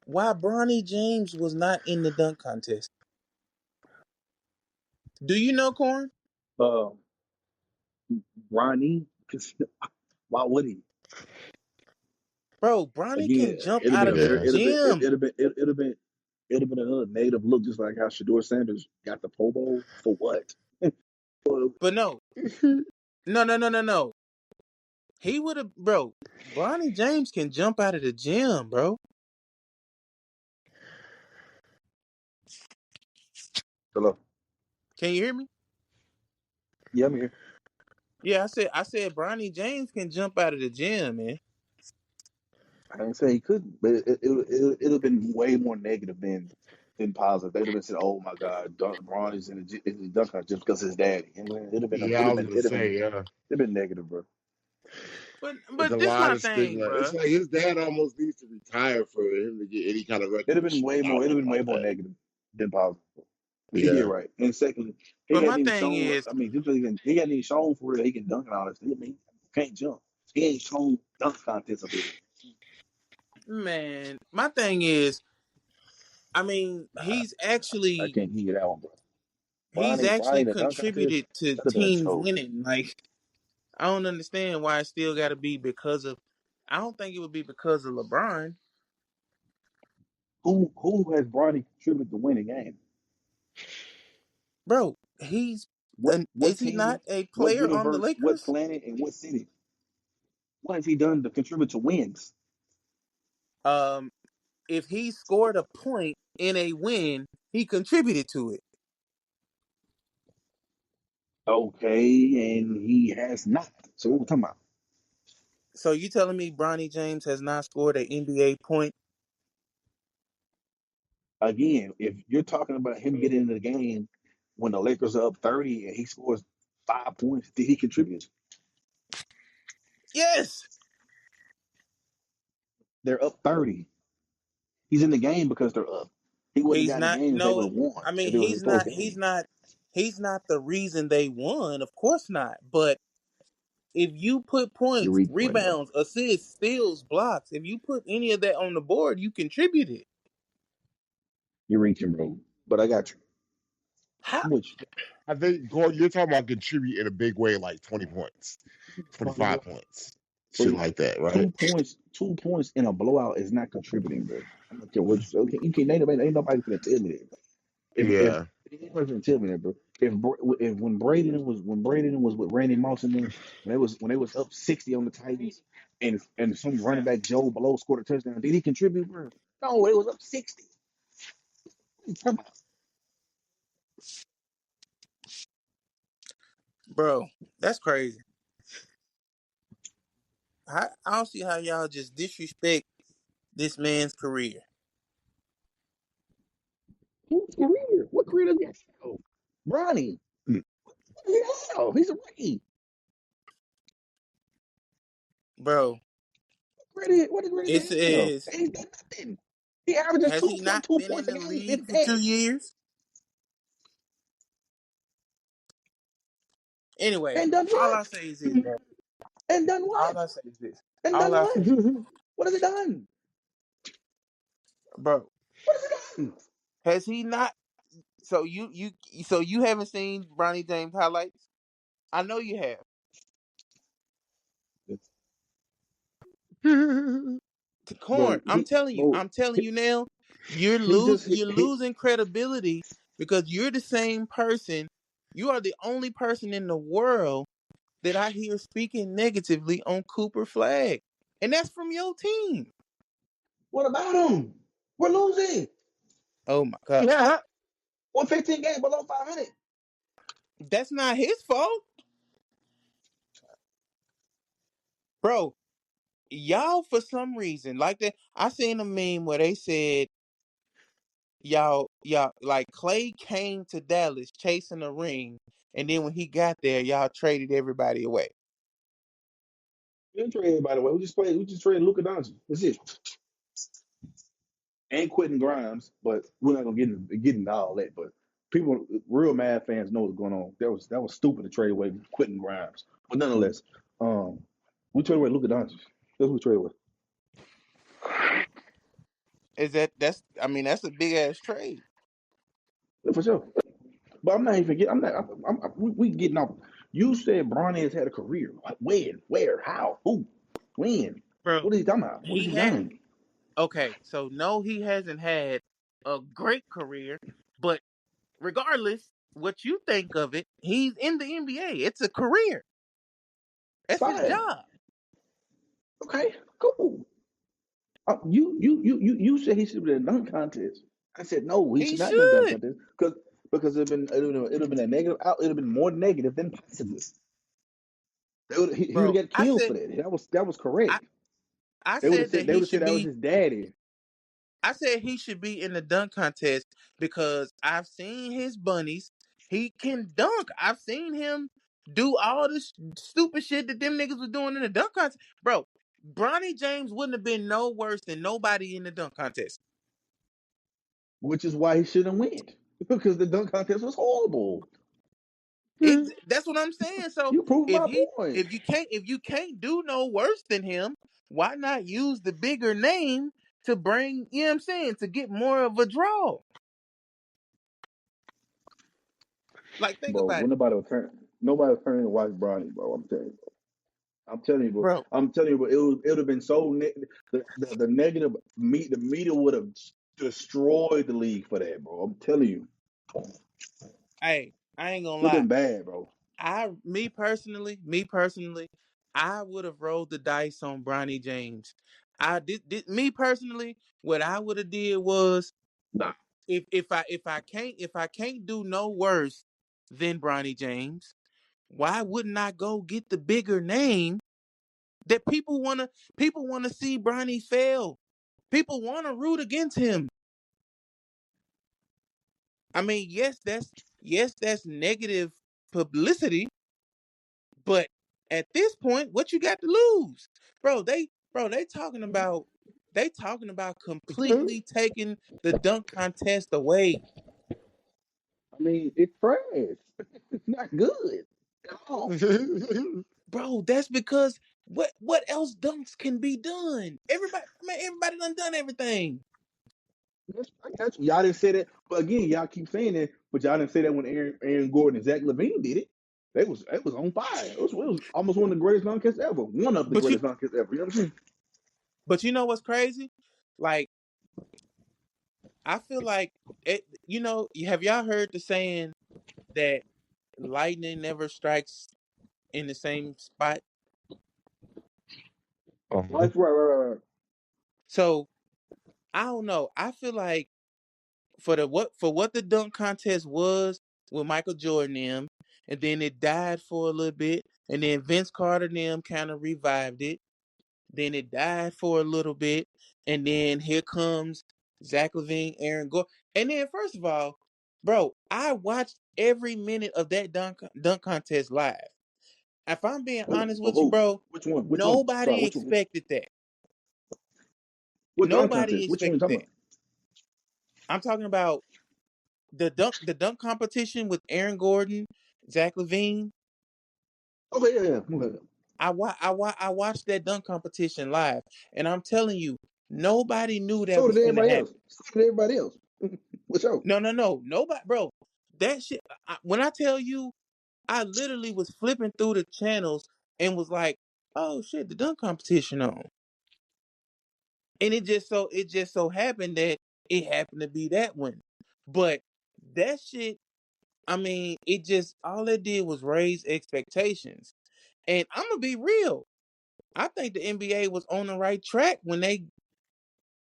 Speaker 1: why Bronny James was not in the dunk contest. Do you know, Corn?
Speaker 3: Uh, Ronnie, 'cause why would he?
Speaker 1: Bro, Bronny can
Speaker 3: Again,
Speaker 1: jump
Speaker 3: it'd have
Speaker 1: out
Speaker 3: been a
Speaker 1: of the
Speaker 3: very
Speaker 2: yeah,
Speaker 3: it'd have been it,
Speaker 1: gym.
Speaker 3: it'd have been it, it'd have been
Speaker 4: It'd have been another negative look, just like how Shador Sanders got the Pro Bowl for what? Well,
Speaker 1: But no, no, no, no, no, no. He would have, bro. Bronny James can jump out of the gym, bro.
Speaker 4: hello.
Speaker 1: Can you hear me?
Speaker 4: Yeah, I'm here.
Speaker 1: Yeah, I said Bronny James can jump out of the gym, man.
Speaker 4: I didn't say he couldn't, but it'd have been way more negative than positive. They'd have been saying, "Oh my God, Braun is in the dunk contest just because his daddy." And it'd have been,
Speaker 2: Yeah, I was gonna say, yeah.
Speaker 4: it'd been negative, bro.
Speaker 2: It's
Speaker 1: But
Speaker 2: a
Speaker 1: this
Speaker 2: lot
Speaker 1: my
Speaker 2: of
Speaker 1: thing,
Speaker 2: stigma. It's
Speaker 1: bro.
Speaker 2: like his dad almost needs to retire for him to get any kind of recognition out
Speaker 4: It'd
Speaker 2: of
Speaker 4: have
Speaker 2: him
Speaker 4: been way
Speaker 2: like
Speaker 4: more
Speaker 2: that.
Speaker 4: negative than positive.
Speaker 2: Yeah.
Speaker 4: You're right. And secondly, he
Speaker 1: But my
Speaker 4: hadn't even
Speaker 1: thing
Speaker 4: shown.
Speaker 1: is,
Speaker 4: I mean, just because he hadn't even shown for real he can dunk and all that stuff. I mean, he can't jump. He ain't shown dunk contest ability.
Speaker 1: man, my thing is, I mean,
Speaker 4: I can't give you that one, bro.
Speaker 1: he's
Speaker 4: Bronny,
Speaker 1: actually
Speaker 4: the dunk contest
Speaker 1: contributed to
Speaker 4: should have been a
Speaker 1: teams
Speaker 4: choke.
Speaker 1: winning. Like, I don't understand why it still got to be because of. I don't think it would be because of LeBron,
Speaker 4: Who has Bronny contributed to win a game?
Speaker 1: bro.
Speaker 4: What
Speaker 1: Is he
Speaker 4: team,
Speaker 1: not a
Speaker 4: what
Speaker 1: player on the
Speaker 4: universe, what
Speaker 1: Lakers?
Speaker 4: planet, and what city? What has he done to contribute to wins?
Speaker 1: Um, if he scored a point in a win, he contributed to it.
Speaker 4: Okay, and he has not. So what we talking about?
Speaker 1: So you telling me Bronny James has not scored an NBA point?
Speaker 4: Again, if you're talking about him getting into the game when the Lakers are up 30 and he scores 5 points, did he contribute?
Speaker 1: Yes.
Speaker 4: They're up 30. He's in the game because they're up. He wouldn't
Speaker 1: He's
Speaker 4: have gotten the
Speaker 1: not.
Speaker 4: game if they would
Speaker 1: No,
Speaker 4: have won,
Speaker 1: I
Speaker 4: if
Speaker 1: mean
Speaker 4: it was a
Speaker 1: he's
Speaker 4: close
Speaker 1: not. He's
Speaker 4: game.
Speaker 1: not. He's not the reason they won. Of course not. But if you put
Speaker 4: You're
Speaker 1: points,
Speaker 4: reaching right now.
Speaker 1: rebounds, assists, steals, blocks, if you put any of that on the board, you contributed.
Speaker 4: You're reaching, bro. But I got you.
Speaker 1: How,
Speaker 4: Which
Speaker 2: I think Gordon, you're talking about contribute in a big way, like 20 points, 25 points, shit
Speaker 4: bro,
Speaker 2: like that, right?
Speaker 4: 2 points in a blowout is not contributing, bro. I don't care what you say. Okay, you can't ain't nobody gonna tell me that, bro. If
Speaker 2: Yeah.
Speaker 4: ain't nobody gonna tell me that, bro. If when Braden was with Randy Moss and them, when they was up 60 on the Titans and some running back Joe Blow scored a touchdown, did he contribute, bro? No, it was up 60. What are you talking about?
Speaker 1: bro? That's crazy. I don't see how y'all just disrespect this man's career,
Speaker 4: Whose career? What career does he have? Bronny. What does he have? He's a rookie.
Speaker 1: bro.
Speaker 4: What career
Speaker 1: It
Speaker 4: does he have?
Speaker 1: says,
Speaker 4: He's done nothing. He averages
Speaker 1: has he not
Speaker 4: 2.2
Speaker 1: been in
Speaker 4: points a
Speaker 1: the
Speaker 4: game,
Speaker 1: league
Speaker 4: if
Speaker 1: for
Speaker 4: that.
Speaker 1: 2 years? Anyway,
Speaker 4: And done
Speaker 1: all I
Speaker 4: what?
Speaker 1: say is this, bro.
Speaker 4: And done
Speaker 1: All
Speaker 4: what?
Speaker 1: I say is this.
Speaker 4: And
Speaker 1: All
Speaker 4: done
Speaker 1: I
Speaker 4: what?
Speaker 1: say is this,
Speaker 4: What has he done?
Speaker 1: bro.
Speaker 4: What has he done?
Speaker 1: Has he not? So you haven't seen Bronny James highlights? I know you have.
Speaker 4: Bro,
Speaker 1: Corn. I'm telling you now.
Speaker 4: he just
Speaker 1: You're losing credibility because you're the same person. You are the only person in the world that I hear speaking negatively on Cooper Flag, and that's from your team.
Speaker 4: what about him? We're losing.
Speaker 1: Oh my god,
Speaker 2: Yeah.
Speaker 4: We're 15 games below 500.
Speaker 1: that's not his fault, bro. Y'all for some reason like that. I seen a meme where they said y'all like Clay came to Dallas chasing a ring, and then when he got there, y'all traded everybody away.
Speaker 4: We didn't trade anybody away. We just traded Luka Doncic. That's it. And Quentin Grimes, but we're not gonna get into all that. But people, real mad fans, know what's going on. That was stupid to trade away Quentin Grimes. But nonetheless, um, we traded away Luka Doncic. That's what we traded away.
Speaker 1: That's I mean that's a big ass trade,
Speaker 4: Yeah, for sure. But I'm not even getting. I'm not. We getting off. You said Bronny has had a career. When? Where? How? Who? When?
Speaker 1: bro.
Speaker 4: What is he talking about? What has
Speaker 1: He
Speaker 4: he
Speaker 1: had
Speaker 4: done?
Speaker 1: okay, so no, he hasn't had a great career, but regardless what you think of it, he's in the NBA. It's a career. That's his
Speaker 4: Fine.
Speaker 1: job,
Speaker 4: Okay, cool. You said he should be in a dunk contest. I said no, he
Speaker 1: he
Speaker 4: should not be in a dunk
Speaker 1: should.
Speaker 4: contest because it'd have been a negative out. It'd have been more negative than positive. He would
Speaker 1: Bro,
Speaker 4: have got killed for that. That was
Speaker 1: I,
Speaker 4: correct.
Speaker 1: I
Speaker 4: They would have
Speaker 1: said
Speaker 4: said
Speaker 1: that
Speaker 4: they
Speaker 1: he
Speaker 4: would have said
Speaker 1: should
Speaker 4: that was
Speaker 1: be
Speaker 4: his daddy.
Speaker 1: I said he should be in the dunk contest because I've seen his bunnies. He can dunk. I've seen him do all this stupid shit that them niggas was doing in the dunk contest. Bro, Bronny James wouldn't have been no worse than nobody in the dunk contest.
Speaker 4: Which is why he shouldn't win because the dunk contest was horrible.
Speaker 1: That's what I'm saying. So
Speaker 4: You proved
Speaker 1: if
Speaker 4: my
Speaker 1: he
Speaker 4: point.
Speaker 1: if you can't do no worse than him, why not use the bigger name to bring, you know what I'm saying, to get more of a draw? Like, think
Speaker 4: Bro,
Speaker 1: about
Speaker 4: when
Speaker 1: it,
Speaker 4: nobody was turning to watch Bronny, bro. I'm telling you, bro. I'm telling you, bro.
Speaker 1: bro.
Speaker 4: I'm telling you, bro. It would have been so the negative. The media would have destroyed the league for that, bro. I'm telling you,
Speaker 1: Hey, I ain't gonna
Speaker 4: it would have
Speaker 1: lie.
Speaker 4: been bad, bro.
Speaker 1: Me personally, I would have rolled the dice on Bronny James. I did me personally, what I would have did was,
Speaker 4: Nah,
Speaker 1: if I can't do no worse than Bronny James, why wouldn't I go get the bigger name that people wanna see Bronny fail. People wanna root against him. I mean, yes, that's negative publicity. But at this point, what you got to lose, bro? They talking about
Speaker 4: I
Speaker 1: completely taking the dunk contest away,
Speaker 4: mean, it's trash. It's not good at all.
Speaker 1: bro. That's because what else dunks can be done? Everybody done everything.
Speaker 4: I got you. Y'all didn't say that, but again, y'all keep saying that, but y'all didn't say that when Aaron Gordon and Zach LaVine did it. It was on fire. It was almost one of the greatest contests ever. One of the
Speaker 1: But you
Speaker 4: greatest contests ever. You know what I'm saying?
Speaker 1: but you know what's crazy? Like, I feel like it. Have y'all heard the saying that lightning never strikes in the same spot?
Speaker 2: Uh-huh.
Speaker 4: That's right.
Speaker 1: So I don't know. I feel like for what the dunk contest was with Michael Jordan them, and then it died for a little bit, and then Vince Carter them kind of revived it. Then it died for a little bit, and then here comes Zach LaVine, Aaron Gordon, and then first of all, bro, I watched every minute of that dunk contest live. If I'm being honest with you,
Speaker 4: Who?
Speaker 1: bro,
Speaker 4: Which one? Which one? Sorry,
Speaker 1: nobody
Speaker 4: which one?
Speaker 1: expected that.
Speaker 4: What dunk
Speaker 1: Nobody
Speaker 4: contest? Which one you
Speaker 1: expected
Speaker 4: talking
Speaker 1: that.
Speaker 4: about?
Speaker 1: I'm talking about the dunk competition with Aaron Gordon, Zach LaVine.
Speaker 4: Okay, yeah. Okay.
Speaker 1: I watched that dunk competition live, and I'm telling you, nobody knew that
Speaker 4: So
Speaker 1: was
Speaker 4: did
Speaker 1: finna
Speaker 4: everybody
Speaker 1: happen.
Speaker 4: else. So did everybody else. What's up?
Speaker 1: No, no, no, nobody, bro. That shit. When I tell you, I literally was flipping through the channels and was like, "Oh shit, the dunk competition on," and it just so happened that it happened to be that one. But that shit, I mean, it just all it did was raise expectations. And I'm gonna be real. I think the NBA was on the right track when they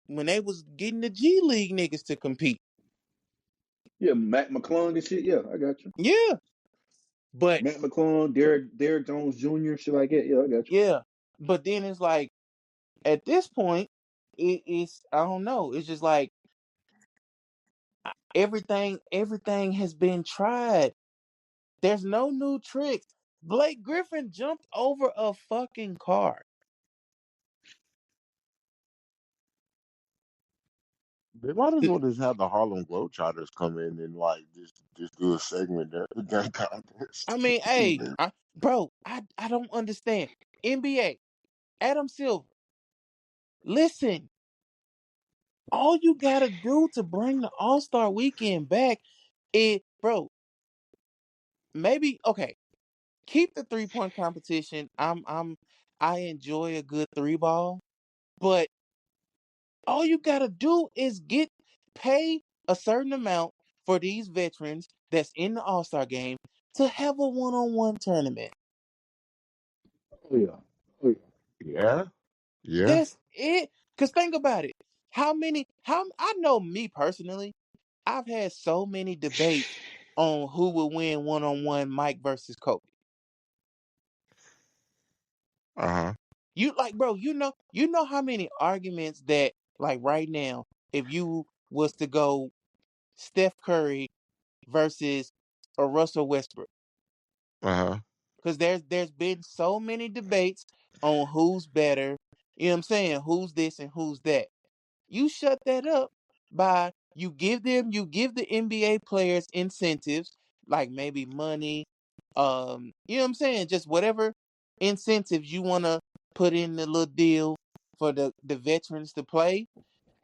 Speaker 1: was getting the G League niggas to compete.
Speaker 4: Yeah, Matt McClung and shit. Yeah, I got you.
Speaker 1: Yeah, but
Speaker 4: Matt McClung, Derek Jones Jr. Shit like that. Yeah, I got you.
Speaker 1: yeah, but then it's like at this point, it's I don't know. It's just like everything has been tried. There's no new tricks. Blake Griffin jumped over a fucking car.
Speaker 2: They might as well just have the Harlem Globetrotters come in and like just do a segment there, the dunk
Speaker 1: I
Speaker 2: contest.
Speaker 1: mean, hey, bro, I don't understand. NBA, Adam Silver, listen, all you gotta do to bring the All Star Weekend back is, bro, maybe okay. Keep the 3-point competition. I enjoy a good three ball, but all you gotta do is pay a certain amount for these veterans that's in the All-Star game to have a one-on-one tournament.
Speaker 3: Oh yeah. Oh,
Speaker 2: Yeah. Yeah.
Speaker 1: That's it. Cause think about it. How I know me personally, I've had so many debates on who would win one-on-one Mike versus Kobe.
Speaker 2: Uh-huh.
Speaker 1: You like, bro, you know how many arguments that like right now, if you was to go Steph Curry versus a Russell Westbrook.
Speaker 2: Uh-huh.
Speaker 1: Because there's been so many debates on who's better, you know what I'm saying? Who's this and who's that. You shut that up by you give the NBA players incentives, like maybe money, you know what I'm saying? Just whatever incentives you wanna put in the little deal for the veterans to play,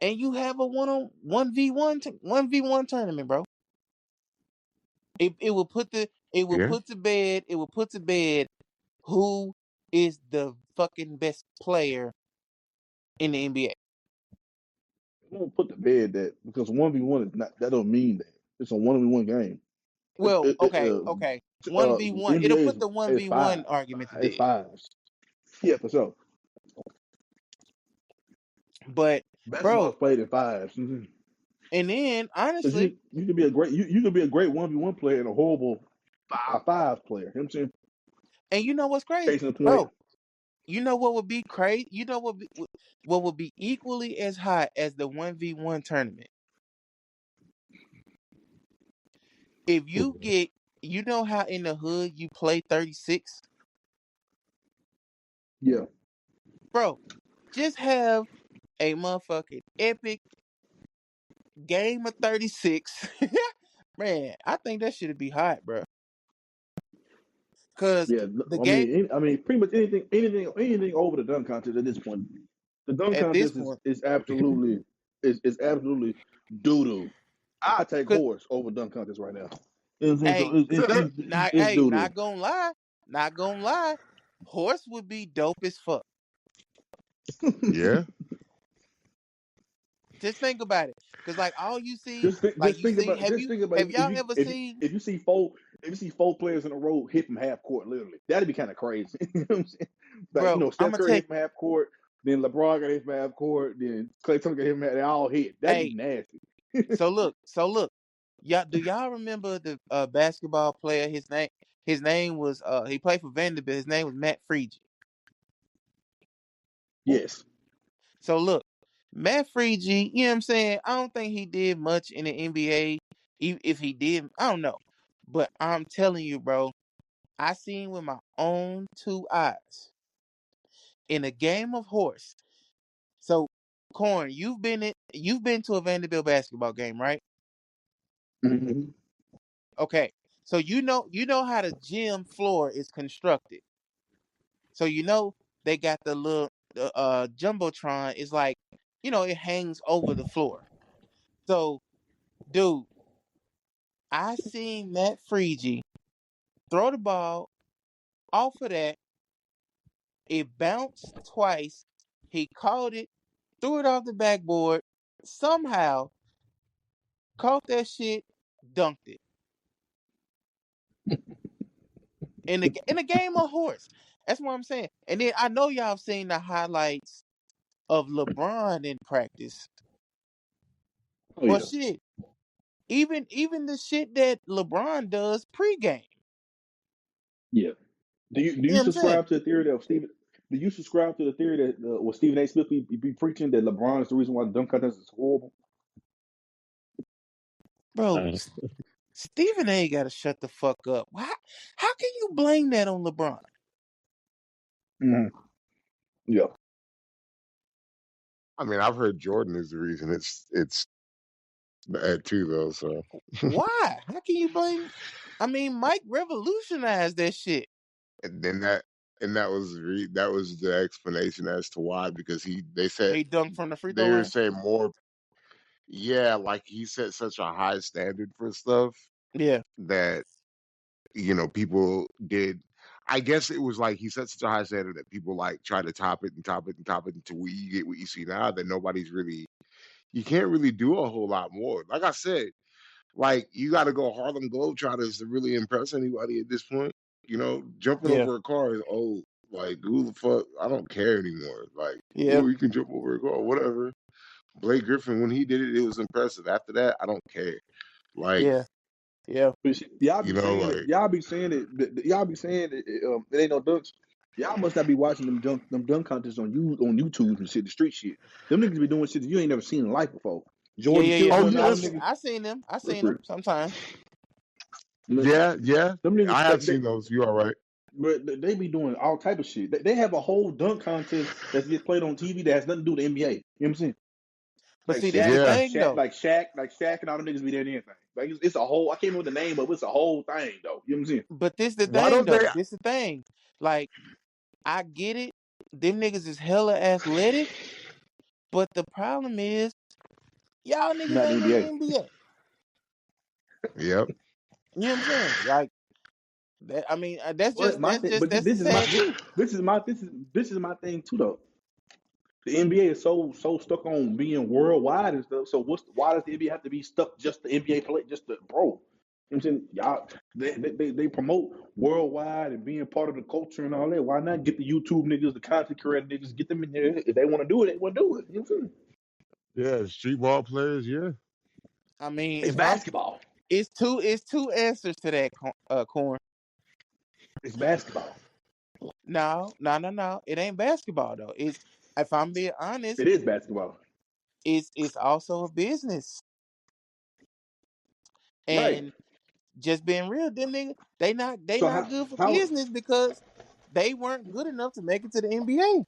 Speaker 1: and you have a one v one tournament, bro. It will put the
Speaker 2: Yeah.
Speaker 1: it will put to bed who is the fucking best player in the NBA.
Speaker 3: I don't put to bed that because 1v1 is not that don't mean that. It's a 1v1 game.
Speaker 1: Well,
Speaker 3: It, it,
Speaker 1: okay. 1v1. It'll
Speaker 3: NBA
Speaker 1: put the
Speaker 3: is
Speaker 1: 1v1
Speaker 3: five.
Speaker 1: argument to
Speaker 3: It's
Speaker 1: dead.
Speaker 3: fives. Yeah, for sure.
Speaker 1: But
Speaker 3: Basketball
Speaker 1: bro,
Speaker 3: is played in 5s. Mm-hmm.
Speaker 1: and then
Speaker 3: Because
Speaker 1: honestly,
Speaker 3: you can be a great you can be a great 1v1 player and a horrible five player. You know what I'm saying?
Speaker 1: and you know what's crazy?
Speaker 3: Case in point.
Speaker 1: Bro, you know what would be crazy? You know what would be equally as hot as the 1v1 tournament? If you get, you know how in the hood you play 36?
Speaker 3: Yeah.
Speaker 1: Bro, just have a motherfucking epic game of 36. Man, I think that should be hot, bro. Cause
Speaker 3: Yeah.
Speaker 1: the game
Speaker 3: I mean pretty much anything over the dunk contest at this point. The dunk
Speaker 1: at this
Speaker 3: contest
Speaker 1: point,
Speaker 3: is absolutely is absolutely doo doo. I take
Speaker 1: cause
Speaker 3: horse over dunk contest right now. You know what I'm saying? So
Speaker 1: hey,
Speaker 3: it's doo doo.
Speaker 1: not gonna lie, horse would be dope as fuck.
Speaker 2: Yeah.
Speaker 1: Just think about it, cause like all you see, like you see,
Speaker 3: just think about
Speaker 1: have y'all ever seen,
Speaker 3: if you see four players in a row hit from half court, literally, that'd be kind of crazy. You know what I'm saying? Like
Speaker 1: bro? I'm
Speaker 3: Steph
Speaker 1: gonna
Speaker 3: Curry
Speaker 1: take,
Speaker 3: hit from half court, then LeBron got hit from half court, then Klay Thompson got hit from half. They all hit. That'd be
Speaker 1: hey,
Speaker 3: nasty.
Speaker 1: so look, y'all remember the basketball player? His name was he played for Vanderbilt. His name was Matt Friedge.
Speaker 3: Yes.
Speaker 1: So look, Matt Friedge, you know what I'm saying? I don't think he did much in the NBA. If he did, I don't know. But I'm telling you, bro, I seen with my own two eyes in a game of horse. So, Corn, you've been to a Vanderbilt basketball game, right?
Speaker 3: Mm-hmm.
Speaker 1: Okay. So you know how the gym floor is constructed. So you know they got the little jumbotron. It's like, you know, it hangs over the floor. So, dude, I seen Matt Friedge throw the ball off of that. It bounced twice. He caught it, threw it off the backboard, somehow caught that shit, dunked it in a game of horse. That's what I'm saying. And then I know y'all have seen the highlights of LeBron in practice,
Speaker 3: Oh
Speaker 1: or
Speaker 3: yeah.
Speaker 1: shit. Even the shit that LeBron does pregame.
Speaker 3: Yeah. Do
Speaker 1: You know
Speaker 3: you
Speaker 1: what I'm saying,
Speaker 3: subscribe to the theory that Stephen? Do you subscribe to the theory that what Stephen A. Smith be preaching that LeBron is the reason why the dunk contest is horrible?
Speaker 1: bro? Stephen A. got to shut the fuck up. How can you blame that on LeBron?
Speaker 3: Mm-hmm. Yeah.
Speaker 2: I mean, I've heard Jordan is the reason it's bad too, though. So
Speaker 1: Why? How can you blame? I mean, Mike revolutionized that shit.
Speaker 2: and then that was the explanation as to why, because they said
Speaker 1: He dunked from the free throw
Speaker 2: they were
Speaker 1: line.
Speaker 2: saying more. Yeah, like he set such a high standard for stuff
Speaker 1: Yeah,
Speaker 2: that people did. I guess it was like he set such a high standard that people like try to top it and top it and top it until you get what you see now, that nobody's really you can't really do a whole lot more. Like I said, like you got to go Harlem Globetrotters to really impress anybody at this point. You know, jumping
Speaker 1: Yeah,
Speaker 2: over a car is old. Like who the fuck? I don't care anymore. Like,
Speaker 1: yeah,
Speaker 2: oh, you can jump over a car, whatever. Blake Griffin, when he did it, it was impressive. After that, I don't care. Like,
Speaker 1: yeah, yeah,
Speaker 4: But y'all
Speaker 2: you
Speaker 4: be
Speaker 2: know,
Speaker 4: saying it.
Speaker 2: like,
Speaker 4: Y'all be saying it. Y'all be saying it ain't no dunks. Y'all must not be watching them dunk contests on YouTube and shit, the street shit. Them niggas be doing shit that you ain't never seen in life before.
Speaker 1: yeah,
Speaker 4: Jordan
Speaker 1: yeah, yeah.
Speaker 4: Stewart
Speaker 2: oh
Speaker 4: and
Speaker 2: yeah,
Speaker 4: all
Speaker 1: I
Speaker 4: them
Speaker 1: seen,
Speaker 4: niggas.
Speaker 1: I seen them. I
Speaker 4: Look
Speaker 1: seen
Speaker 4: for
Speaker 1: them
Speaker 4: it.
Speaker 1: sometimes.
Speaker 2: yeah, yeah.
Speaker 4: Them
Speaker 2: I
Speaker 4: niggas,
Speaker 2: have seen those. You all right?
Speaker 4: but they be doing all type of shit. They have a whole dunk contest that gets played on TV that has nothing to do with the NBA. You know what I'm saying?
Speaker 1: But
Speaker 4: Like
Speaker 1: see, this the
Speaker 4: Shaq,
Speaker 2: Yeah,
Speaker 1: thing though.
Speaker 4: like Shaq and all them niggas be there and everything. Like it's a whole. I can't remember the name, but it's a whole thing though. You know what I'm saying?
Speaker 1: But this the
Speaker 2: why
Speaker 1: thing
Speaker 2: don't they?
Speaker 1: though. This the thing. Like I get it. Them niggas is hella athletic. But the problem is, y'all niggas
Speaker 4: Not the
Speaker 1: ain't in the
Speaker 4: NBA.
Speaker 1: NBA.
Speaker 2: Yep.
Speaker 1: You know what I'm saying? Like that. I mean,
Speaker 4: But my thing, but
Speaker 1: that's the
Speaker 4: this is my
Speaker 1: sad truth.
Speaker 4: this is my thing too though. The NBA is so stuck on being worldwide and stuff. So why does the NBA have to be stuck just the NBA play just the bro? You know what I'm saying? Y'all they promote worldwide and being part of the culture and all that. Why not get the YouTube niggas, the content creator niggas, get them in there. If they want to do it, they want to do it. You know what I'm saying?
Speaker 2: Yeah, street ball players. Yeah.
Speaker 1: I mean,
Speaker 4: It's
Speaker 1: if I'm,
Speaker 4: basketball.
Speaker 1: it's two answers to that, corn.
Speaker 4: It's basketball.
Speaker 1: No, no, no, no. It ain't basketball though. It's if I'm being honest,
Speaker 4: It is basketball.
Speaker 1: it's also a business.
Speaker 4: Right.
Speaker 1: And just being real, them niggas, they
Speaker 4: So
Speaker 1: not good for
Speaker 4: how
Speaker 1: business because they weren't good enough to make it to the NBA.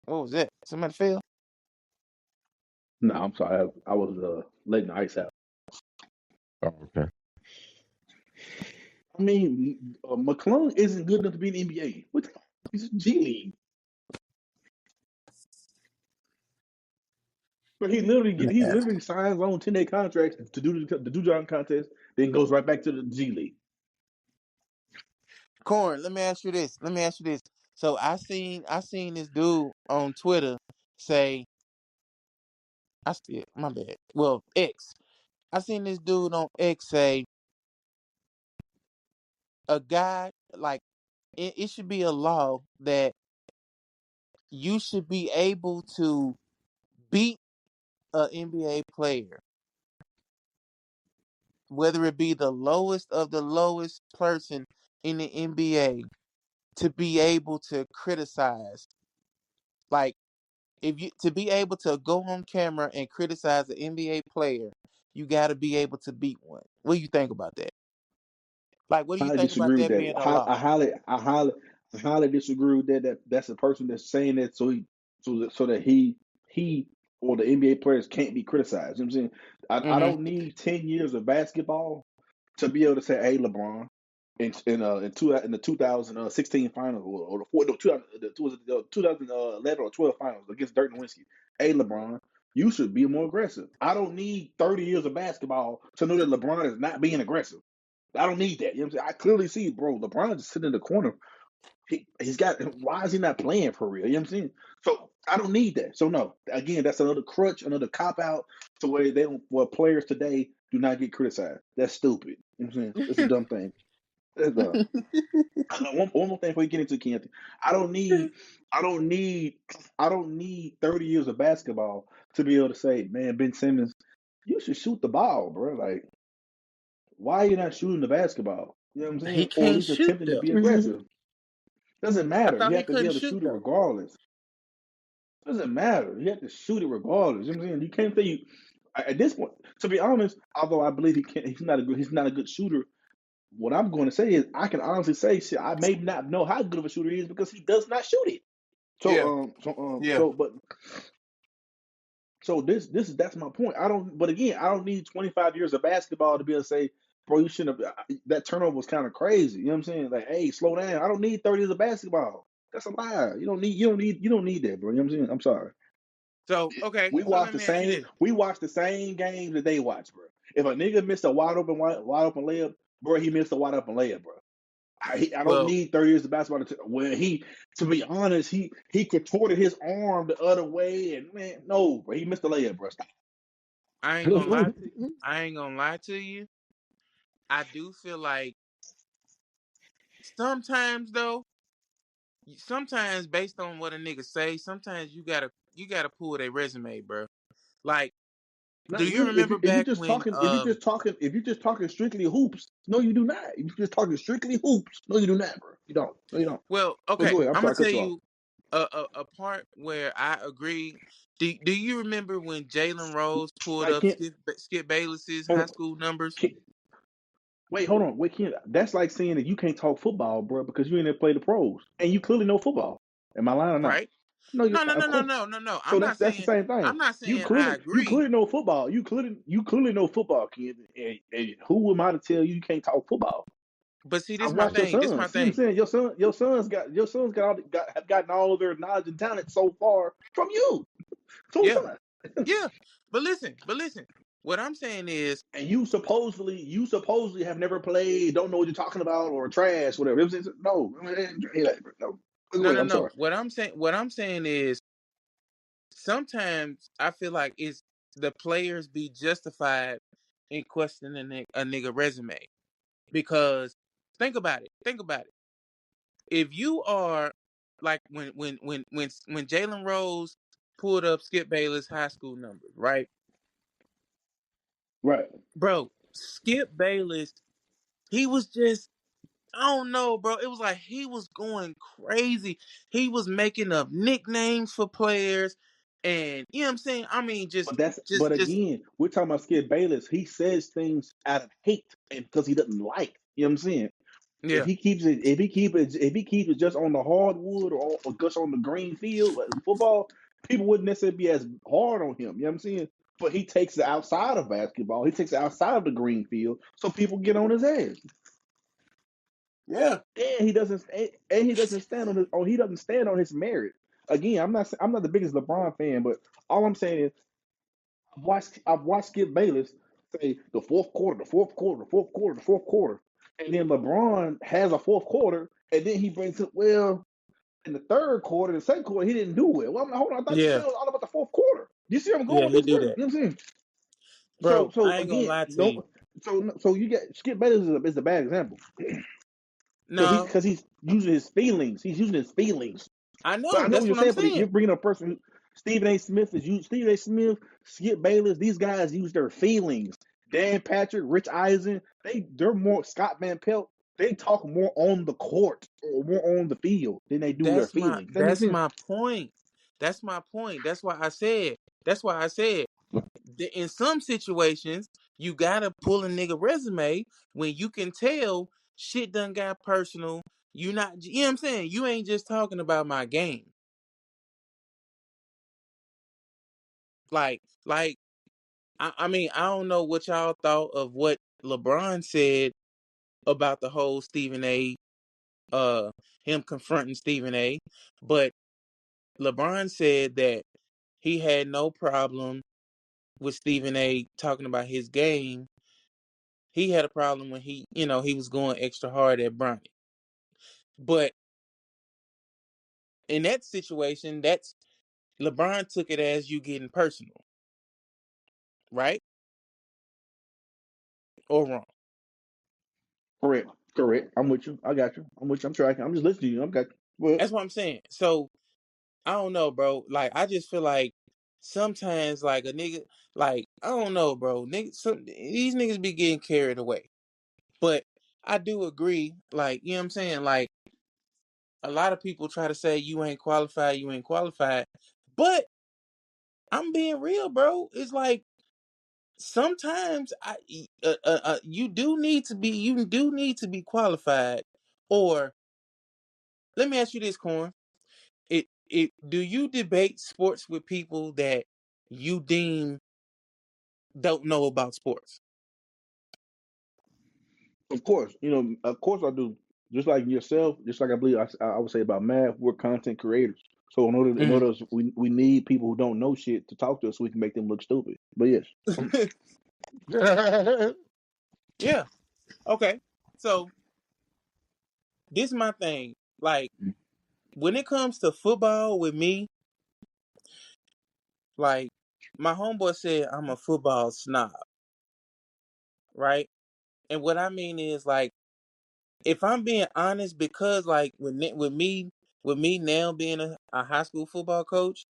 Speaker 1: What was that? Somebody fell?
Speaker 4: no, I'm sorry. I was letting the ice out.
Speaker 2: Oh, okay.
Speaker 4: I mean, McClung isn't good enough to be in the NBA. He's a G League. But he
Speaker 1: Nah.
Speaker 4: literally signs on 10-day contracts to do the do job contest, then goes right back to the G League.
Speaker 1: Corn, let me ask you this. Let me ask you this. So I seen this dude on Twitter say, I still my bad. Well, X. I seen this dude on X say a guy like it should be a law that you should be able to beat an NBA player, whether it be the lowest of the lowest person in the NBA, to be able to criticize. Like if you to be able to go on camera and criticize an NBA player, you got to be able to beat one. What do you think about that? Like, what do you
Speaker 4: I
Speaker 1: think about
Speaker 4: disagree with
Speaker 1: that
Speaker 4: that.
Speaker 1: being a law?
Speaker 4: I highly disagree with that. That's the person that's saying that so that he or the NBA players can't be criticized. You know what I'm saying? I
Speaker 1: Mm-hmm.
Speaker 4: don't need 10 years of basketball to be able to say, "Hey, LeBron, in the 2016 finals or the 2011 or 12 finals against Dirk Nowitzki, hey, LeBron, you should be more aggressive." I don't need 30 years of basketball to know that LeBron is not being aggressive. I don't need that. You know what I'm saying? I clearly see, bro, LeBron just sitting in the corner. He's got, why is he not playing for real? You know what I'm saying? So I don't need that. So no, again, that's another crutch, another cop out to where they don't, where players today do not get criticized. That's stupid. You know what I'm saying? It's a dumb thing. That's dumb. One more thing before you get into Canty. I don't need, I don't need, I don't need 30 years of basketball to be able to say, man, Ben Simmons, you should shoot the ball, bro. Like, why are you not shooting the basketball? You know what I'm
Speaker 1: He
Speaker 4: saying? Or at
Speaker 1: can't
Speaker 4: least
Speaker 1: shoot
Speaker 4: attempting to
Speaker 1: though.
Speaker 4: be
Speaker 5: Hmm.
Speaker 4: aggressive. Doesn't
Speaker 1: I
Speaker 4: matter.
Speaker 1: thought
Speaker 4: You
Speaker 1: he
Speaker 4: have to be
Speaker 1: couldn't
Speaker 4: able to
Speaker 1: shoot
Speaker 4: shoot it
Speaker 1: though.
Speaker 4: regardless. Doesn't matter. You have to shoot it regardless. You know what I'm saying? You can't say you at this point, to be honest, although I believe he's not a good shooter. What I'm going to say is I can honestly say shit, I may not know how good of a shooter he is because he does not shoot it.
Speaker 1: Yeah, yeah.
Speaker 4: So this is that's my point. I don't. But again, I don't need 25 years of basketball to be able to say, bro, you shouldn't have. That turnover was kind of crazy. You know what I'm saying? Like, hey, slow down. I don't need 30 years of basketball. That's a lie. You don't need that, bro. You know what I'm saying? I'm sorry.
Speaker 1: So okay, so let me ask you this.
Speaker 4: We watch the same games that they watch, bro. If a nigga missed a wide open layup, bro, he missed a wide open layup, bro. I don't
Speaker 1: Well,
Speaker 4: need 30 years of basketball to be honest, he contorted his arm the other way, and man, no, bro, he missed the layup, bro. Stop.
Speaker 1: I ain't gonna lie to you. I ain't gonna lie to you. I do feel like sometimes though, sometimes based on what a nigga say, sometimes you gotta pull their resume, bro. Like, do
Speaker 4: Not
Speaker 1: you
Speaker 4: really.
Speaker 1: remember
Speaker 4: If you
Speaker 1: back
Speaker 4: just
Speaker 1: when
Speaker 4: talking, if you just talking strictly hoops, no, you do not. If you just talking strictly hoops, no, you do not, bro. You don't. No, you don't.
Speaker 1: well,
Speaker 4: But
Speaker 1: okay,
Speaker 4: go ahead. I'm
Speaker 1: I'm gonna
Speaker 4: sorry, I
Speaker 1: tell
Speaker 4: cut you off.
Speaker 1: you a part where I agree. Do you remember when Jalen Rose pulled
Speaker 4: I
Speaker 1: up
Speaker 4: can't.
Speaker 1: Skip Bayless's
Speaker 4: Hold
Speaker 1: high
Speaker 4: on.
Speaker 1: school numbers?
Speaker 4: Can't, wait, hold on. Wait, can't. That's like saying that you can't talk football, bro, because you ain't never played the pros, and you clearly know football. Am I lying or not?
Speaker 1: Right?
Speaker 4: No, you.
Speaker 1: No, no,
Speaker 4: Of
Speaker 1: no, no,
Speaker 4: course.
Speaker 1: no, no, no.
Speaker 4: So that's the same
Speaker 1: I'm
Speaker 4: thing.
Speaker 1: not saying I
Speaker 4: You
Speaker 1: agree.
Speaker 4: clearly know football. You clearly know football, kid. And who am I to tell you can't talk football?
Speaker 1: But see, this
Speaker 4: I've
Speaker 1: my
Speaker 4: watched your
Speaker 1: thing. This my
Speaker 4: sons. See what I'm
Speaker 1: thing.
Speaker 4: saying? Your sons have gotten all of their knowledge and talent so far from you. So
Speaker 1: Yeah,
Speaker 4: son.
Speaker 1: yeah. But listen. What I'm saying is,
Speaker 4: And you supposedly have never played, don't know what you're talking about, or trash, whatever. No, no.
Speaker 1: no,
Speaker 4: Wait,
Speaker 1: no,
Speaker 4: I'm
Speaker 1: no.
Speaker 4: sorry.
Speaker 1: What I'm saying is, sometimes I feel like it's the players be justified in questioning a nigga resume because think about it. Think about it. If you are like when Jalen Rose pulled up Skip Bayless high school numbers, right,
Speaker 4: Right.
Speaker 1: bro? Skip Bayless, he was just I don't know, bro. It was like he was going crazy. He was making up nicknames for players, and you know what I'm saying. I mean,
Speaker 4: But
Speaker 1: just
Speaker 4: again, we're talking about Skip Bayless. He says things out of hate and because he doesn't like. You know what I'm saying?
Speaker 1: yeah,
Speaker 4: If he keeps it just on the hardwood or just on the green field, like football, people wouldn't necessarily be as hard on him. You know what I'm saying? But he takes it outside of basketball. He takes it outside of the green field, so people get on his ass.
Speaker 1: yeah.
Speaker 4: And he doesn't stand on he doesn't stand on his merit. Again, I'm not the biggest LeBron fan, but all I'm saying is I've watched Skip Bayless say the fourth quarter, the fourth quarter, the fourth quarter, the fourth quarter, and then LeBron has a fourth quarter, and then he brings it in the third quarter, the second quarter he didn't do it. Well, I'm like, hold on, I thought you said
Speaker 1: Yeah,
Speaker 4: it was all about the fourth quarter. You see, I'm going
Speaker 1: yeah,
Speaker 4: with
Speaker 1: he
Speaker 4: this,
Speaker 1: do
Speaker 4: bro.
Speaker 1: that,
Speaker 4: You know what I'm saying?
Speaker 1: bro.
Speaker 4: So
Speaker 1: I ain't gonna
Speaker 4: again,
Speaker 1: lie to you.
Speaker 4: no, so you get Skip Bayless is a bad example
Speaker 1: No,
Speaker 4: because he's using his feelings. He's using his feelings.
Speaker 1: I
Speaker 4: But I
Speaker 1: know.
Speaker 4: know what
Speaker 1: That's
Speaker 4: you're
Speaker 1: what I'm
Speaker 4: saying. But you're
Speaker 1: saying.
Speaker 4: bringing up a person. Stephen A. Smith, Skip Bayless. These guys use their feelings. Dan Patrick, Rich Eisen. They're more Scott Van Pelt. They talk more on the court or more on the field than they do their feelings. That makes
Speaker 1: That's
Speaker 4: sense.
Speaker 1: my point. That's my point. That's why I said. That's why I said. In some situations, you gotta pull a nigga resume when you can tell shit done got personal. You not, you know what I'm saying? You ain't just talking about my game. Like, I mean, I don't know what y'all thought of what LeBron said about the whole Stephen A. Uh, him confronting Stephen A. But LeBron said that he had no problem with Stephen A. talking about his game. He had a problem when he was going extra hard at Bronny. But in that situation, that's LeBron took it as you getting personal, right? Or wrong.
Speaker 4: Correct. Correct. I'm with you. I got you. I'm with you. I'm tracking. I'm just listening to you. I'm got you. Well,
Speaker 1: That's what I'm saying. So I don't know, bro. Like I just feel like sometimes like a nigga, like I don't know, bro. These niggas be getting carried away. But I do agree, like, you know what I'm saying? Like a lot of people try to say you ain't qualified, you ain't qualified. But I'm being real, bro. It's like sometimes you do need to be qualified. Or let me ask you this, Corn. It do you debate sports with people that you deem don't know about sports?
Speaker 4: of course, of course I do. Just like yourself, just like I believe I would say about math, we're content creators. So in
Speaker 1: Mhm.
Speaker 4: order we need people who don't know shit to talk to us so we can make them look stupid. But yes.
Speaker 1: Yeah. Okay. So this my thing. Like when it comes to football with me, like my homeboy said, I'm a football snob, right? And what I mean is like, if I'm being honest, because like with me now being a high school football coach,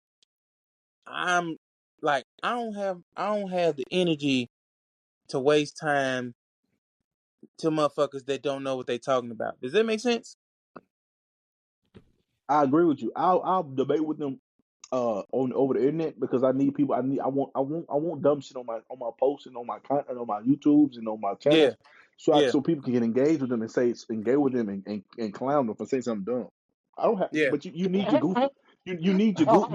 Speaker 1: I'm like I don't have the energy to waste time to motherfuckers that don't know what they talking about. Does that make sense?
Speaker 4: I agree with you. I'll debate with them on over the internet because I need people. I want dumb shit on my posts and on my content on my YouTubes and on my
Speaker 1: Yeah,
Speaker 4: channels, so
Speaker 1: yeah,
Speaker 4: so people can get engaged with them and say engage with them and clown them for saying something dumb. I don't have,
Speaker 1: yeah,
Speaker 4: but you need your goofy. You need your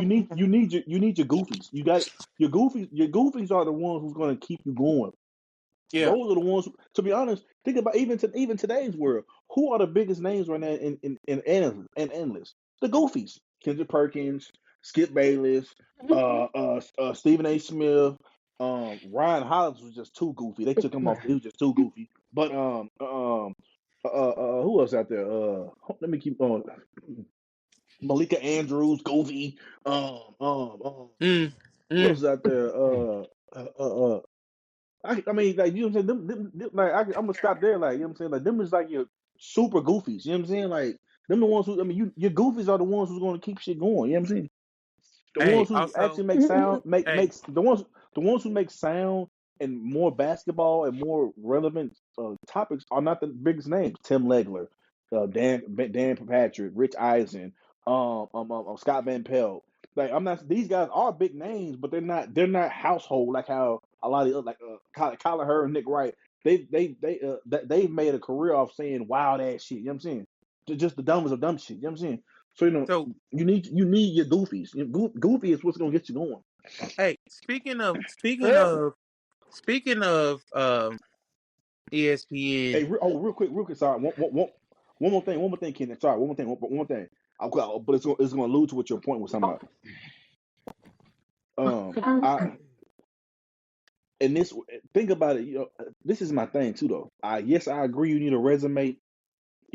Speaker 4: you need your goofies. You got your goofies. Your goofies are the ones who's going to keep you going.
Speaker 1: yeah.
Speaker 4: Those are the ones. To be honest, think about even today's world. Who are the biggest names right now in endless? The Goofies: Kendrick Perkins, Skip Bayless, Stephen A. Smith. Ryan Hollins was just too goofy. They took him off. He was just too goofy. But who else out there? Let me keep on. Malika Andrews, goofy.
Speaker 1: Mm,
Speaker 4: Who
Speaker 1: mm.
Speaker 4: else is out there? Uh, uh, uh, I mean, like, you know what I'm saying? Like, I'm gonna stop there. Like, you know what I'm saying? Like, them is like your super goofies. You know what I'm saying? Like, them the ones who, I mean, your goofies are the ones who's gonna keep shit going. You know what I'm saying? The
Speaker 1: Hey,
Speaker 4: ones who
Speaker 1: also,
Speaker 4: actually make sound,
Speaker 1: hey,
Speaker 4: makes the ones who make sound and more basketball and more relevant topics are not the biggest names. Tim Legler, Dan Patrick, Rich Eisen, Scott Van Pelt. Like, I'm not. These guys are big names, but they're not household like how a lot of the other, like Kyler Hurd and Nick Wright. They've made a career off saying wild ass shit. You know what I'm saying? Just the dumbest of dumb shit. You know what I'm saying? So
Speaker 1: so
Speaker 4: you need your goofies. Goofy is what's gonna get you going.
Speaker 1: hey, speaking of
Speaker 4: Hey,
Speaker 1: ESPN.
Speaker 4: real quick. Sorry, one more thing, Ken. Sorry, one more thing. But it's gonna allude to what your point was talking about. I and this think about it. This is my thing too, though. Yes, I agree. You need a resume.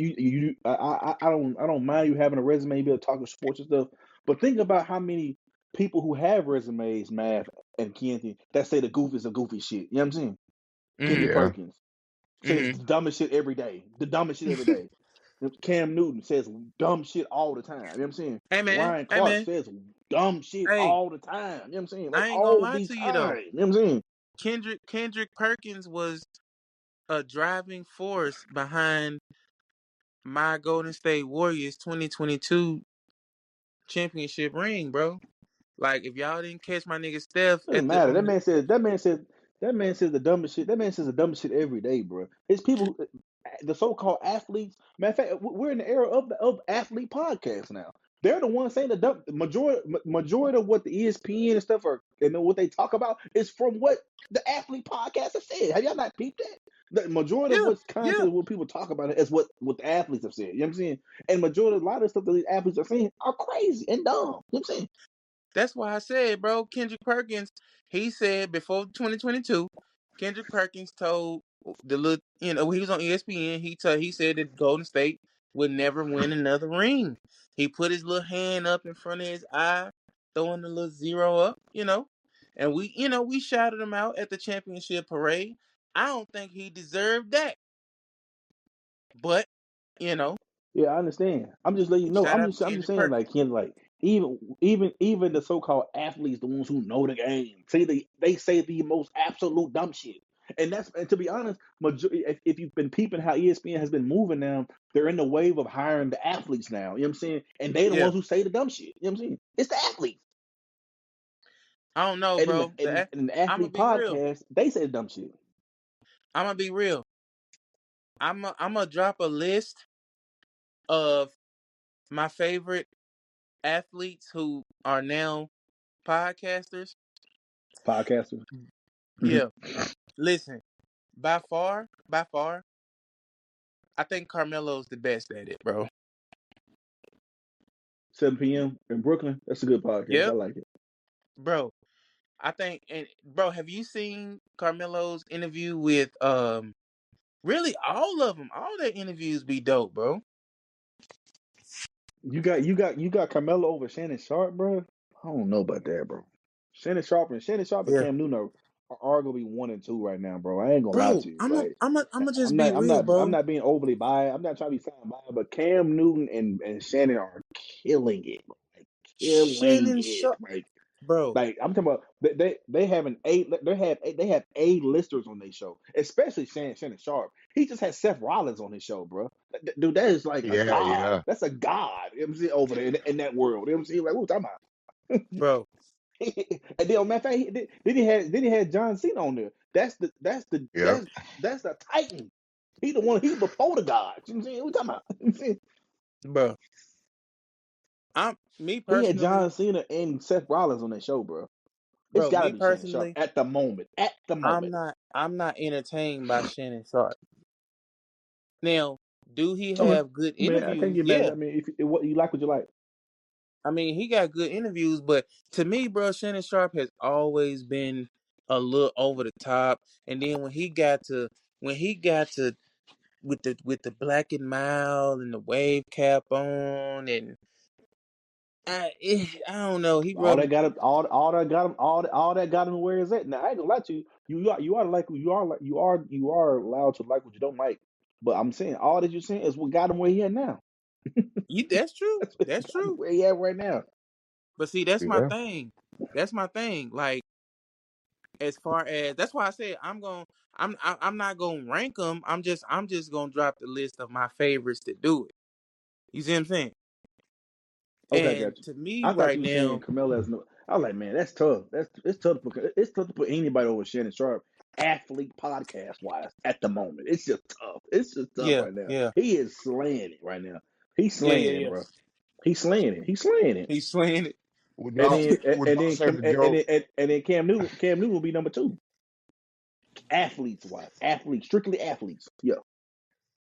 Speaker 4: I don't mind you having a resume, be able to talk sports and stuff. But think about how many people who have resumes, Math and Keontae, that say the goofies of goofy shit. You know what I'm saying?
Speaker 1: Mm-hmm,
Speaker 4: Kendrick
Speaker 2: Yeah.
Speaker 4: Perkins says
Speaker 1: mm-hmm.
Speaker 4: the dumbest shit every day. The dumbest shit every day. Cam Newton says dumb shit all the time. You know what I'm saying?
Speaker 1: Hey man,
Speaker 4: Ryan
Speaker 1: hey
Speaker 4: Clark
Speaker 1: man,
Speaker 4: says dumb shit
Speaker 1: hey,
Speaker 4: all the time. You know what I'm saying? Like
Speaker 1: I ain't gonna
Speaker 4: all
Speaker 1: lie
Speaker 4: the
Speaker 1: to you though.
Speaker 4: time. You know what I'm saying?
Speaker 1: Kendrick Perkins was a driving force behind my Golden State Warriors 2022 championship ring, bro. Like if y'all didn't catch my nigga Steph
Speaker 4: Doesn't
Speaker 1: at the
Speaker 4: matter.
Speaker 1: on the
Speaker 4: That man says the dumbest shit. That man says the dumbest shit every day, bro. It's people, the so-called athletes. Matter of fact, we're in the era of athlete podcasts now. They're the ones saying the dumb majority of what the ESPN and stuff are and what they talk about is from what the athlete podcasts have said. Have y'all not peeped that? The majority of
Speaker 1: yeah,
Speaker 4: what's
Speaker 1: yeah.
Speaker 4: content of what people talk about is what the athletes have said. You know what I'm saying? And majority a lot of stuff that these athletes are saying are crazy and dumb. You know what I'm saying?
Speaker 1: That's why I said, bro, Kendrick Perkins, he said before 2022, Kendrick Perkins told the little, when he was on ESPN, he said that Golden State would never win another ring. He put his little hand up in front of his eye, throwing the little zero up. And we shouted him out at the championship parade. I don't think he deserved that. But, you know,
Speaker 4: Yeah, I understand. I'm just letting you know.
Speaker 1: shout
Speaker 4: I'm
Speaker 1: out
Speaker 4: just
Speaker 1: to
Speaker 4: I'm just
Speaker 1: Kendrick
Speaker 4: saying,
Speaker 1: Perkins.
Speaker 4: like, Ken, like, even the so-called athletes, the ones who know the game, they say the most absolute dumb shit. And to be honest, if you've been peeping how ESPN has been moving now, they're in the wave of hiring the athletes now. You know what I'm saying? And they the
Speaker 1: Yeah.
Speaker 4: ones who say the dumb shit. You know what I'm saying? It's the athletes.
Speaker 1: I don't know,
Speaker 4: And in
Speaker 1: bro.
Speaker 4: the in the
Speaker 1: I'm gonna
Speaker 4: athlete
Speaker 1: be real.
Speaker 4: podcast, they say the dumb shit.
Speaker 1: I'm gonna be real. I'm gonna drop a list of my favorite athletes who are now podcasters.
Speaker 4: Podcasters.
Speaker 1: Yeah, listen. By far, I think Carmelo's the best at it, bro.
Speaker 4: 7 p.m. in Brooklyn. That's a good podcast. I
Speaker 1: Yep,
Speaker 4: like it.
Speaker 1: bro. I think, and bro, have you seen Carmelo's interview with really all of them? All their interviews be dope, bro.
Speaker 4: You got Carmelo over Shannon Sharp, bro. I don't know about that, bro. Shannon Sharp and
Speaker 1: Yeah,
Speaker 4: Cam Newton are gonna be 1 and 2 right now, bro. I ain't gonna lie
Speaker 1: bro.
Speaker 4: to you.
Speaker 1: I'm a,
Speaker 4: Like
Speaker 1: I'm a, I'm gonna just
Speaker 4: I'm
Speaker 1: be
Speaker 4: not I'm
Speaker 1: real,
Speaker 4: not I'm
Speaker 1: bro.
Speaker 4: not being overly biased. I'm not trying to be sound biased, but Cam Newton and Shannon are killing it, bro. Like killing
Speaker 1: Shannon
Speaker 4: it.
Speaker 1: Sharp, bro.
Speaker 4: Like I'm talking about they have an they have A listers on their show, especially Shannon Sharp. He just had Seth Rollins on his show, bro. Dude, that is like a
Speaker 2: Yeah,
Speaker 4: god.
Speaker 2: yeah,
Speaker 4: That's a god. You know what I'm saying, over there in that world. You know what I'm saying? Like what we talking about?
Speaker 1: Bro,
Speaker 4: And then, matter of fact, then he had John Cena on there.
Speaker 2: yep.
Speaker 4: That's the Titan. He the one. He before the gods. You know what I'm saying? What we talking about? You know what I'm saying?
Speaker 1: bro. I'm me
Speaker 4: He had
Speaker 1: personally,
Speaker 4: John Cena and Seth Rollins on that show, bro. It's
Speaker 1: bro.
Speaker 4: got to
Speaker 1: Me
Speaker 4: be Shannon Sharp
Speaker 1: personally,
Speaker 4: at the moment. At the moment.
Speaker 1: I'm not entertained by Shannon Sharp. Now, do he
Speaker 4: Okay.
Speaker 1: have good
Speaker 4: I mean, I can't
Speaker 1: interviews?
Speaker 4: get mad.
Speaker 1: Yeah.
Speaker 4: I mean, if what you like, what you like.
Speaker 1: I mean, he got good interviews, but to me, bro, Shannon Sharp has always been a little over the top. And then when he got to with the black and mild and the wave cap on, and I don't know, he
Speaker 4: All
Speaker 1: rubbed me.
Speaker 4: that got him. All that got him. All that got him. Where is it? Now I ain't gonna lie to you. You are like you are allowed to like what you don't like. But I'm saying all that you're saying is what got him where he at now.
Speaker 1: That's true.
Speaker 4: That's what
Speaker 1: That's
Speaker 4: got him
Speaker 1: true.
Speaker 4: where he at right now.
Speaker 1: But see, that's my
Speaker 2: Yeah.
Speaker 1: thing. That's my thing. Like as far as that's why I said I'm not gonna rank them. I'm just gonna drop the list of my favorites to do it. You see what I'm saying?
Speaker 4: Okay, I
Speaker 1: And
Speaker 4: got you.
Speaker 1: to me
Speaker 4: I thought
Speaker 1: right
Speaker 4: you were saying
Speaker 1: now,
Speaker 4: Carmelo has no. I was like, man, that's tough. It's tough to put anybody over Shannon Sharp, athlete podcast wise at the moment. It's just tough. It's just tough
Speaker 1: yeah,
Speaker 4: right now.
Speaker 1: yeah,
Speaker 4: He is slaying it right now. He's
Speaker 1: yeah,
Speaker 4: slaying
Speaker 1: yeah,
Speaker 4: it,
Speaker 1: yeah.
Speaker 4: bro. He's slaying it. He's slaying it.
Speaker 1: He's slaying it.
Speaker 2: Would
Speaker 4: And
Speaker 2: y'all
Speaker 4: then
Speaker 2: would y'all say the Joe
Speaker 4: and then Cam Newton will be number 2, athletes wise, athletes, strictly athletes. Yeah.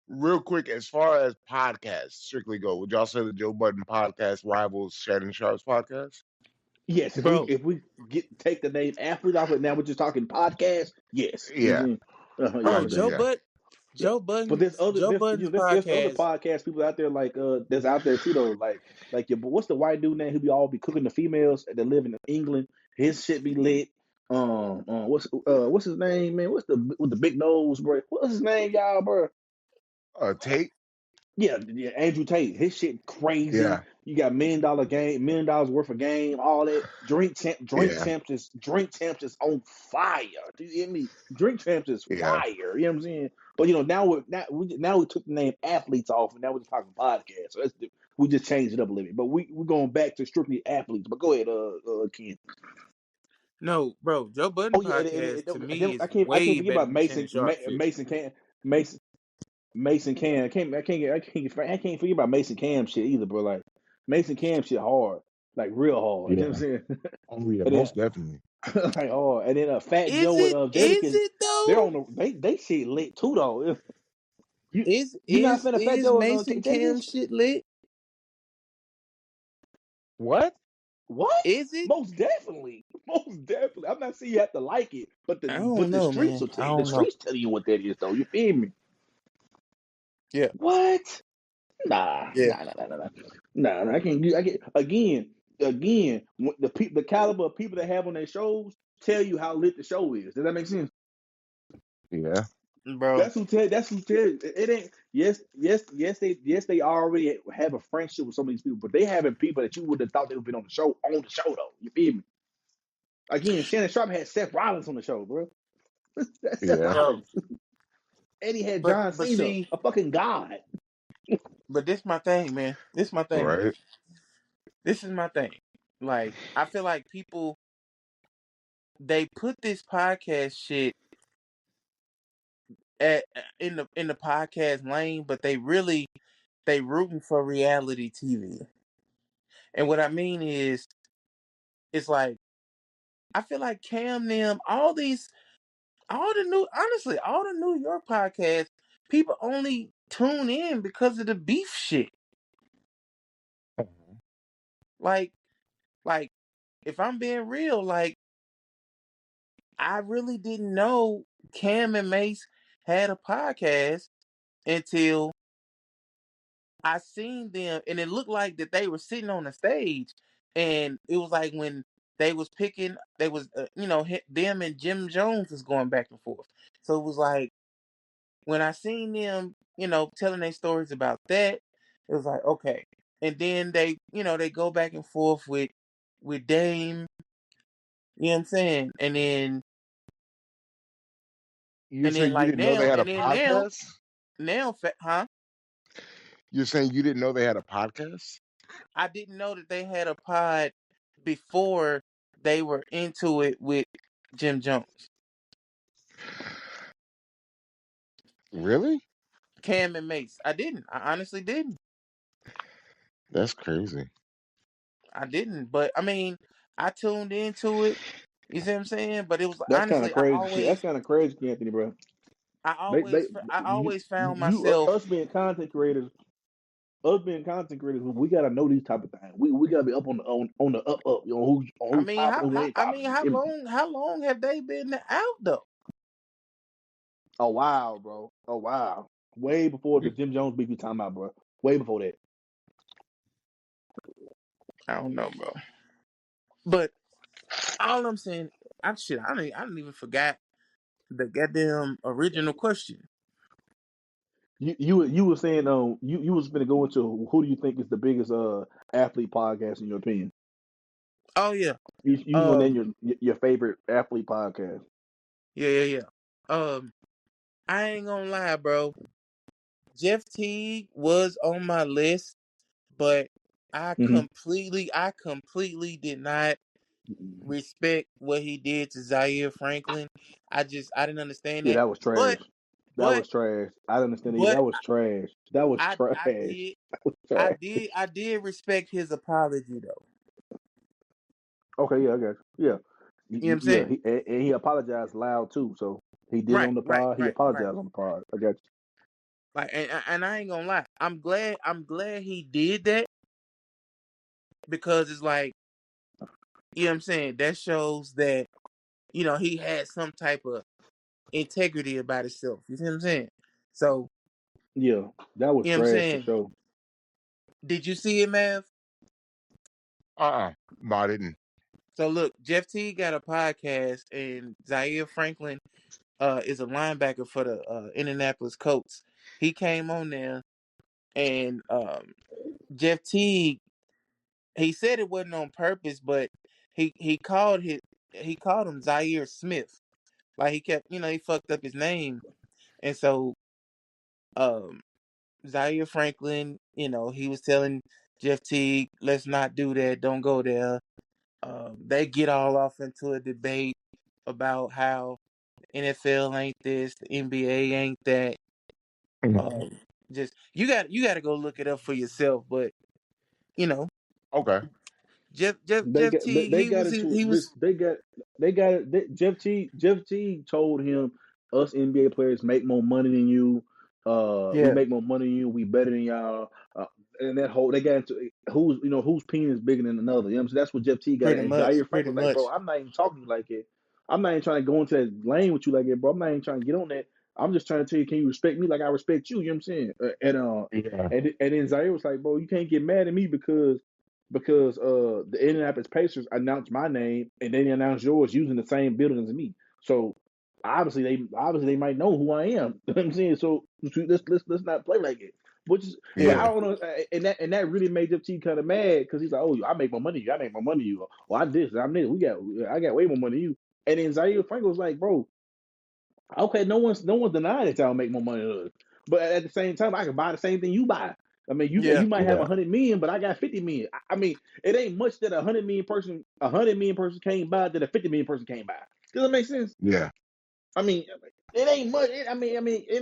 Speaker 2: real quick as far as podcasts strictly go? Would y'all say the Joe Budden podcast rivals Shannon Sharp's podcast?
Speaker 4: Yes,
Speaker 1: Bro,
Speaker 4: if we take the name athlete off it, now we're just talking podcast. Yes, you know what
Speaker 2: Yeah,
Speaker 4: I'm saying?
Speaker 2: I
Speaker 4: Yeah,
Speaker 1: bro,
Speaker 2: agree. Yeah,
Speaker 4: yeah. But
Speaker 1: Joe Budden's
Speaker 4: there's other
Speaker 1: podcast,
Speaker 4: podcast people out there like that's out there too though like your what's the white dude name who be all be cooking the females that live in England? His shit be lit. What's his name, man? What's the with the big nose, bro? What's his name, y'all, bro?
Speaker 2: Tate.
Speaker 4: Yeah, Andrew Tate. His shit crazy.
Speaker 2: Yeah,
Speaker 4: You got $1 million worth of game, all that.
Speaker 2: yeah,
Speaker 4: Drink Champs is on fire. Do you hear me? Drink Champs is
Speaker 2: yeah,
Speaker 4: fire. You know what I'm saying? But now we took the name athletes off, and now we're just talking podcast. So we just changed it up a little bit. But we're going back to strictly athletes. But go ahead, Ken.
Speaker 1: no, bro, Joe Budden
Speaker 4: Oh yeah,
Speaker 1: podcast to me
Speaker 4: I
Speaker 1: is
Speaker 4: can't
Speaker 1: way
Speaker 4: forget
Speaker 1: better
Speaker 4: about
Speaker 1: than Shannon Sharp shit.
Speaker 4: Mason Mason Cam. I can't forget about Mason Cam shit either, bro. Like Mason Cam shit hard, like real hard. You know what I'm
Speaker 2: yeah.
Speaker 4: saying?
Speaker 2: Oh yeah,
Speaker 4: And then
Speaker 2: most definitely.
Speaker 4: like hard. And then Fat
Speaker 1: Is
Speaker 4: Joe and
Speaker 1: it? Is
Speaker 4: Jadakiss,
Speaker 1: it
Speaker 4: they're
Speaker 1: though?
Speaker 4: on they shit lit too though. You you not finna Fat
Speaker 1: Is
Speaker 4: Joe and
Speaker 1: Mason Cam
Speaker 4: Jadakiss?
Speaker 1: shit lit?
Speaker 2: What?
Speaker 4: What?
Speaker 1: Is it?
Speaker 4: Most definitely, most definitely. I'm not saying you have to like it, but
Speaker 1: I don't
Speaker 4: the
Speaker 1: know,
Speaker 4: streets
Speaker 1: man.
Speaker 4: will
Speaker 1: I
Speaker 4: tell you. The
Speaker 1: don't know.
Speaker 4: streets tell you what that is though. You feel me?
Speaker 1: Yeah,
Speaker 4: What? Nah,
Speaker 1: yeah.
Speaker 4: nah, nah, nah, nah, nah. Nah, I can't. I get again. The caliber of people that have on their shows tell you how lit the show is. Does that make sense?
Speaker 2: Yeah,
Speaker 1: Bro,
Speaker 4: That's who tell. It ain't. Yes. They already have a friendship with some of these people, but they having people that you would have thought they would been on the show though. You feel me? Again, Shannon Sharp had Seth Rollins on the show, bro. That's Seth
Speaker 2: yeah.
Speaker 1: bro.
Speaker 4: Rollins, and he had John
Speaker 1: But
Speaker 4: Cena,
Speaker 1: see,
Speaker 4: a fucking god.
Speaker 1: but this my thing, man. This my thing.
Speaker 2: Right.
Speaker 1: This is my thing. Like, I feel like people they put this podcast shit at in the podcast lane, but they rooting for reality TV. And what I mean is, it's like I feel like Cam them, all the new honestly, all the New York podcasts, people only tune in because of the beef shit. Like like if I'm being real, like I really didn't know Cam and Mace had a podcast until I seen them, and it looked like that they were sitting on the stage, and it was like when they was picking, they was them and Jim Jones was going back and forth. So it was like when I seen them, telling their stories about that, it was like okay. And then they go back and forth with Dame, you know what I'm saying,
Speaker 2: You're
Speaker 1: and then
Speaker 2: saying you
Speaker 1: like
Speaker 2: didn't know they
Speaker 1: now,
Speaker 2: had a
Speaker 1: and then now,
Speaker 2: podcast?
Speaker 1: huh?
Speaker 2: You're saying you didn't know they had a podcast?
Speaker 1: I didn't know that they had a pod before they were into it with Jim Jones,
Speaker 2: Really?
Speaker 1: Cam and Mace. I didn't. I honestly didn't.
Speaker 2: That's crazy.
Speaker 1: I didn't. But I mean, I tuned into it. You see what I'm saying? But it was
Speaker 4: That's kind of
Speaker 1: honestly,
Speaker 4: crazy. That's kind of crazy, Anthony, bro. They
Speaker 1: I
Speaker 4: you
Speaker 1: always found
Speaker 4: you
Speaker 1: myself.
Speaker 4: us being content creators. Us being content creators, we gotta know these type of things. We gotta be up on the up. You know
Speaker 1: I
Speaker 4: who's
Speaker 1: mean,
Speaker 4: popping, who ain't popping.
Speaker 1: how long have they been out though?
Speaker 4: Oh wow, bro. Oh wow. Way before the Jim Jones beef you talking about, bro. Way before that.
Speaker 1: I don't know, bro. But all I'm saying, I didn't even forgot the goddamn original question.
Speaker 4: You were saying you was gonna go into who do you think is the biggest athlete podcast in your opinion?
Speaker 1: Oh yeah.
Speaker 4: You gonna name your favorite athlete podcast?
Speaker 1: Yeah. I ain't gonna lie, bro. Jeff Teague was on my list, but
Speaker 4: Mm-hmm.
Speaker 1: I completely did not respect what he did to Zaire Franklin. I didn't understand
Speaker 4: Yeah,
Speaker 1: that.
Speaker 4: that was trash.
Speaker 1: But
Speaker 4: That
Speaker 1: but
Speaker 4: was trash. I don't understand it.
Speaker 1: but
Speaker 4: That was trash. That was trash.
Speaker 1: I did
Speaker 4: That was trash.
Speaker 1: I did respect his apology though.
Speaker 4: Okay, yeah, I got you. Yeah,
Speaker 1: You know what I'm
Speaker 4: yeah.
Speaker 1: saying?
Speaker 4: And he apologized loud too. So he did it on the pod. He
Speaker 1: Right.
Speaker 4: apologized on the pod. I got
Speaker 1: Like and I ain't gonna lie. I'm glad he did that because it's like, you know what I'm saying? That shows that, he had some type of integrity about himself. You see what I'm saying? So,
Speaker 4: you. Yeah, that was
Speaker 1: you know what I'm
Speaker 4: trash for
Speaker 1: saying?
Speaker 4: sure.
Speaker 1: Did you see it, Mav?
Speaker 2: No, I didn't.
Speaker 1: So look, Jeff T got a podcast, and Zaire Franklin is a linebacker for the Indianapolis Colts. He came on there, and Jeff T, he said it wasn't on purpose, but he called him Zaire Smith. Like he kept, he fucked up his name, and so um Zaire Franklin, he was telling Jeff Teague, let's not do that, don't go there. They get all off into a debate about how NFL ain't this, the NBA ain't that.
Speaker 2: Mhm.
Speaker 1: Um, just you got to go look it up for yourself. But you know,
Speaker 2: Okay.
Speaker 1: Jeff Teague,
Speaker 4: They got into
Speaker 1: he
Speaker 4: this.
Speaker 1: was
Speaker 4: They got it. Jeff T told him us NBA players make more money than you. We
Speaker 1: yeah,
Speaker 4: make more money than you. We better than y'all. And that whole they got into whose penis is bigger than another. You know what I'm saying? That's what Jeff T got. And Zaire Frank
Speaker 1: pretty
Speaker 4: was like, bro,
Speaker 1: much,
Speaker 4: I'm not even talking to you like that. I'm not even trying to go into that lane with you like that, bro. I'm not even trying to get on that. I'm just trying to tell you, can you respect me like I respect you? You know what I'm saying?
Speaker 2: Yeah.
Speaker 4: And then Zaire was like, bro, you can't get mad at me because the Indianapolis Pacers announced my name and they announced yours using the same building as me. So obviously they might know who I am. You know what I'm saying? So let's not play like it. But
Speaker 1: yeah,
Speaker 4: I
Speaker 2: Yeah.
Speaker 4: don't know, and that really made Jeff T kind of mad because he's like, oh, I make more money than you, I make more money than you, or I this, I'm this, I got way more money than you. And then Zaire Franco was like, bro, okay, no one's denying that y'all make more money than us. But at the same time, I can buy the same thing you buy. I mean,
Speaker 1: yeah,
Speaker 4: you might have
Speaker 2: Yeah.
Speaker 4: 100 million, but I got 50 million. I mean, it ain't much that a 100 million person can't buy that a 50 million person can't buy. Does that make sense?
Speaker 2: Yeah.
Speaker 4: I mean, it ain't much. It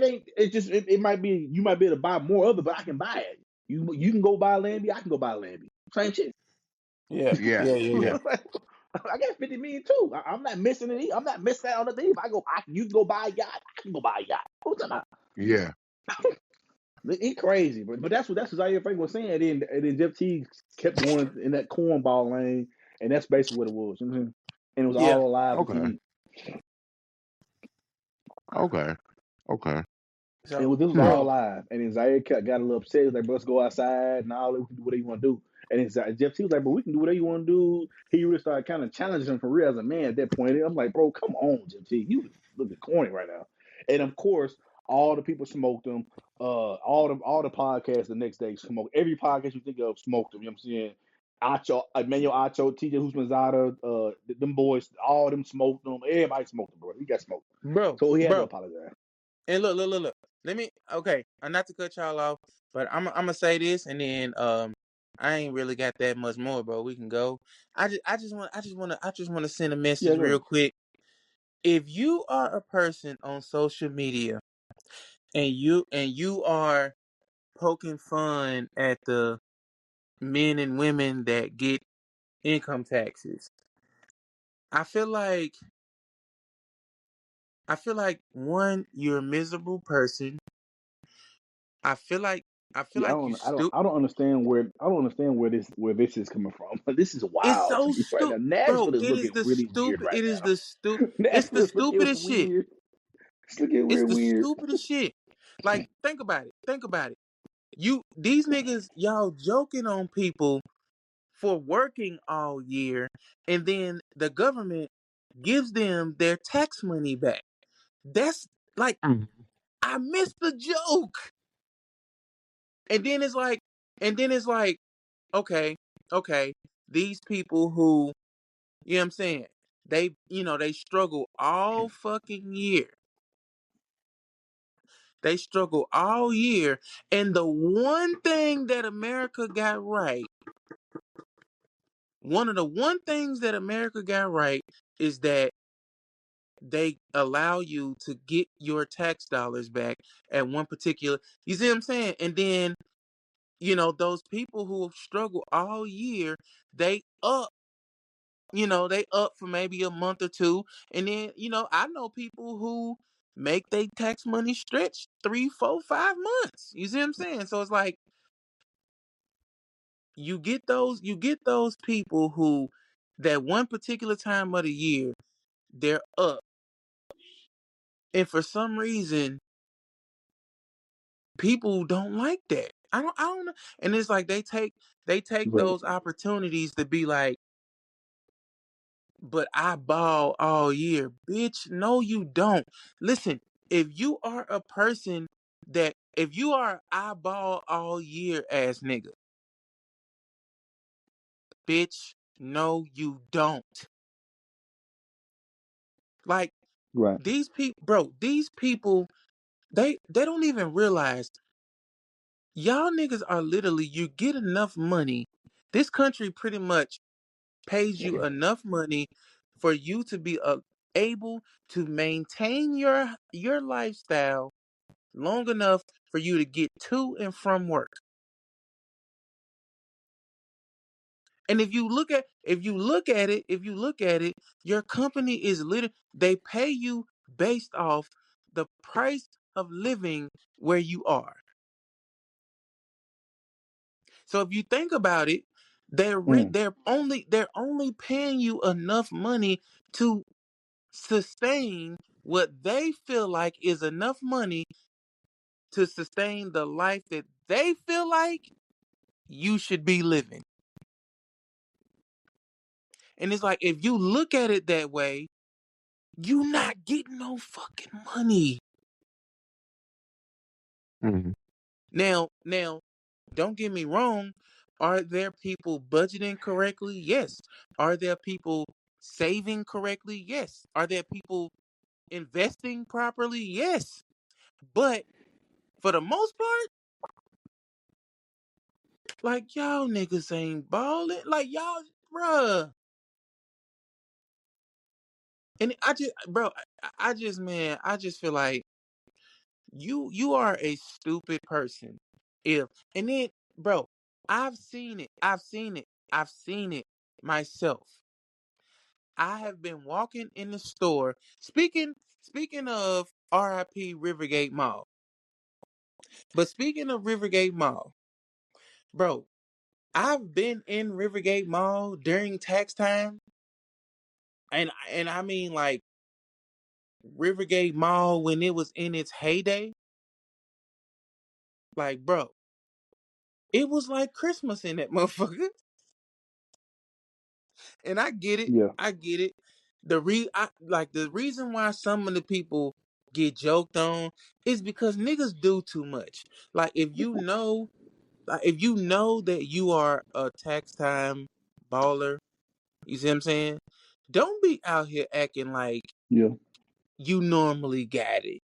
Speaker 4: ain't. It just it might be you might be able to buy more of it, but I can buy it. You can go buy Lambie, I can go buy Lambie. Same shit.
Speaker 1: yeah,
Speaker 2: Yeah.
Speaker 1: yeah.
Speaker 2: Yeah.
Speaker 4: I got 50 million too. I'm not missing it. I'm not missing out on the thing. If you can go buy a yacht. I can go buy a yacht. Who's talking about?
Speaker 2: Yeah.
Speaker 4: It's crazy, but that's what Zaire Frank was saying. And then Jeff T kept going in that cornball lane, and that's basically what it was. You know what I'm saying? And it was
Speaker 1: Yeah.
Speaker 4: all live on
Speaker 2: Okay.
Speaker 4: TV.
Speaker 2: Okay. Okay.
Speaker 1: So
Speaker 4: This was all
Speaker 2: Hmm.
Speaker 4: live. And then Zaire got a little upset. He was like, bro, let's go outside and all that. We can do whatever you want to do. And then Jeff T was like, bro, we can do whatever you want to do. He really started kind of challenging him for real as a man at that point. I'm like, bro, come on, Jeff T. You looking corny right now. And of course, all the people smoked him. All the podcasts the next day smoked. Every podcast you think of smoked him. You know what I'm saying? Acho, Emmanuel Acho, TJ Husmanzada, them boys, all them smoked him. Everybody smoked him, bro. He got smoked.
Speaker 1: bro,
Speaker 4: So he had to
Speaker 1: bro,
Speaker 4: apologize.
Speaker 1: and look. Let me okay. Not to cut y'all off, but I'm gonna say this, and then I ain't really got that much more, bro. We can go. I just want to send a
Speaker 4: Yeah,
Speaker 1: message
Speaker 4: go
Speaker 1: real
Speaker 4: ahead.
Speaker 1: quick. If you are a person on social media and you are poking fun at the men and women that get income taxes, I feel like one, you're a miserable person. I feel like
Speaker 4: Yeah,
Speaker 1: you stupid.
Speaker 4: I don't understand where this is coming from. This is
Speaker 1: It's
Speaker 4: wild to
Speaker 1: so
Speaker 4: me right now.
Speaker 1: stupid, bro.
Speaker 4: Nashville is
Speaker 1: It is
Speaker 4: looking
Speaker 1: the
Speaker 4: really weird
Speaker 1: stupid.
Speaker 4: right
Speaker 1: It is
Speaker 4: now.
Speaker 1: the stupid. It's the
Speaker 4: Nashville is looking
Speaker 1: stupidest shit.
Speaker 4: weird. It's looking
Speaker 1: It's
Speaker 4: real
Speaker 1: the
Speaker 4: weird.
Speaker 1: stupidest shit. Like, think about it. Think about it. These niggas, y'all joking on people for working all year, and then the government gives them their tax money back. That's like, I missed the joke. And then it's like, okay, okay, these people who, you know what I'm saying, they struggle all fucking year. They struggle all year. And the one thing that America got right, one of the one things that America got right is that they allow you to get your tax dollars back at one particular, you see what I'm saying? And then, those people who struggle all year, they up, they up for maybe a month or two. And then, I know people who make their tax money stretch 3, 4, 5 months. You see what I'm saying? So it's like, you get those people who, that one particular time of the year, they're up. And for some reason, people don't like that. I don't know. And it's like they take
Speaker 4: But
Speaker 1: those opportunities to be like, but I ball all year. Bitch, no, you don't. Listen, if you are I ball all year ass nigga, bitch, no, you don't. Like,
Speaker 4: right,
Speaker 1: these people, they don't even realize y'all niggas are literally, you get enough money. This country pretty much pays you enough money for you to be able to maintain your lifestyle long enough for you to get to and from work. And if you look at it, your company is literally, they pay you based off the price of living where you are. So if you think about it,
Speaker 4: mm,
Speaker 1: they're only paying you enough money to sustain what they feel like is enough money to sustain the life that they feel like you should be living. And it's like, if you look at it that way, you not getting no fucking money.
Speaker 2: Hmm.
Speaker 1: Now, don't get me wrong. Are there people budgeting correctly? Yes. Are there people saving correctly? Yes. Are there people investing properly? Yes. But for the most part, like, y'all niggas ain't balling. Like, y'all, bruh. And I just feel like you are a stupid person. If and then, bro, I've seen it. I've seen it myself. I have been walking in the store. Speaking of RIP Rivergate Mall. But speaking of Rivergate Mall, bro, I've been in Rivergate Mall during tax time, and I mean, like, Rivergate Mall when it was in its heyday. Like, bro, it was like Christmas in that motherfucker. And I get it.
Speaker 4: Yeah.
Speaker 1: I get it. The reason why some of the people get joked on is because niggas do too much. Like if you know that you are a tax time baller, you see what I'm saying? Don't be out here acting like
Speaker 4: Yeah.
Speaker 1: you normally got it.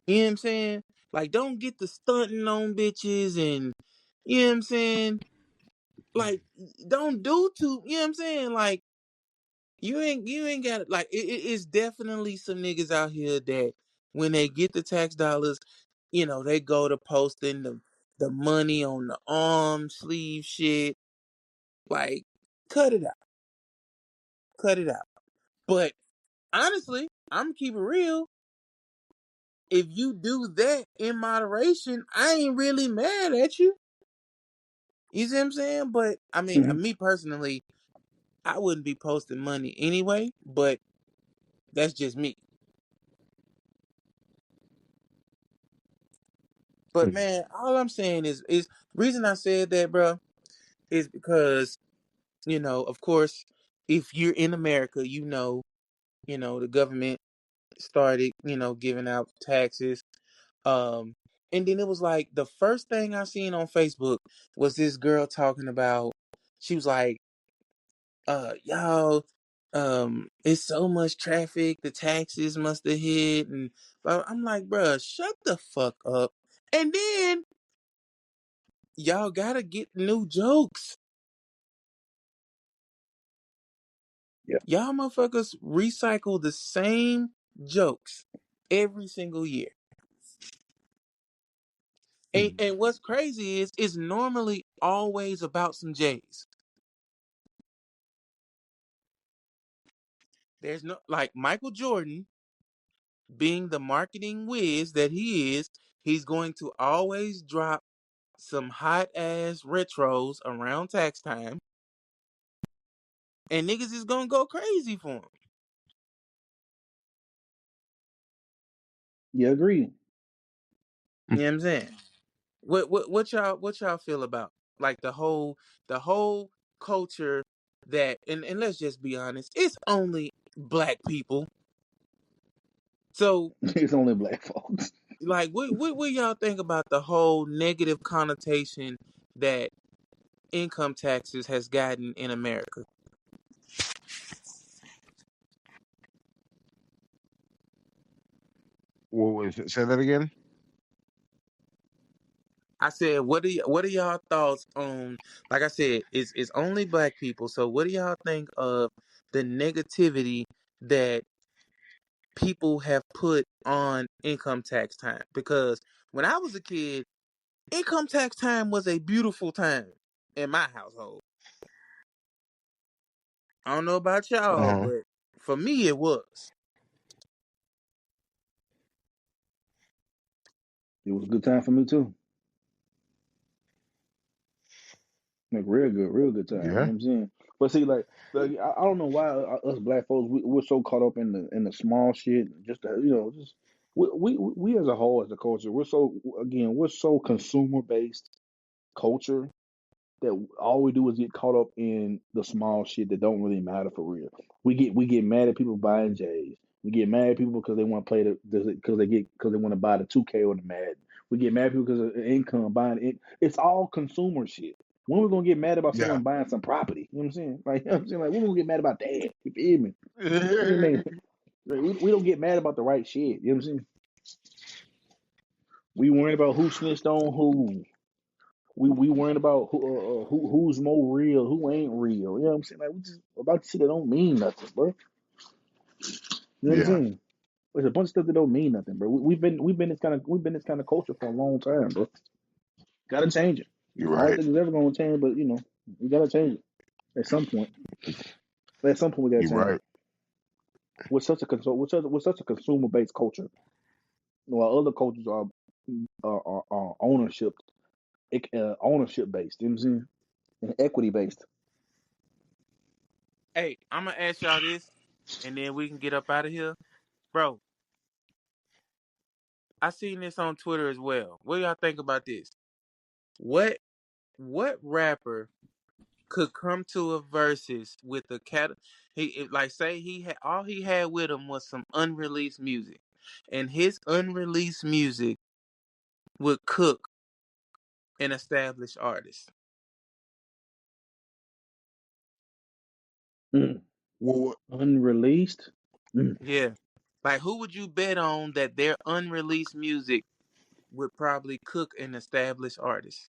Speaker 1: You know what I'm saying? Like, don't get the stunting on bitches and, you know what I'm saying? Like, don't do too, you know what I'm saying? Like, you ain't got like it's definitely some niggas out here that when they get the tax dollars, they go to posting the money on the arm sleeve shit. Like, cut it out. Cut it out. But honestly, I'm keep it real. If you do that in moderation, I ain't really mad at you. You see what I'm saying? But I mean,
Speaker 4: Hmm.
Speaker 1: me personally, I wouldn't be posting money anyway, but that's just me. But man, all I'm saying is reason I said that, bro, is because, of course, if you're in America, the government started, giving out taxes. Um, and then it was like the first thing I seen on Facebook was this girl talking about, she was like, y'all, it's so much traffic, the taxes must have hit, and I'm like, bruh, shut the fuck up. And then y'all gotta get new jokes.
Speaker 4: Yeah.
Speaker 1: Y'all motherfuckers recycle the same jokes every single year. And what's crazy is it's normally always about some J's. There's no like Michael Jordan being the marketing whiz that he is, he's going to always drop some hot ass retros around tax time, and niggas is gonna go crazy for him.
Speaker 4: Yeah. Agreed.
Speaker 1: You know what I'm saying? What y'all feel about like the whole culture that and let's just be honest, it's only black people. So
Speaker 4: It's only black folks.
Speaker 1: like what y'all think about the whole negative connotation that income taxes has gotten in America?
Speaker 2: What was it? Say that again.
Speaker 1: I said, what are y'all thoughts on? Like I said, it's only black people. So what do y'all think of the negativity that people have put on income tax time? Because when I was a kid, income tax time was a beautiful time in my household. I don't know about
Speaker 2: Uh
Speaker 1: y'all,
Speaker 2: huh.
Speaker 1: but for me, it was.
Speaker 4: It was a good time for me too. Like real good time. You know
Speaker 2: Yeah.
Speaker 4: what I'm saying? But see, like I don't know why us black folks we're so caught up in the small shit. Just just we as a whole as a culture, we're so consumer based culture that all we do is get caught up in the small shit that don't really matter for real. We get mad at people buying J's. We get mad at people because they want to play because they want to buy the 2K or the Madden. We get mad at people because of income buying it. It's all consumer shit. When we gonna get mad about
Speaker 2: Yeah.
Speaker 4: someone buying some property? You know what I'm saying? Like, you know what I'm saying? Like, when we gonna get mad about that? You feel me? We make we don't get mad about the right shit. You know what I'm saying? We worrying about who snitched on who. We worrying about who's more real, who ain't real. You know what I'm saying? Like, we just about shit that don't mean nothing, bro. You know what I'm
Speaker 2: Yeah.
Speaker 4: saying? There's a bunch of stuff that don't mean nothing, bro. We've been this kind of culture for a long time, bro. Gotta change it.
Speaker 2: You're
Speaker 4: I don't
Speaker 2: right.
Speaker 4: think it's ever gonna change, but we gotta change it at some point. At some point, we gotta
Speaker 2: You're
Speaker 4: change
Speaker 2: right.
Speaker 4: it. We're such a consumer based culture, while other cultures are ownership based. You know what I'm saying? And equity based.
Speaker 1: Hey, I'm gonna ask y'all this, and then we can get up out of here, bro. I seen this on Twitter as well. What do y'all think about this? What rapper could come to a verses with a cat? Like say he had all he had with him was some unreleased music, and his unreleased music would cook an established artist.
Speaker 4: Mm.
Speaker 2: What?
Speaker 4: Unreleased. Mm.
Speaker 1: Yeah, like who would you bet on that their unreleased music would probably cook an established artist?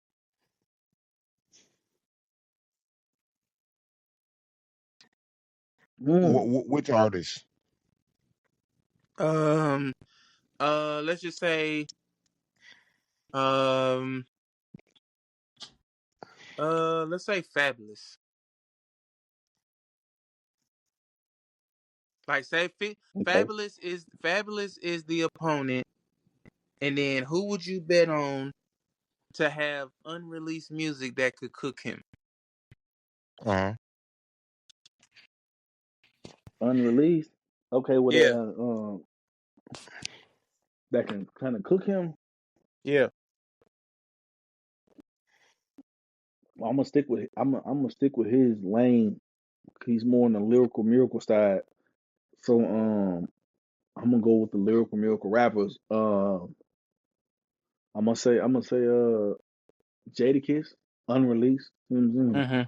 Speaker 4: Mm.
Speaker 2: Which artist?
Speaker 1: Um, let's just say, um, let's say Fabulous. Like say
Speaker 4: Okay.
Speaker 1: Fabulous is the opponent, and then who would you bet on to have unreleased music that could cook him?
Speaker 2: Uh
Speaker 4: Unreleased. Okay. Well,
Speaker 1: Yeah,
Speaker 4: that can kind of cook him.
Speaker 1: yeah.
Speaker 4: I'm gonna stick with. I'm gonna stick with his lane. He's more on the lyrical miracle side. So I'm gonna go with the lyrical miracle rappers. I'm gonna say Jadakiss, unreleased. You know what I'm saying?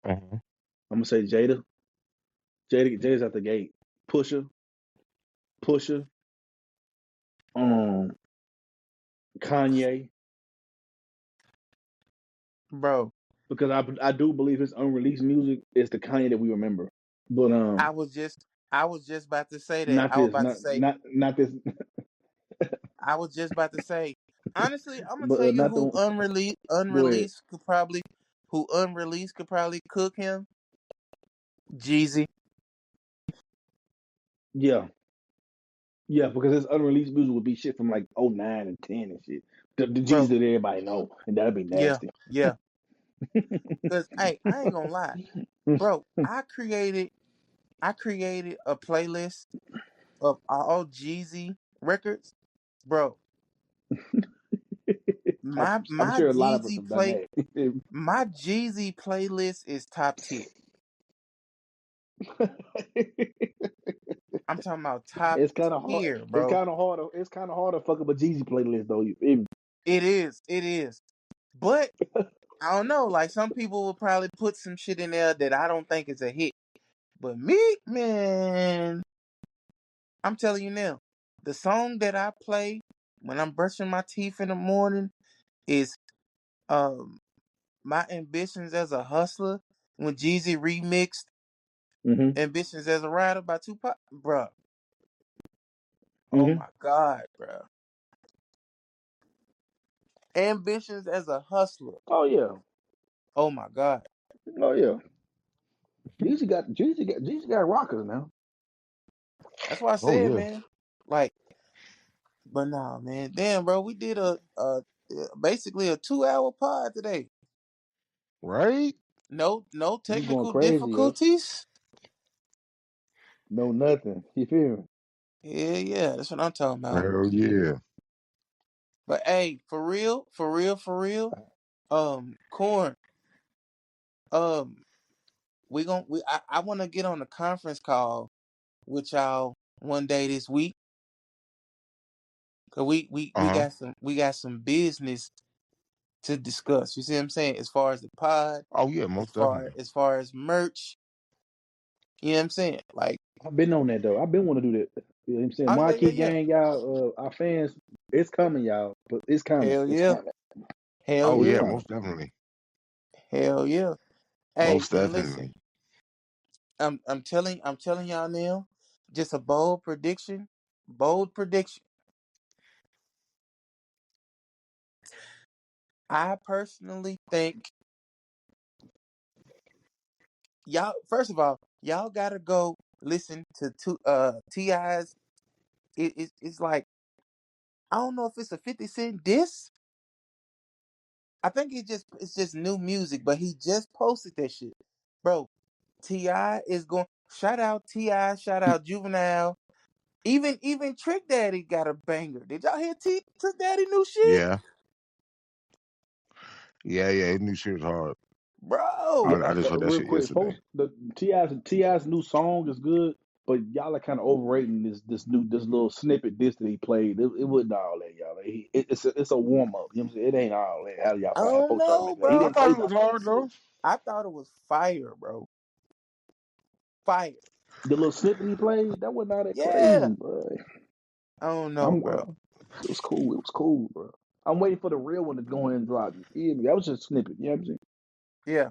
Speaker 1: Mm-hmm.
Speaker 2: huh.
Speaker 4: I'm gonna say Jada's at the gate. Pusher, Pusher, um, Kanye,
Speaker 1: Bro,
Speaker 4: because I do believe his unreleased music is the Kanye that we remember. But
Speaker 1: I was just I was just about to say that.
Speaker 4: not this, not this,
Speaker 1: I was just about to say. Honestly, I'm gonna
Speaker 4: but
Speaker 1: tell you
Speaker 4: not
Speaker 1: who
Speaker 4: the. Go ahead.
Speaker 1: unreleased could probably cook him. Jeezy,
Speaker 4: Yeah, yeah, because his unreleased music would be shit from like '09 and '10 and shit. The Jesus
Speaker 1: bro.
Speaker 4: that everybody know, and that'd be
Speaker 1: Yeah,
Speaker 4: nasty.
Speaker 1: yeah. Cause hey, I ain't gonna lie, bro. I created a playlist of all Jeezy records, bro. My
Speaker 4: I'm
Speaker 1: my
Speaker 4: sure a lot of us
Speaker 1: Jeezy
Speaker 4: have done
Speaker 1: play
Speaker 4: that.
Speaker 1: my Jeezy playlist is top tier. I'm talking about top
Speaker 4: It's kind of hard.
Speaker 1: tier, bro.
Speaker 4: It's kind of hard to fuck up a Jeezy playlist though. You feel me?
Speaker 1: It is. But I don't know. Like some people will probably put some shit in there that I don't think is a hit. But me, man, I'm telling you now, the song that I play when I'm brushing my teeth in the morning is um my Ambitions as a Hustler when Jeezy remixed
Speaker 4: Hmm.
Speaker 1: Ambitions as a Rider by Tupac. Bruh. Oh
Speaker 4: Hmm.
Speaker 1: my God, bruh. Ambitions as a Hustler.
Speaker 4: Oh yeah.
Speaker 1: Oh my God.
Speaker 4: Oh yeah. Jeezy got rockers now.
Speaker 1: That's why I
Speaker 2: Oh
Speaker 1: said,
Speaker 2: yeah.
Speaker 1: man. Like, but nah, man. Damn, bro. We did basically a 2-hour pod today.
Speaker 2: Right?
Speaker 1: No
Speaker 4: We going
Speaker 1: technical
Speaker 4: crazy, yo.
Speaker 1: difficulties.
Speaker 4: No nothing. You feel me?
Speaker 1: Yeah. That's what I'm talking about.
Speaker 2: Hell yeah.
Speaker 1: But hey, for real. Corn. Um, I want to get on a conference call with y'all one day this week. Cause we
Speaker 2: Uh huh.
Speaker 1: got some business to discuss. You see what I'm saying? As far as the pod,
Speaker 2: Oh yeah,
Speaker 1: as
Speaker 2: most
Speaker 1: far
Speaker 2: definitely.
Speaker 1: as far as merch, you know what I'm saying? Like,
Speaker 4: I've been on that though. I've been want to do that. You know what I'm saying?
Speaker 1: oh yeah, yeah,
Speaker 4: Marquee
Speaker 1: yeah.
Speaker 4: gang, y'all. Our fans, it's coming, y'all. But it's coming.
Speaker 1: Hell
Speaker 4: It's
Speaker 1: yeah.
Speaker 4: coming.
Speaker 1: Hell
Speaker 2: Oh
Speaker 4: It's
Speaker 2: yeah,
Speaker 1: yeah.
Speaker 4: coming.
Speaker 2: most definitely.
Speaker 1: Hell yeah. Hey,
Speaker 2: Most
Speaker 1: and listen,
Speaker 2: definitely.
Speaker 1: I'm telling y'all now, just a bold prediction. Bold prediction. I personally think y'all first of all, y'all gotta go listen to T.I.'s. It's like I don't know if it's a 50 Cent diss. I think it's just new music, but he just posted that shit. Bro, T.I. is going shout out T.I., shout out Juvenile. Even Trick Daddy got a banger. Did y'all hear Trick Daddy new shit?
Speaker 2: Yeah, yeah. His new shit was hard.
Speaker 4: Yeah,
Speaker 1: Bro.
Speaker 2: I just heard that
Speaker 4: real
Speaker 2: shit
Speaker 4: quick,
Speaker 2: yesterday.
Speaker 4: folks. The Ti's new song is good, but y'all are kind of overrating this little snippet that he played. It wasn't all that, y'all. It's a warm up. You know what I'm saying? It ain't all that. How y'all
Speaker 1: I
Speaker 4: find
Speaker 1: don't
Speaker 4: folks trying to
Speaker 1: know,
Speaker 4: make it? He
Speaker 2: I
Speaker 1: bro.
Speaker 4: didn't
Speaker 2: thought
Speaker 4: play
Speaker 2: it was
Speaker 4: nothing on
Speaker 2: hard
Speaker 4: it.
Speaker 2: though.
Speaker 1: I thought it was fire, bro. Fire.
Speaker 4: The little snippet he played, that wasn't all that
Speaker 1: Yeah.
Speaker 4: crazy, bro.
Speaker 1: I don't know,
Speaker 4: I'm,
Speaker 1: bro.
Speaker 4: it was cool. It was cool, bro. I'm waiting for the real one to go in and drop. You feel me? That was just a snippet. You know what I'm saying?
Speaker 1: Yeah.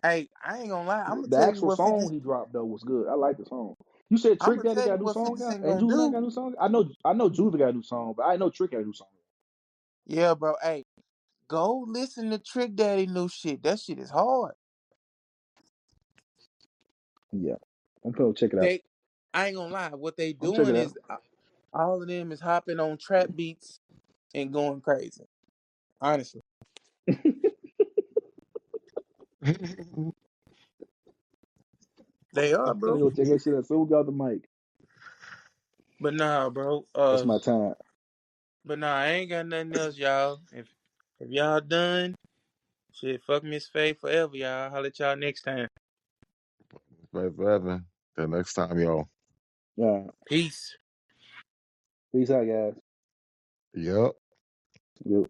Speaker 1: Hey, I ain't gonna lie. I'm gonna
Speaker 4: The
Speaker 1: tell you
Speaker 4: actual
Speaker 1: what 50.
Speaker 4: song he dropped though was good. I like the song. You said
Speaker 1: I'm
Speaker 4: Trick
Speaker 1: gonna
Speaker 4: Daddy
Speaker 1: tell
Speaker 4: got
Speaker 1: you
Speaker 4: a new
Speaker 1: what
Speaker 4: song
Speaker 1: 50
Speaker 4: out,
Speaker 1: Cent
Speaker 4: and
Speaker 1: gonna
Speaker 4: Juvenile
Speaker 1: do.
Speaker 4: got a new song. I know Juvenile got a new song, but I know Trick got a new song.
Speaker 1: Yeah, bro. Hey, go listen to Trick Daddy new shit. That shit is hard.
Speaker 4: Yeah, I'm gonna check it out.
Speaker 1: I ain't gonna lie. What they
Speaker 4: I'm check
Speaker 1: doing
Speaker 4: it
Speaker 1: is
Speaker 4: out.
Speaker 1: all of them is hopping on trap beats and going crazy. Honestly, they are,
Speaker 4: I'm finna
Speaker 1: bro.
Speaker 4: go check that shit out. So we got the mic.
Speaker 1: But nah, bro.
Speaker 4: That's my time.
Speaker 1: But nah, I ain't got nothing else, y'all. If y'all done, shit, fuck Miss Faye forever, y'all. Holla at y'all next time.
Speaker 2: Right forever. Till next time, y'all.
Speaker 4: Yeah.
Speaker 1: Peace.
Speaker 4: Peace out, guys.
Speaker 2: Yep.
Speaker 4: Yep.